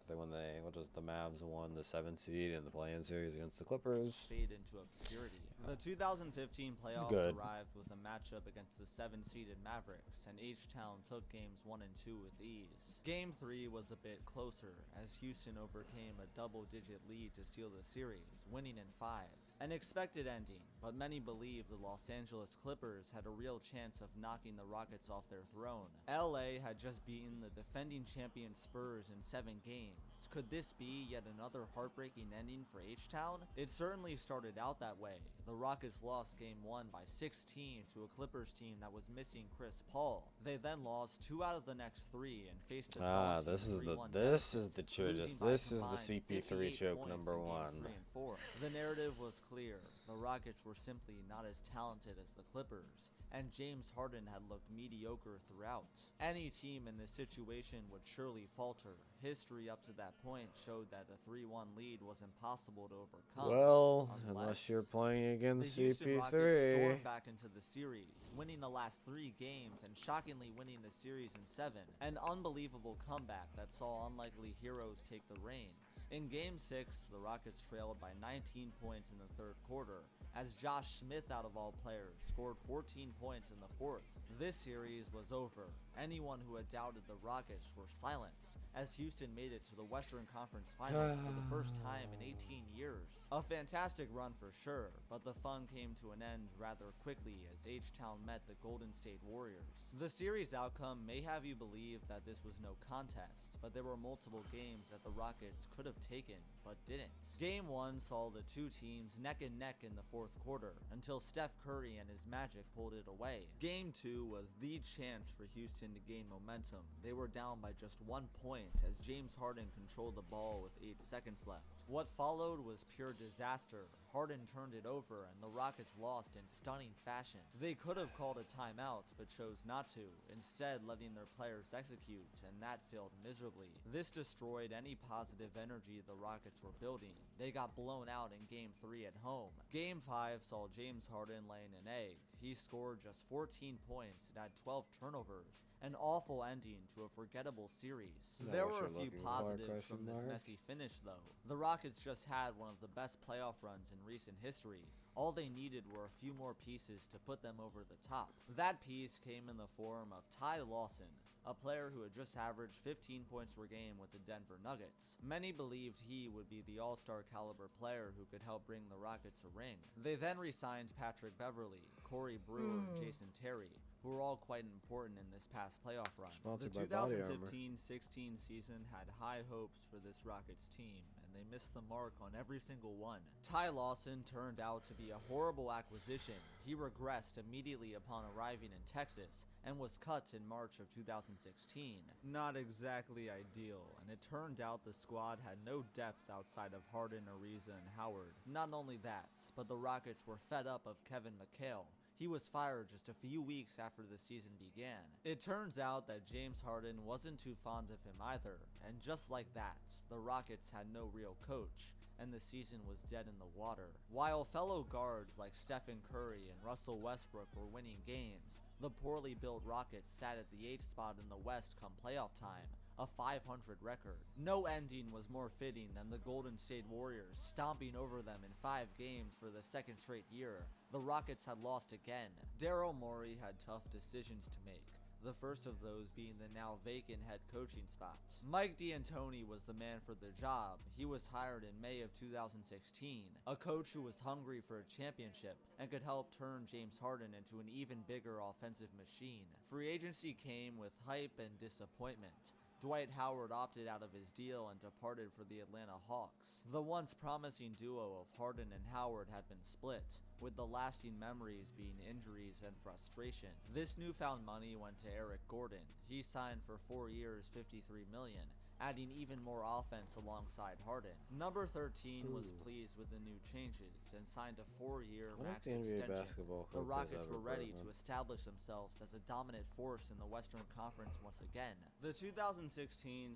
When the Mavs won the 7th seed in the play-in series against the Clippers. Fade into obscurity. The 2015 playoffs good. arrived with a matchup against the 7th-seeded Mavericks, and H-Town took games 1 and 2 with ease. Game 3 was a bit closer, as Houston overcame a double-digit lead to steal the series, winning in 5. An expected ending, but many believe the Los Angeles Clippers had a real chance of knocking the Rockets off their throne. LA had just beaten the defending champion Spurs in 7 games. Could this be yet another heartbreaking ending for H-Town? It certainly started out that way. The Rockets lost Game 1 by 16 to a Clippers team that was missing Chris Paul. They then lost 2 out of the next 3 and faced a daunting 3-1 this is deficit, the chudest. losing by This is the combined CP3 58 choke points number in Games 1. 3 and 4. The narrative was clear. The Rockets were simply not as talented as the Clippers, and James Harden had looked mediocre throughout. Any team in this situation would surely falter. History up to that point showed that a 3-1 lead was impossible to overcome. Well, unless you're playing against the Houston Rockets CP3. stormed back into the series, winning the last 3 games and shockingly winning the series in 7. An unbelievable comeback that saw unlikely heroes take the reins. In Game 6, the Rockets trailed by 19 points in the 3rd quarter, as Josh Smith, out of all players, scored 14 points in the 4th. This series was over. Anyone who had doubted the Rockets were silenced, as Houston made it to the Western Conference Finals for the first time in 18 years. A fantastic run for sure, but the fun came to an end rather quickly as H-Town met the Golden State Warriors. The series outcome may have you believe that this was no contest, but there were multiple games that the Rockets could have taken, but didn't. Game 1 saw the two teams neck and neck in the 4th quarter, until Steph Curry and his Magic pulled it away. Game 2 was the chance for Houston to gain momentum. They were down by just 1 point as James Harden controlled the ball with 8 seconds left. What followed was pure disaster. Harden turned it over and the Rockets lost in stunning fashion. They could have called a timeout, but chose not to, instead letting their players execute, and that failed miserably. This destroyed any positive energy the Rockets were building. They got blown out in Game 3 at home. Game 5 saw James Harden laying an egg. He scored just 14 points and had 12 turnovers, an awful ending to a forgettable series. There were a few positives from this messy finish though. The Rockets just had one of the best playoff runs in recent history. All they needed were a few more pieces to put them over the top. That piece came in the form of Ty Lawson, a player who had just averaged 15 points per game with the Denver Nuggets. Many believed he would be the all-star caliber player who could help bring the Rockets a ring. They then re-signed Patrick Beverley, Corey Brewer, and Jason Terry, who were all quite important in this past playoff run. Sponsored The by Body Armor. 2015-16 season had high hopes for this Rockets team, and they missed the mark on every single one. Ty Lawson turned out to be a horrible acquisition. He regressed immediately upon arriving in Texas, and was cut in March of 2016. Not exactly ideal, and it turned out the squad had no depth outside of Harden, Ariza, and Howard. Not only that, but the Rockets were fed up of Kevin McHale. He was fired just a few weeks after the season began. It turns out that James Harden wasn't too fond of him either, and just like that, the Rockets had no real coach, and the season was dead in the water. While fellow guards like Stephen Curry and Russell Westbrook were winning games, the poorly built Rockets sat at the 8th spot in the West come playoff time, a 500 record. No ending was more fitting than the Golden State Warriors stomping over them in 5 games for the second straight year. The Rockets had lost again. Daryl Morey had tough decisions to make, the first of those being the now vacant head coaching spot. Mike D'Antoni was the man for the job. He was hired in May of 2016, a coach who was hungry for a championship and could help turn James Harden into an even bigger offensive machine. Free agency came with hype and disappointment. Dwight Howard opted out of his deal and departed for the Atlanta Hawks. The once promising duo of Harden and Howard had been split, with the lasting memories being injuries and frustration. This newfound money went to Eric Gordon. He signed for 4 years, $53 million, adding even more offense alongside Harden. Number 13 was pleased with the new changes and signed a 4-year max extension. The Rockets were ready to establish themselves as a dominant force in the Western Conference once again. The 2016-17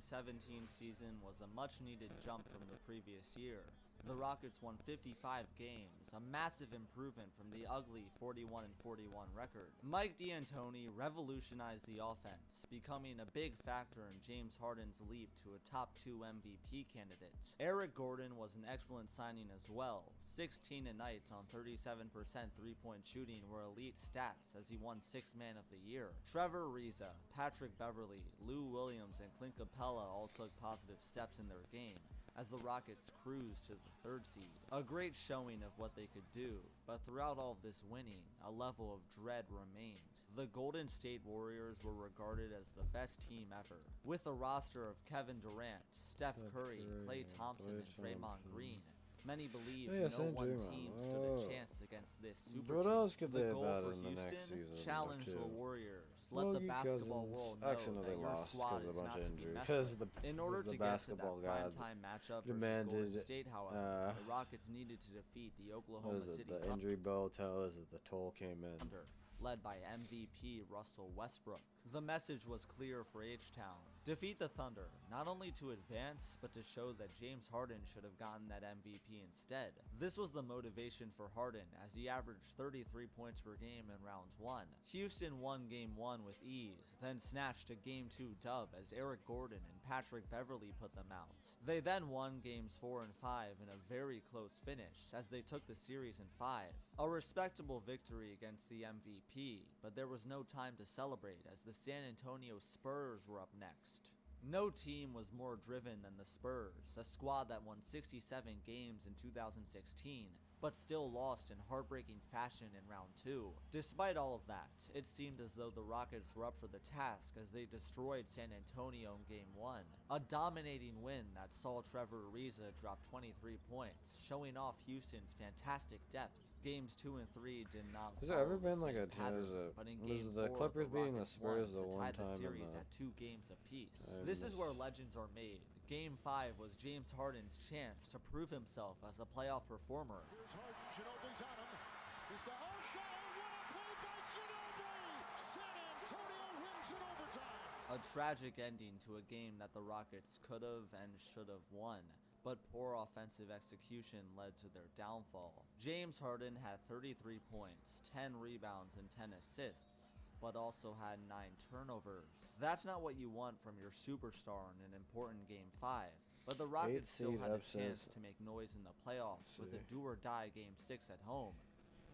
season was a much-needed jump from the previous year. The Rockets won 55 games, a massive improvement from the ugly 41-41 record. Mike D'Antoni revolutionized the offense, becoming a big factor in James Harden's leap to a top 2 MVP candidate. Eric Gordon was an excellent signing as well. 16 a night on 37% three-point shooting were elite stats as he won 6th Man of the Year. Trevor Ariza, Patrick Beverley, Lou Williams, and Clint Capella all took positive steps in their game as the Rockets cruised to the 3rd seed. A great showing of what they could do, but throughout all of this winning, a level of dread remained. The Golden State Warriors were regarded as the best team ever, with a roster of Kevin Durant, Steph Curry, Klay Thompson, and Draymond Green. Many believe no one team stood a chance against this super What team. else could they The have goal had for in the next Houston, season? challenge the Warriors. Let the basketball world know Actually, that they your lost squad because of a is bunch not of to be injuries. messed Because with. the In order the to get to basketball that gods primetime matchup versus demanded, Golden State, however, the Rockets needed to defeat the Oklahoma what is it, City the Thunder, injury bell tells that the toll came in. led by MVP Russell Westbrook. The message was clear for H-Town. Defeat the Thunder, not only to advance, but to show that James Harden should have gotten that MVP instead. This was the motivation for Harden, as he averaged 33 points per game in round 1. Houston won game 1 with ease, then snatched a game 2 dub as Eric Gordon and Patrick Beverley put them out. They then won games 4 and 5 in a very close finish, as they took the series in 5. A respectable victory against the MVP, but there was no time to celebrate as the San Antonio Spurs were up next. No team was more driven than the Spurs, a squad that won 67 games in 2016, but still lost in heartbreaking fashion in round 2. Despite all of that, it seemed as though the Rockets were up for the task as they destroyed San Antonio in game 1. A dominating win that saw Trevor Ariza drop 23 points, showing off Houston's fantastic depth. Games 2 and 3 did not Has there ever follow been the like same a pattern, was but in it game was the 4, Clippers beating the Rockets Spurs won the to one tie the time in series the at 2 games apiece. in This is the where legends are made. Game 5 was James Harden's chance to prove himself as a playoff performer. Here's Harden. Ginobili's on him. He's got all shot. What a play by Ginobili! San Antonio wins in overtime. A tragic ending to a game that the Rockets could have and should have won, but poor offensive execution led to their downfall. James Harden had 33 points, 10 rebounds, and 10 assists, but also had 9 turnovers. That's not what you want from your superstar in an important Game 5, but the Rockets still had a chance to make noise in the playoffs with a do-or-die Game 6 at home.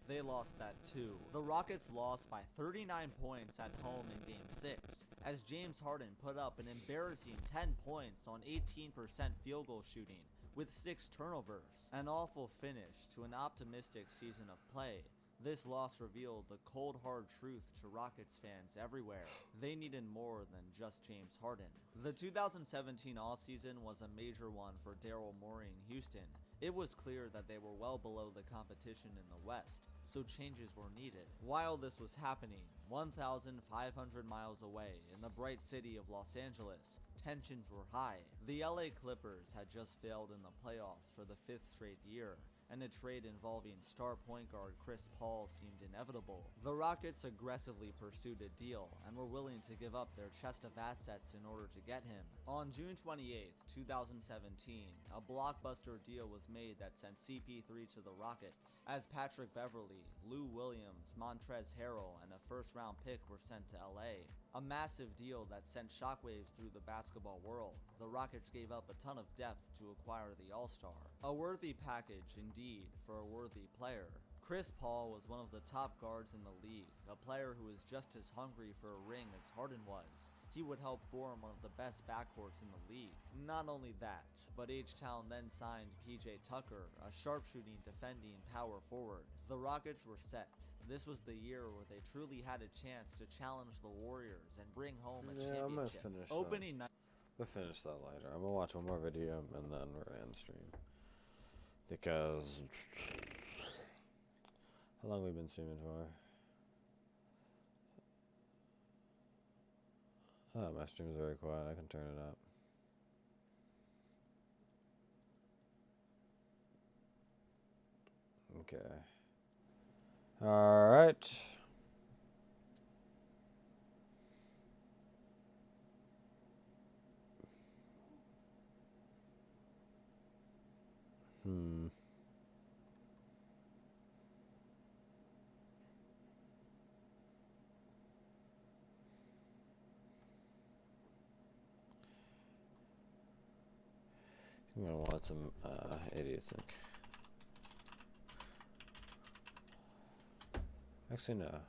They lost that too. The Rockets lost by 39 points at home in Game 6, as James Harden put up an embarrassing 10 points on 18% field goal shooting with 6 turnovers. An awful finish to an optimistic season of play. This loss revealed the cold hard truth to Rockets fans everywhere. They needed more than just James Harden. The 2017 offseason was a major one for Daryl Morey in Houston. It was clear that they were well below the competition in the West, so changes were needed. While this was happening, 1,500 miles away in the bright city of Los Angeles, tensions were high. The LA Clippers had just failed in the playoffs for the 5th straight year, and a trade involving star point guard Chris Paul seemed inevitable. The Rockets aggressively pursued a deal and were willing to give up their chest of assets in order to get him. On June 28, 2017, a blockbuster deal was made that sent CP3 to the Rockets, as Patrick Beverley, Lou Williams, Montrezl Harrell, and a first-round pick were sent to LA. A massive deal that sent shockwaves through the basketball world. The Rockets gave up a ton of depth to acquire the All-Star. A worthy package, indeed, for a worthy player. Chris Paul was one of the top guards in the league, a player who was just as hungry for a ring as Harden was. He would help form one of the best backcourts in the league. Not only that, but H-Town then signed PJ Tucker, a sharpshooting, defending power forward. The Rockets were set. This was the year where they truly had a chance to challenge the Warriors and bring home a championship. I'm gonna finish Opening night. We'll finish that later. I'm gonna watch one more video and then we're gonna end stream. Because how long have we been streaming for? Oh, my stream is very quiet. I can turn it up. Okay. All right. I'm gonna watch some idiot think. Actually, no.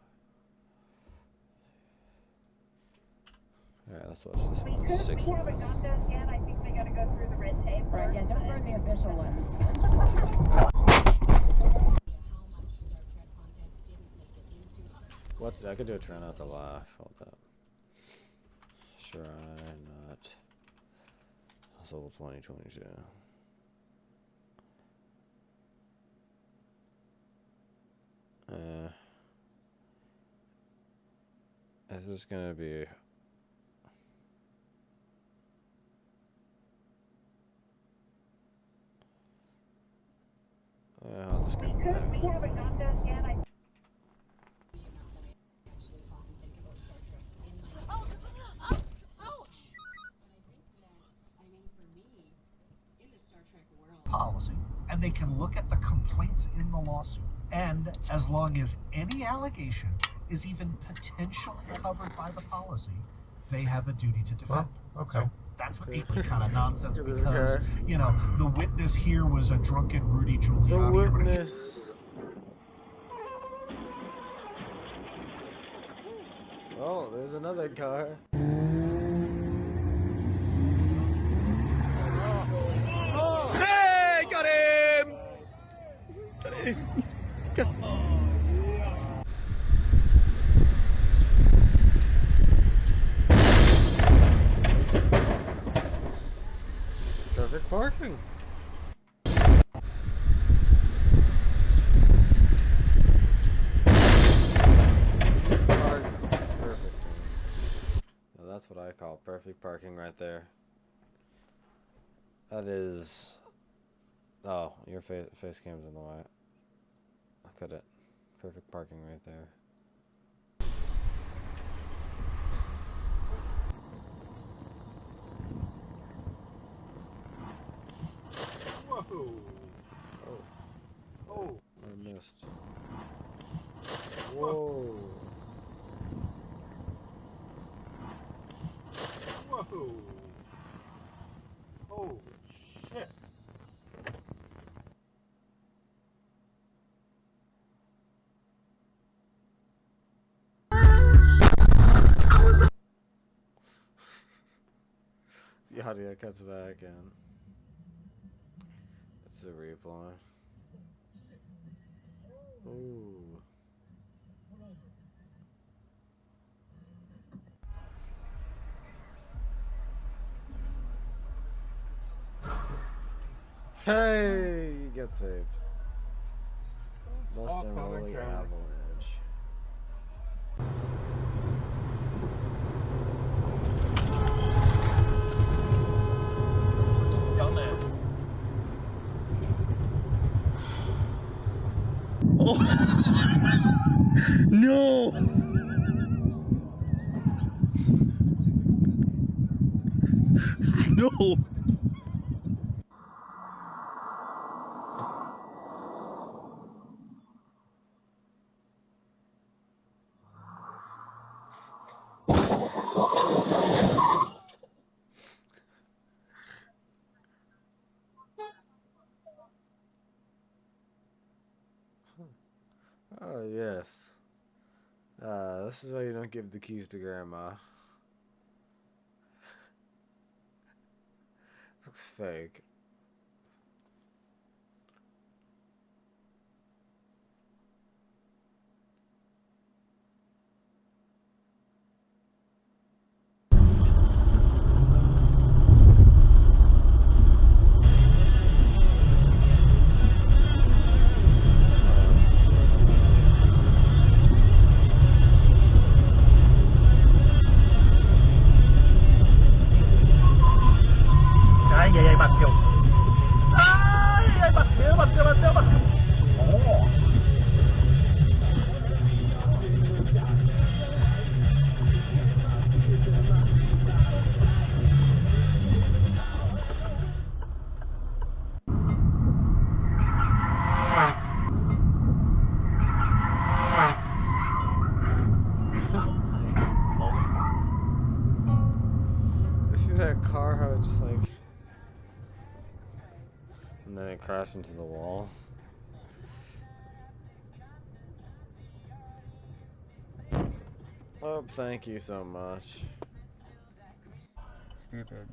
Alright, let's watch this one. We haven't got those yet. I think they gotta go through the red tape. Right, yeah, don't burn the official ones. What? I could do a try not to laugh. Hold up. Sure, I'm not. Soul 2022. This is gonna be. I'll just get We haven't got those yet. Policy, and they can look at the complaints in the lawsuit, and as long as any allegation is even potentially covered by the policy, they have a duty to defend. Well, okay. So that's what people kind of nonsense because, you know, the witness here was a drunken Rudy Giuliani. The witness. Oh, there's another car. Hey, got him! Got him! Perfect parking. Perfect. Now that's what I call perfect parking right there. That is... Oh, your face cam's in the way. Look at it. Perfect parking right there. Whoa. Oh. I missed. Whoa. Whoa. Oh, shit. The audio cuts back and it's a replay. Ooh. Hey, you get saved. Lost and Rolling Avalanche. Dumbass. Oh. No. No. Oh, yes. This is why you don't give the keys to Grandma. Looks fake. Car, how it just like, and then it crashed into the wall. Oh, thank you so much. Stupid.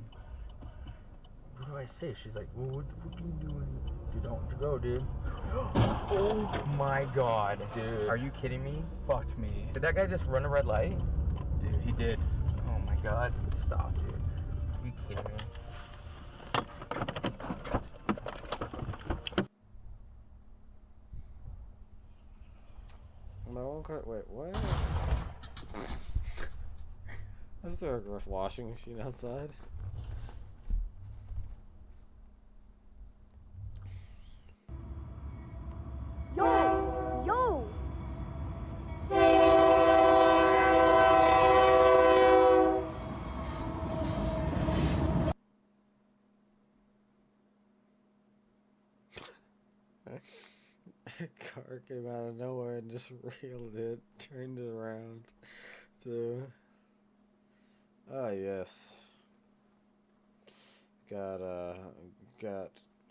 What do I say? She's like, well, what the fuck are you doing? Dude, don't you go, dude. Oh my god. Dude. Are you kidding me? Fuck me. Did that guy just run a red light? Dude, he did. Oh my god. Stop, dude. Are you kidding me? My one car. Wait, what? Is there a washing machine outside? Yo! Yo! Car came out of nowhere and just reeled it, turned it around to. Oh yes. Got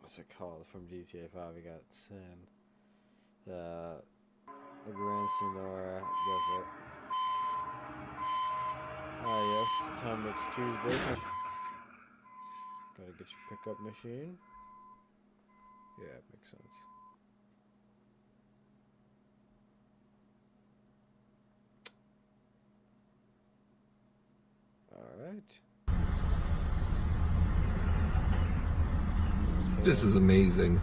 what's it called from GTA 5? We got Sin. The Grand Senora Desert. Ah yes, it's Tuesday. Gotta get your pickup machine. Yeah, it makes sense. Alright. This is amazing.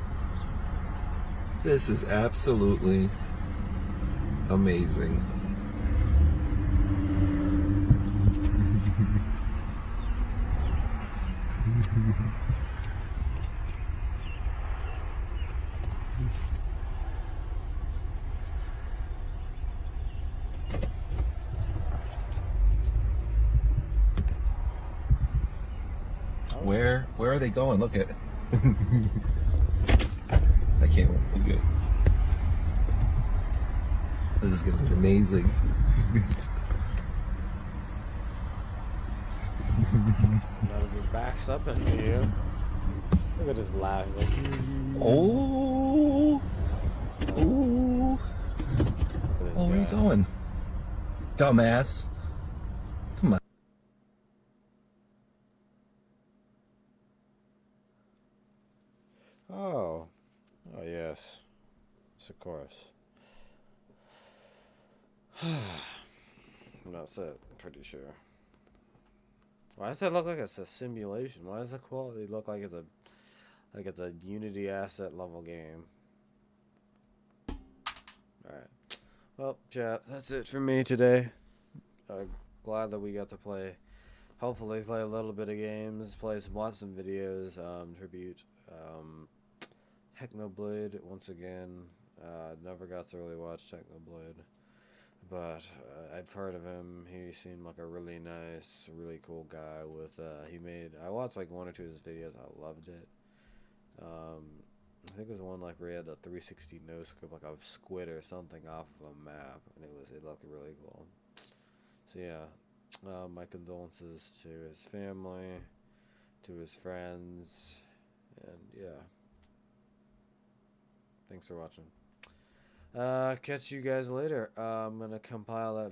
This is absolutely amazing. are they going? Look at. I can't look at. This is gonna be amazing. Now that he backs up into you. Look at his laugh. He's like, oh, oh, oh, where are you going, dumbass? Come on. Oh, oh yes, of course. That's it. Pretty sure. Why does that look like it's a simulation? Why does the quality look like it's a Unity asset level game? Alright. Well, chat, that's it for me today. Glad that we got to play. Hopefully play a little bit of games, watch some videos, tribute. Technoblade, once again. Never got to really watch Technoblade. But I've heard of him. He seemed like a really nice, really cool guy. I watched like one or two of his videos. I loved it. I think it was one like where he had a 360 no scope, like a squid or something off of a map, and it looked really cool. So yeah, my condolences to his family, to his friends, and yeah. Thanks for watching. Catch you guys later. I'm gonna compile that video.